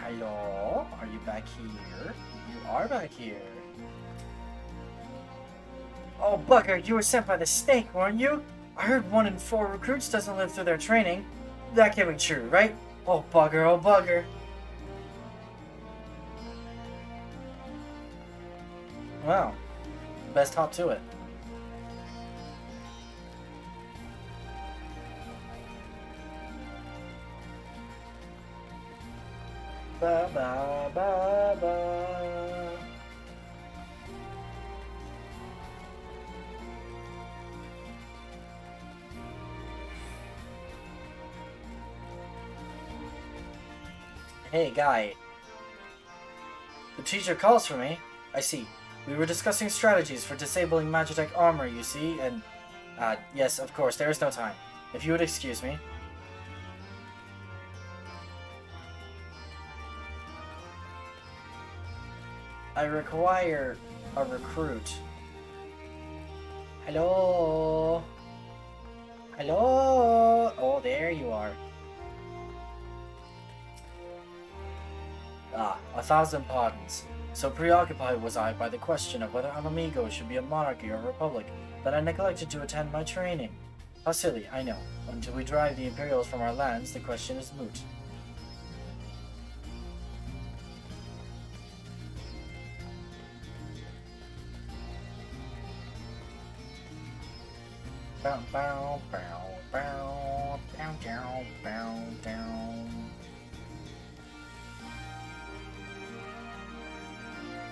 Hello? Are you back here? You are back here. Oh, bugger, you were sent by the snake, weren't you? I heard 1 in 4 recruits doesn't live through their training. That can't be true, right? Oh, bugger, oh, bugger. Well, best hop to it. Ba ba ba ba. Hey, guy. The teacher calls for me. I see. We were discussing strategies for disabling Magitech armor, you see, and... yes, of course, there is no time. If you would excuse me. I require a recruit. Hello? Hello? Oh, there you are. Ah, 1,000 pardons. So preoccupied was I by the question of whether Alamigo should be a monarchy or a republic that I neglected to attend my training. How silly, I know. Until we drive the Imperials from our lands, the question is moot.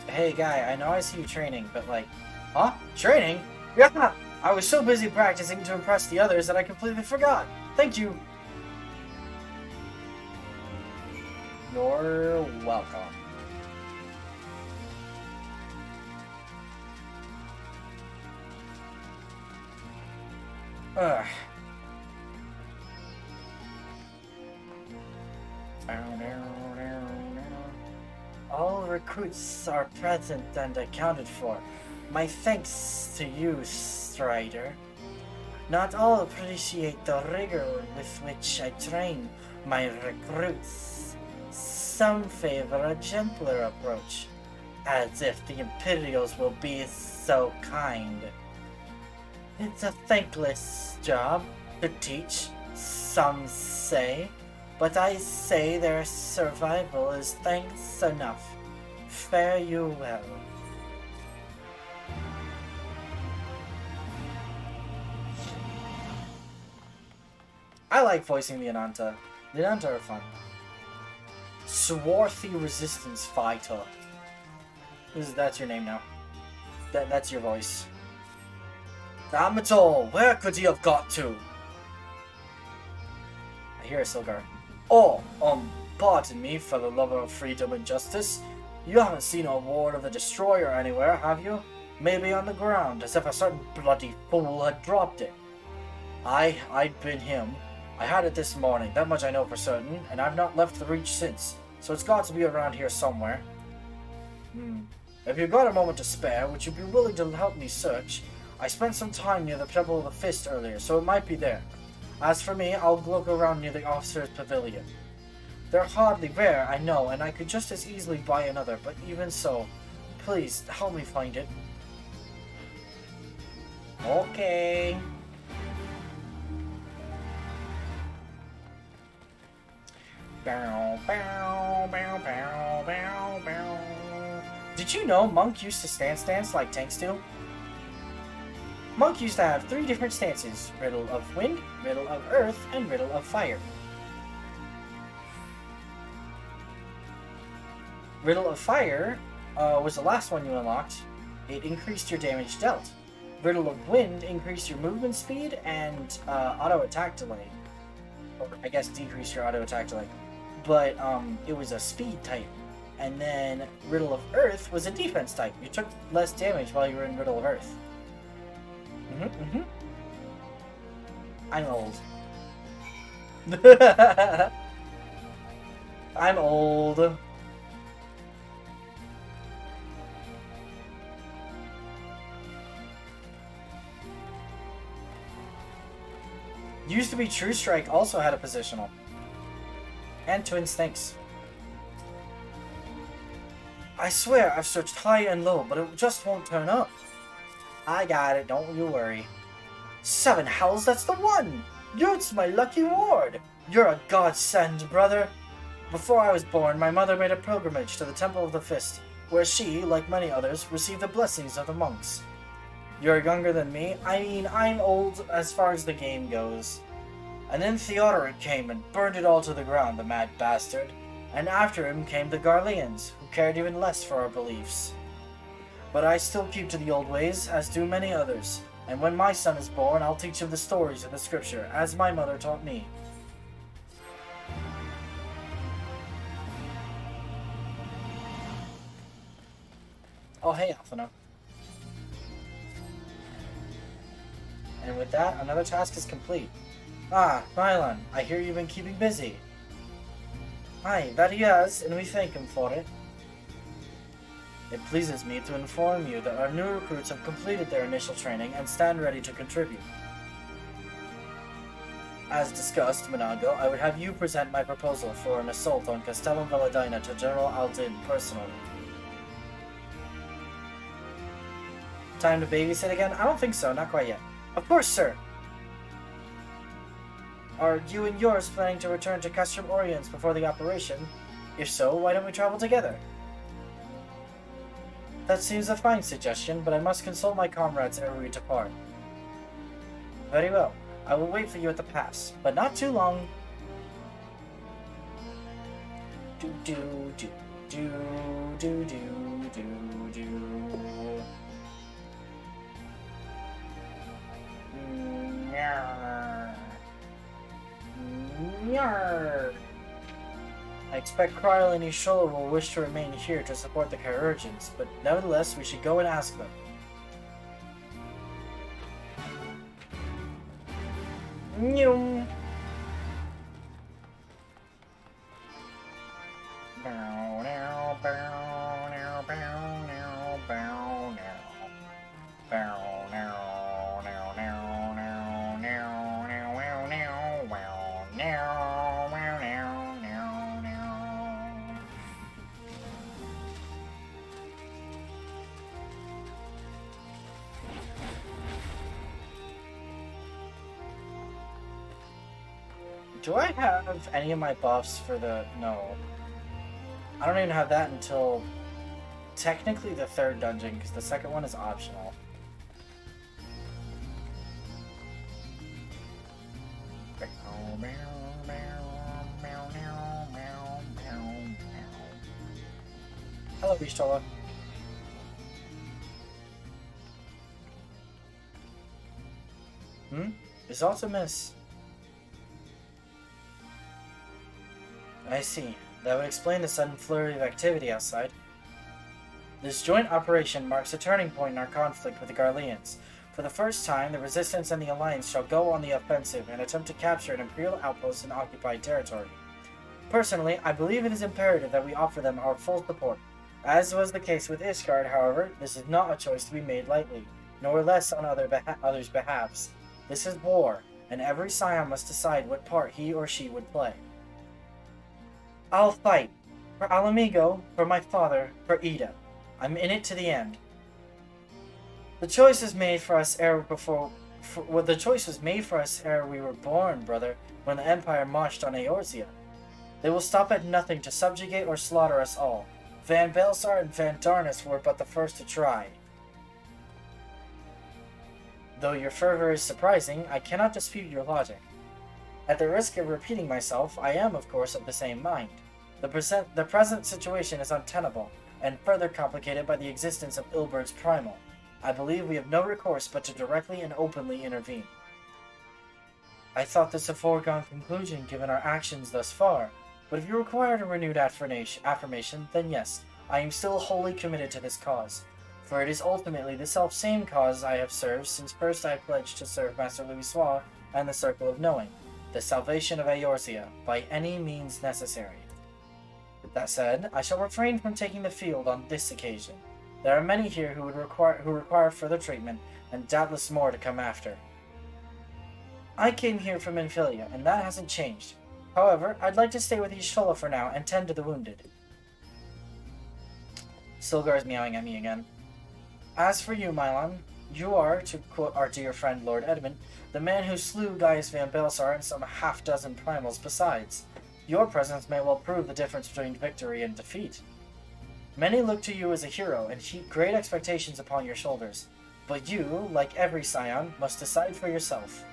Hey guy, I know I see you training, but like, huh? Training? Yeah! I was so busy practicing to impress the others that I completely forgot. Thank you. You're welcome. Ugh. All recruits are present and accounted for. My thanks to you, Strider. Not all appreciate the rigor with which I train my recruits. Some favor a gentler approach, as if the Imperials will be so kind. It's a thankless job to teach, some say, but I say their survival is thanks enough. Fare you well. I like voicing the Ananta. The Ananta are fun. Swarthy Resistance Fighter. That's your name now. That's your voice. Damn it all, where could he have got to? I hear a Silgar. Oh, pardon me, fellow lover of freedom and justice. You haven't seen a Ward of the Destroyer anywhere, have you? Maybe on the ground, as if a certain bloody fool had dropped it. I'd been him. I had it this morning, that much I know for certain, and I've not left the Reach since, so it's got to be around here somewhere. If you've got a moment to spare, would you be willing to help me search? I spent some time near the Temple of the Fist earlier, so it might be there. As for me, I'll look around near the Officer's Pavilion. They're hardly rare, I know, and I could just as easily buy another, but even so, please, help me find it. Okay. Did you know Monk used to stance like tanks do? Monk used to have 3 different stances: Riddle of Wind, Riddle of Earth, and Riddle of Fire. Riddle of Fire was the last one you unlocked. It increased your damage dealt. Riddle of Wind increased your movement speed and auto attack delay. Or I guess decreased your auto attack delay. But it was a speed type. And then Riddle of Earth was a defense type. You took less damage while you were in Riddle of Earth. I'm old. I'm old. Used to be True Strike also had a positional. And Twin Snakes. I swear I've searched high and low, but it just won't turn up. I got it, don't you worry. 7 hells, that's the one! You're my lucky ward! You're a godsend, brother! Before I was born, my mother made a pilgrimage to the Temple of the Fist, where she, like many others, received the blessings of the monks. You're younger than me. I mean, I'm old as far as the game goes. And then Theodoric came and burned it all to the ground, the mad bastard. And after him came the Garleans, who cared even less for our beliefs. But I still keep to the old ways, as do many others. And when my son is born, I'll teach him the stories of the scripture, as my mother taught me. Oh, hey, Alphina. And with that, another task is complete. Ah, Nylon, I hear you've been keeping busy. Aye, that he has, and we thank him for it. It pleases me to inform you that our new recruits have completed their initial training and stand ready to contribute. As discussed, Minago, I would have you present my proposal for an assault on Castellum Valladina to General Aldin personally. Time to babysit again? I don't think so, not quite yet. Of course, sir! Are you and yours planning to return to Castrum Oriens before the operation? If so, why don't we travel together? That seems a fine suggestion, but I must consult my comrades ere we depart. Very well. I will wait for you at the pass, but not too long. Do do do do do do do do. Nyarr. Nyarr. I expect Kryle and Ishola will wish to remain here to support the Chirurgeons, but nevertheless we should go and ask them. Nyum. Bow now, bow now, bow now, bow now. Bow now, now, now, now, now, now, wow, now, wow, now, wow, now, now, now. Do I have any of my buffs for the... No. I don't even have that until technically the third dungeon, because the second one is optional. Hello, Ishtola. Results a miss. I see. That would explain the sudden flurry of activity outside. This joint operation marks a turning point in our conflict with the Garleans. For the first time, the Resistance and the Alliance shall go on the offensive and attempt to capture an Imperial outpost in occupied territory. Personally, I believe it is imperative that we offer them our full support. As was the case with Ishgard, however, this is not a choice to be made lightly, nor less on others' behalves. This is war, and every scion must decide what part he or she would play. I'll fight. For Alamigo, for my father, for Ida. I'm in it to the end. The choice was made for us ere we were born, brother, when the Empire marched on Eorzea. They will stop at nothing to subjugate or slaughter us all. Van Belsar and Van Darnus were but the first to try. Though your fervor is surprising, I cannot dispute your logic. At the risk of repeating myself, I am, of course, of the same mind. The present situation is untenable, and further complicated by the existence of Ilbert's Primal. I believe we have no recourse but to directly and openly intervene. I thought this a foregone conclusion given our actions thus far, but if you require a renewed affirmation, then yes, I am still wholly committed to this cause, for it is ultimately the self-same cause I have served since first I pledged to serve Master Louisoix and the Circle of Knowing, the salvation of Eorzea, by any means necessary. With that said, I shall refrain from taking the field on this occasion. There are many here who require further treatment, and doubtless more to come after. I came here from Infilia, and that hasn't changed. However, I'd like to stay with Y'shtola for now and tend to the wounded. Stilgar's meowing at me again. As for you, Mylon, you are, to quote our dear friend Lord Edmund, the man who slew Gaius Van Belsar and some half-dozen primals besides. Your presence may well prove the difference between victory and defeat. Many look to you as a hero and heap great expectations upon your shoulders, but you, like every scion, must decide for yourself.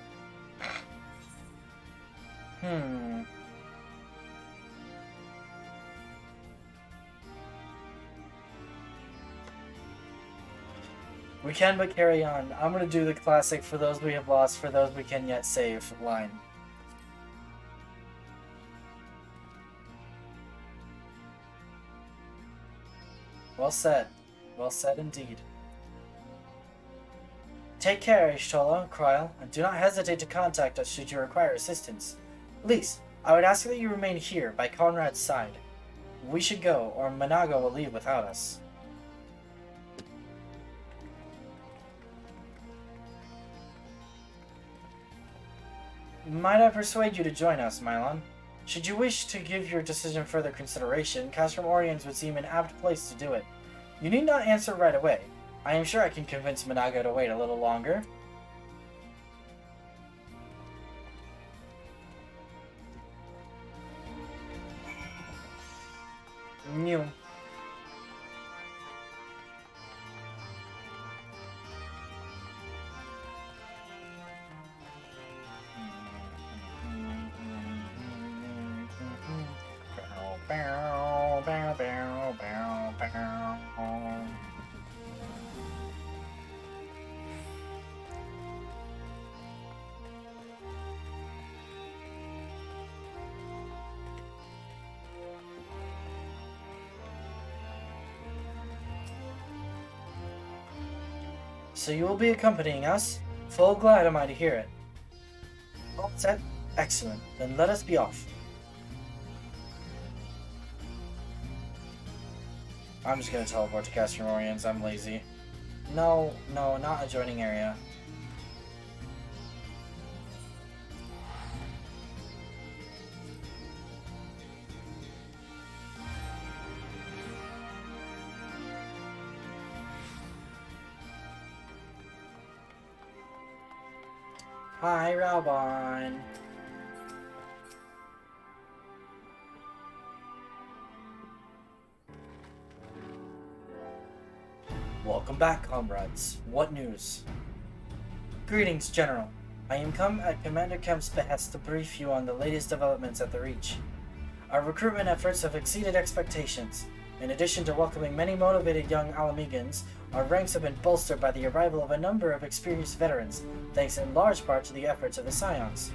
We can but carry on. I'm gonna do the classic for those we have lost, for those we can yet save line. Well said. Well said indeed. Take care, Y'shtola, Kryle, and do not hesitate to contact us should you require assistance. Lise, I would ask that you remain here, by Conrad's side. We should go, or Manago will leave without us. Might I persuade you to join us, Mylon? Should you wish to give your decision further consideration, Castrum Oriens would seem an apt place to do it. You need not answer right away. I am sure I can convince Manago to wait a little longer. New. So you will be accompanying us? Full glad am I to hear it. All set? Excellent. Then let us be off. I'm just gonna teleport to Castrum Oriens. I'm lazy. No, not adjoining area. Hi, Raubon. Welcome back, comrades. What news? Greetings, General. I am come at Commander Kemp's behest to brief you on the latest developments at the Reach. Our recruitment efforts have exceeded expectations. In addition to welcoming many motivated young Alamegans, our ranks have been bolstered by the arrival of a number of experienced veterans, thanks in large part to the efforts of the Scions.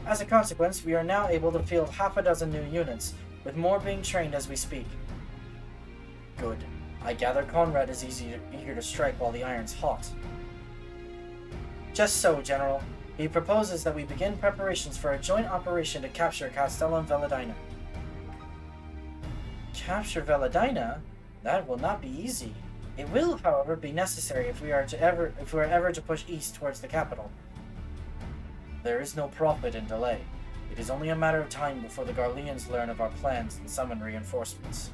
As a consequence, we are now able to field half a dozen new units, with more being trained as we speak. Good. I gather Conrad is eager to strike while the iron's hot. Just so, General. He proposes that we begin preparations for a joint operation to capture Castellum Veladina. Capture Veladina? That will not be easy. It will, however, be necessary if we are ever to push east towards the capital. There is no profit in delay. It is only a matter of time before the Garleans learn of our plans and summon reinforcements.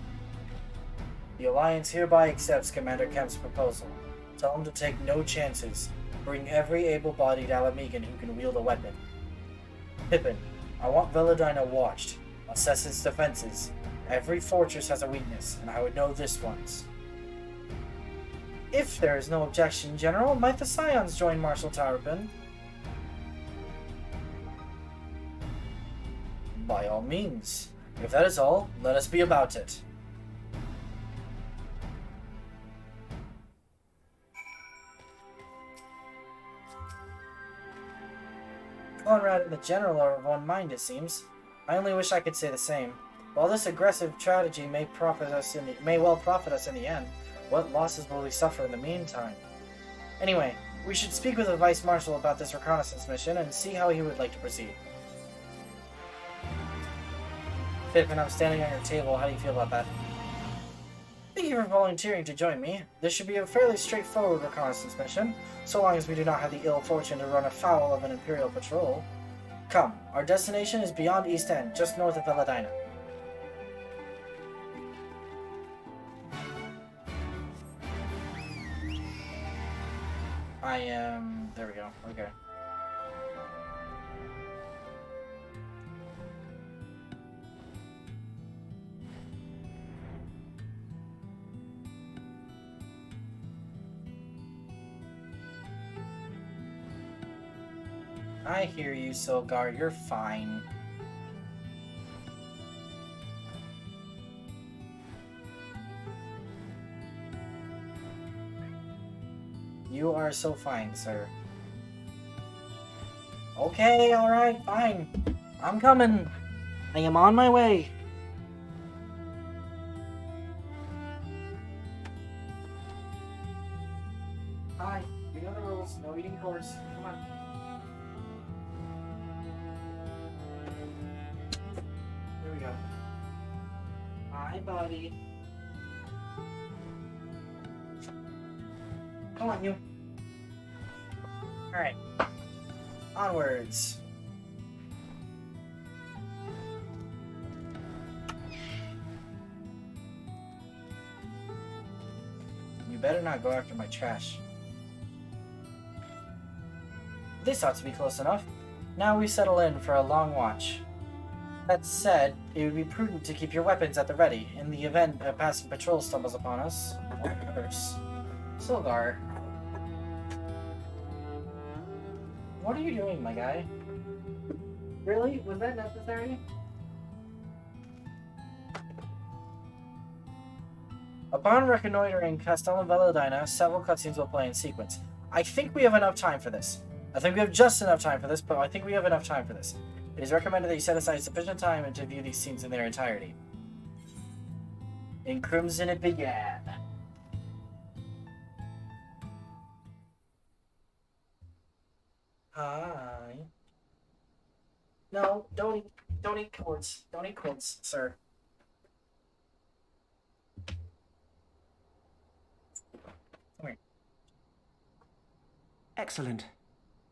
The Alliance hereby accepts Commander Kemp's proposal. Tell him to take no chances. Bring every able-bodied Alamegan who can wield a weapon. Pippin, I want Veladina watched. Assess its defenses. Every fortress has a weakness, and I would know this one's. If there is no objection, General, might the Scions join Marshal Tarpin? By all means. If that is all, let us be about it. Conrad and the General are of one mind, it seems. I only wish I could say the same. While this aggressive strategy may well profit us in the end, what losses will we suffer in the meantime? Anyway, we should speak with the Vice Marshal about this reconnaissance mission and see how he would like to proceed. Pippin, I'm standing on your table. How do you feel about that? Thank you for volunteering to join me. This should be a fairly straightforward reconnaissance mission, so long as we do not have the ill fortune to run afoul of an Imperial patrol. Come, our destination is beyond East End, just north of Veladina. There we go. Okay. I hear you, Silgar. You're fine. You are so fine, sir. Okay, alright, fine. I'm coming. I am on my way. Hi, you know the rules. No eating cores. Come on. Here we go. Hi, buddy. Come on, you. Alright. Onwards. You better not go after my trash. This ought to be close enough. Now we settle in for a long watch. That said, it would be prudent to keep your weapons at the ready in the event a passing patrol stumbles upon us. Or worse. Silgar. What are you doing, my guy? Really? Was that necessary? Upon reconnoitering Castellum Veladina, several cutscenes will play in sequence. I think we have enough time for this. I think we have just enough time for this, but I think we have enough time for this. It is recommended that you set aside sufficient time to view these scenes in their entirety. In Crimson it began. Hi. No, don't eat quartz. Don't eat quartz, sir. Come here. Excellent.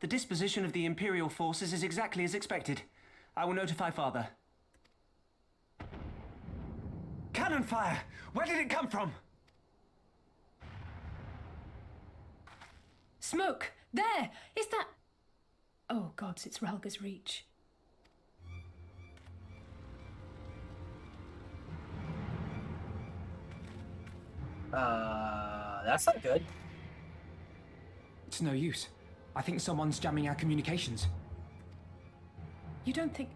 The disposition of the Imperial forces is exactly as expected. I will notify Father. Cannon fire! Where did it come from? Smoke! There! Is that... Oh, gods, it's Ralga's Reach. That's not good. It's no use. I think someone's jamming our communications. You don't think...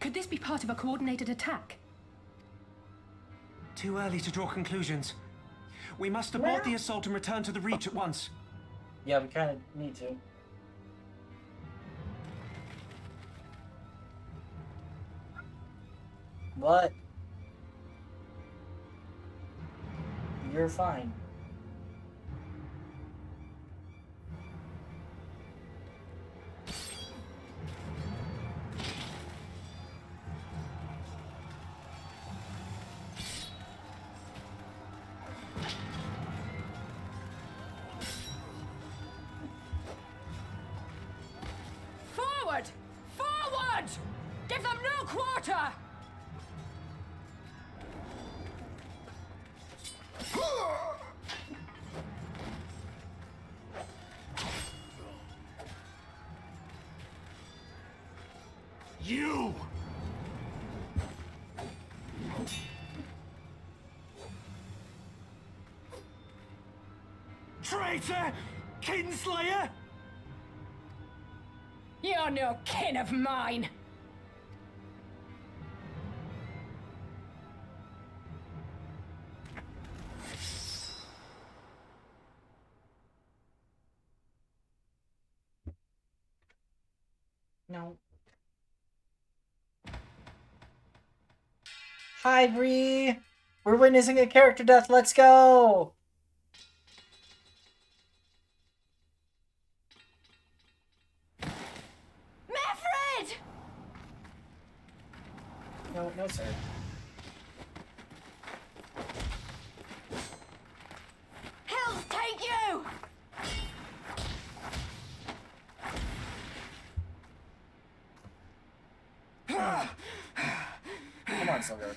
Could this be part of a coordinated attack? Too early to draw conclusions. We must abort the assault and return to the Reach at once. Yeah, we kind of need to. What? You're fine. Forward! Forward! Give them no quarter! You! Traitor! Kinslayer! You're no kin of mine! No. Hi, Bree! We're witnessing a character death. Let's go! Meffred! No, no, sir. Hells take you! Come on, Silver.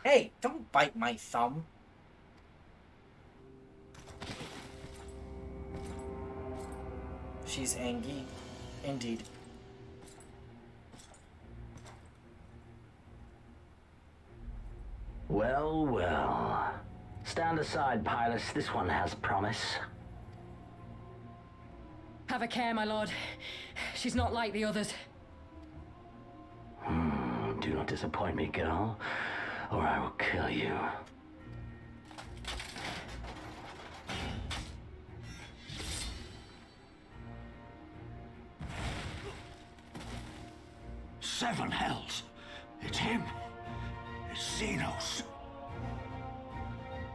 Hey, don't bite my thumb. She's angry. Indeed. Well, well. Stand aside, Pilus. This one has promise. Have a care, my lord. She's not like the others. Do not disappoint me, girl, or I will kill you. Seven hells! It's him! It's Xenos!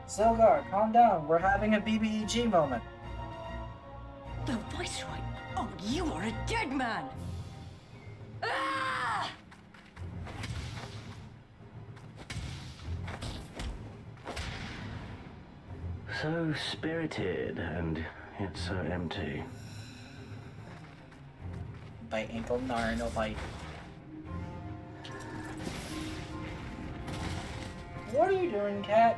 Zilgar, calm down. We're having a BBEG moment. The Viceroy? Oh, you are a dead man! Ah! So spirited, and yet so empty. Bite ankle, nar, no bite. What are you doing, cat?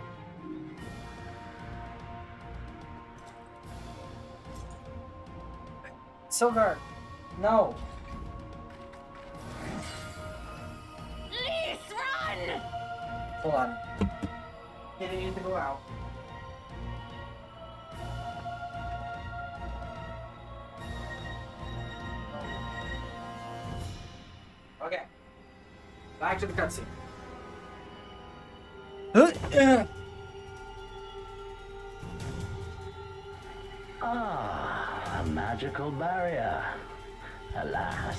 Silgar, no. Lys, run! Hold on. It needs to go out. Okay. Back to the cutscene. Ah, a magical barrier. Alas,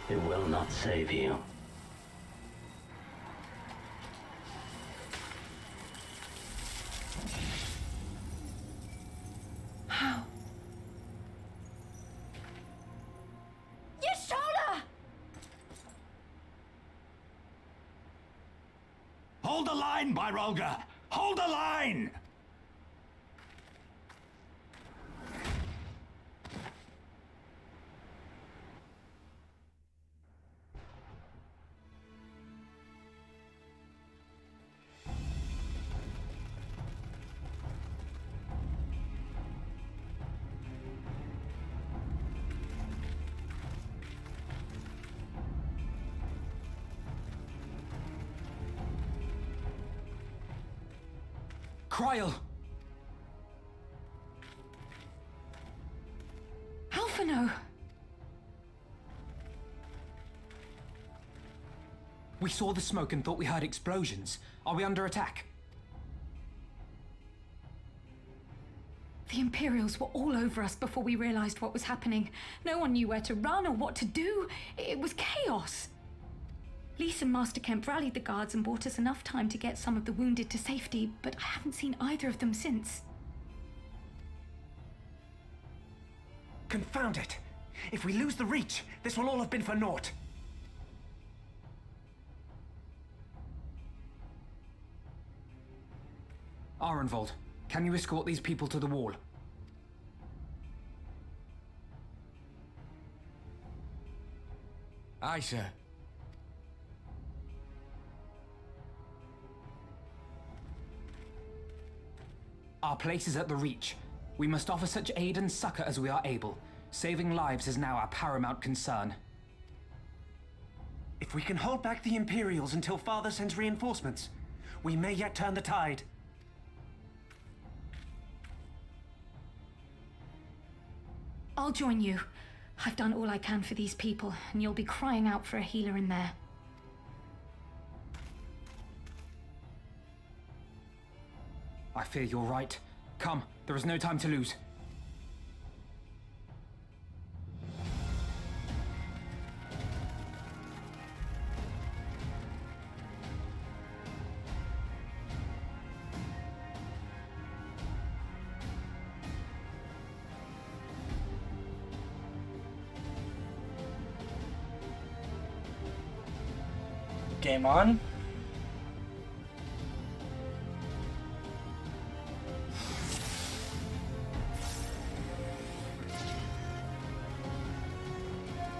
it will not save you. How? Hold the line, Byrolga! Hold the line! Kryl! Alphino! We saw the smoke and thought we heard explosions. Are we under attack? The Imperials were all over us before we realized what was happening. No one knew where to run or what to do. It was chaos. Lise and Master Kemp rallied the guards and bought us enough time to get some of the wounded to safety, but I haven't seen either of them since. Confound it! If we lose the Reach, this will all have been for naught. Arenvold, can you escort these people to the wall? Aye, sir. Our place is at the Reach. We must offer such aid and succor as we are able. Saving lives is now our paramount concern. If we can hold back the Imperials until Father sends reinforcements, we may yet turn the tide. I'll join you. I've done all I can for these people, and you'll be crying out for a healer in there. I fear you're right. Come, there is no time to lose. Game on.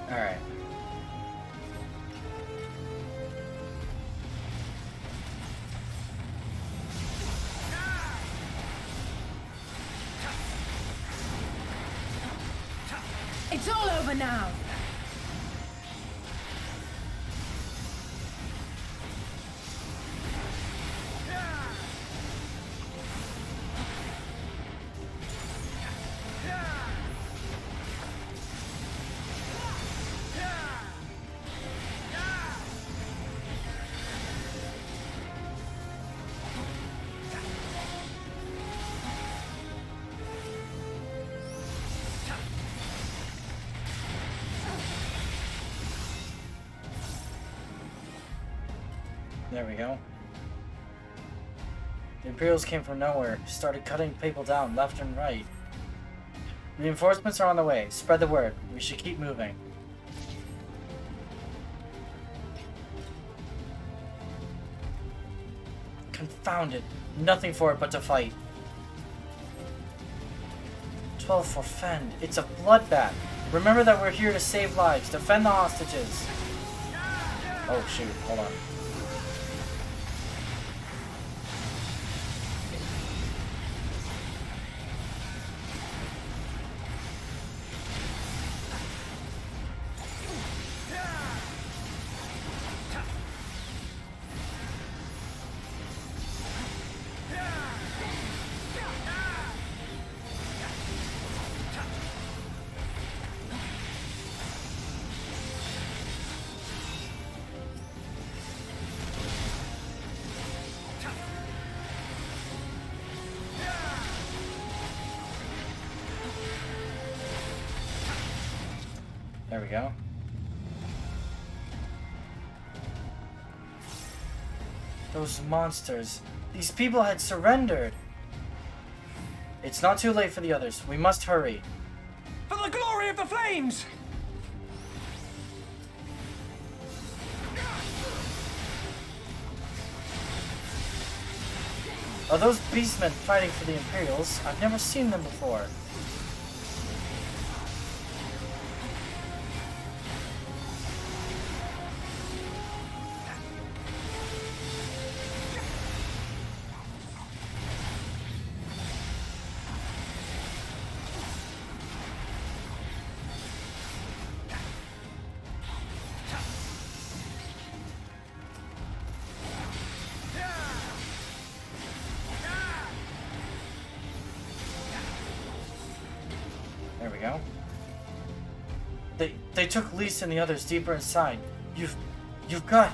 All right. It's all over now. There we go. The Imperials came from nowhere, started cutting people down left and right. Reinforcements are on the way. Spread the word. We should keep moving. Confound it. Nothing for it but to fight. 12 for Fend. It's a bloodbath. Remember that we're here to save lives. Defend the hostages. Oh shoot, hold on. There we go. Those monsters. These people had surrendered. It's not too late for the others. We must hurry. For the glory of the flames! Are those beastmen fighting for the Imperials? I've never seen them before. There we go. They took Lisa and the others deeper inside. You've got...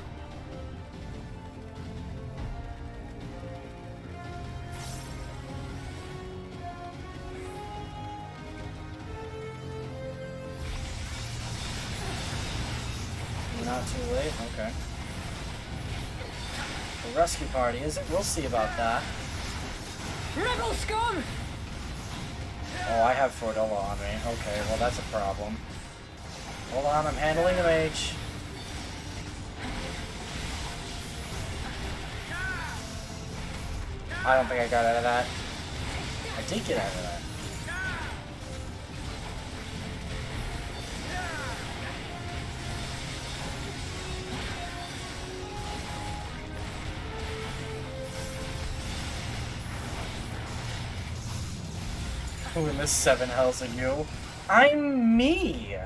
Not too late? Okay. The rescue party, is it? We'll see about that. Rebel scum! Oh, I have Fordella on me. Okay, well that's a problem. Hold on, I'm handling the mage. I don't think I got out of that. I did get out of that. Who in the 7 hells are you? I'm me!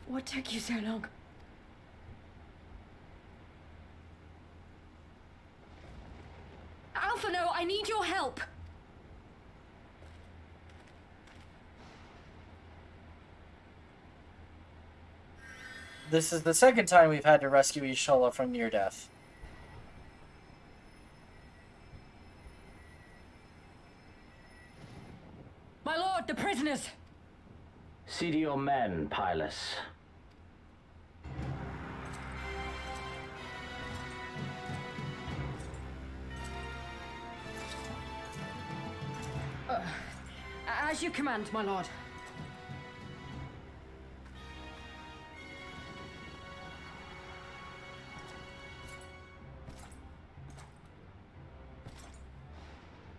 What took you so long? Alpha, no, I need your help. This is the second time we've had to rescue Ishola from near death. My lord, the prisoners! See to your men, Pylus. As you command, my lord.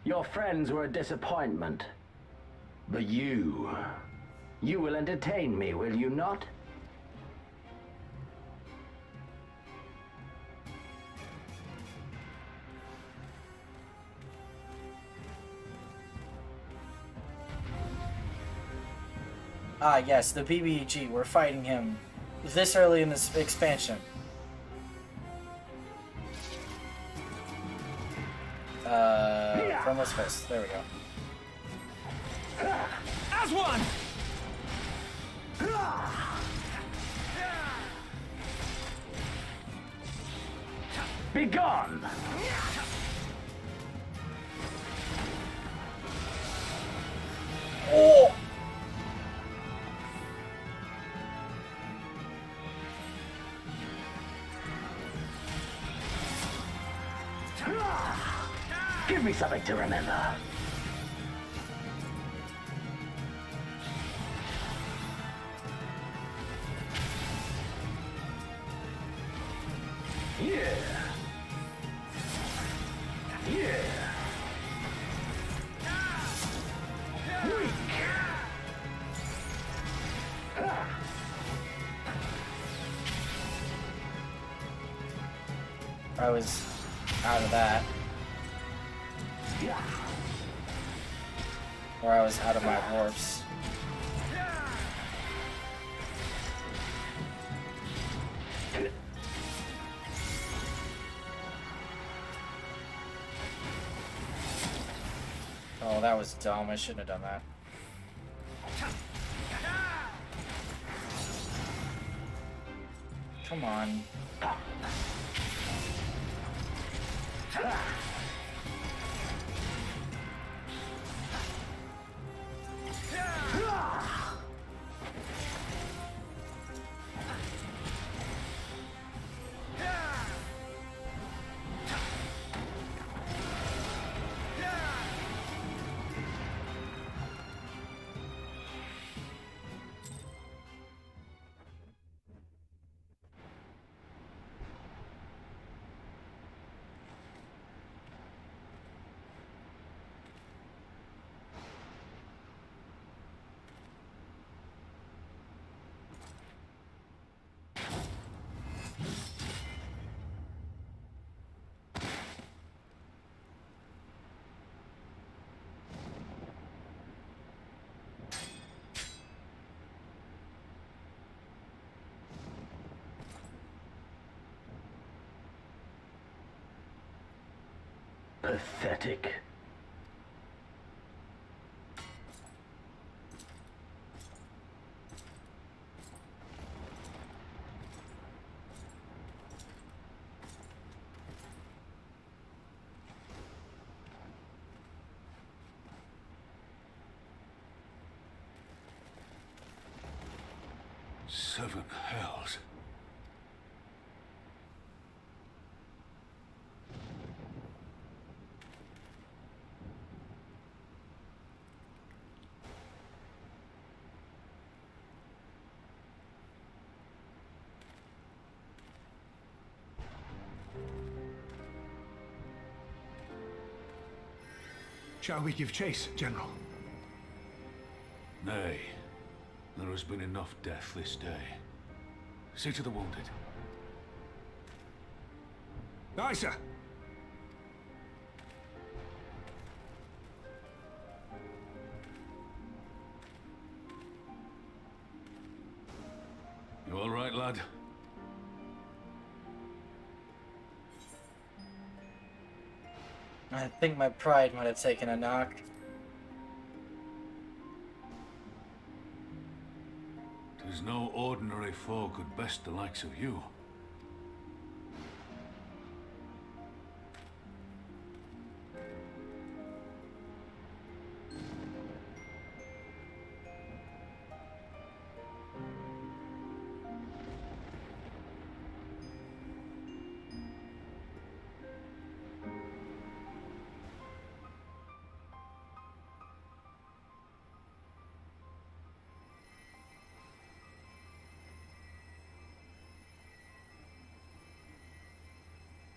Your friends were a disappointment. But you will entertain me, will you not? Ah, yes, the BBEG. We're fighting him this early in this expansion. Friendless Fist. There we go. As one! Be gone! Oh! Give me something to remember. Yeah. Yeah. Weak. I was out of that. Or I was out of my warps. Oh, that was dumb. I shouldn't have done that. Come on. Pathetic. Seven hells. Shall we give chase, General? Nay. There has been enough death this day. See to the wounded. Aye, sir. You all right, lad? I think my pride might have taken a knock. Tis no ordinary foe could best the likes of you.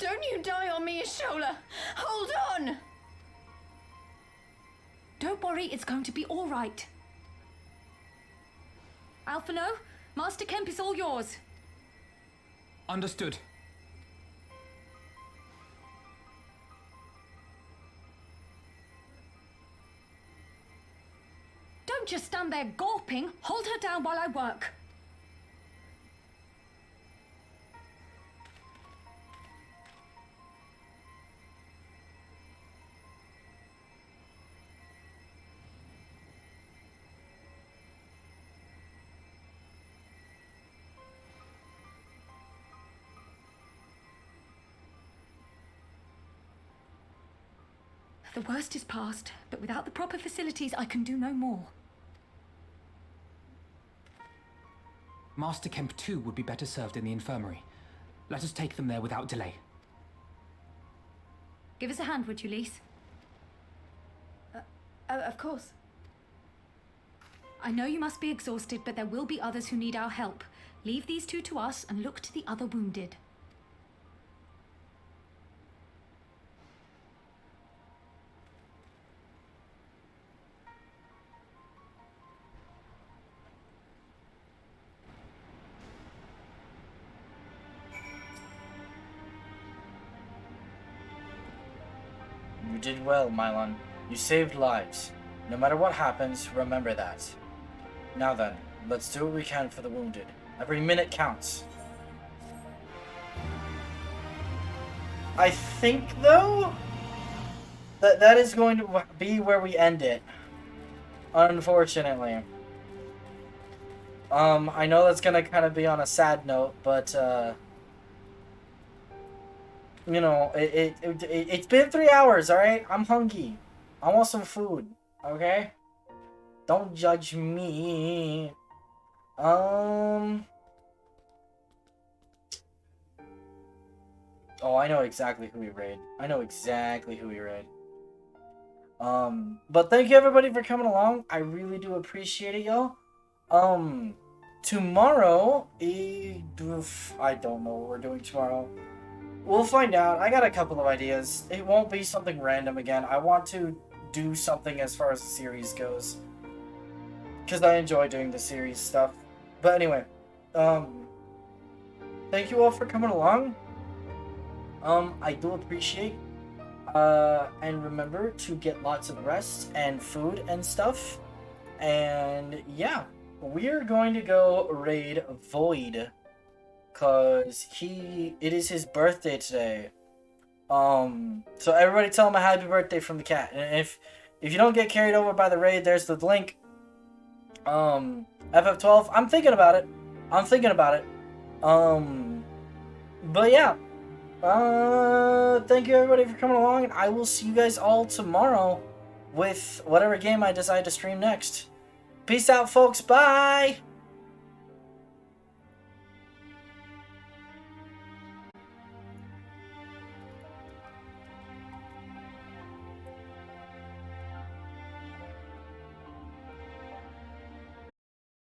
Don't you die on me, Ashola! Hold on! Don't worry, it's going to be all right. Alphino, Master Kemp is all yours. Understood. Don't just stand there gawping. Hold her down while I work. The worst is past, but without the proper facilities, I can do no more. Master Kemp too would be better served in the infirmary. Let us take them there without delay. Give us a hand, would you, Lise? Of course. I know you must be exhausted, but there will be others who need our help. Leave these two to us and look to the other wounded. You did well, Mylon. You saved lives. No matter what happens, remember that. Now then, let's do what we can for the wounded. Every minute counts. I think, though, that is going to be where we end it. Unfortunately. I know that's gonna kind of be on a sad note, but, you know, it's been 3 hours, alright? I'm hungry. I want some food, okay? Don't judge me. Oh, I know exactly who we raid. But thank you everybody for coming along. I really do appreciate it, y'all. Tomorrow, I don't know what we're doing tomorrow. We'll find out. I got a couple of ideas. It won't be something random again. I want to do something as far as the series goes, because I enjoy doing the series stuff. But anyway, thank you all for coming along. I do appreciate. And remember to get lots of rest and food and stuff. And yeah, we're going to go raid Void, because it is his birthday today. So everybody tell him a happy birthday from the cat. And if you don't get carried over by the raid, there's the link. FF12. I'm thinking about it. But yeah. Thank you everybody for coming along, and I will see you guys all tomorrow with whatever game I decide to stream next. Peace out, folks. Bye!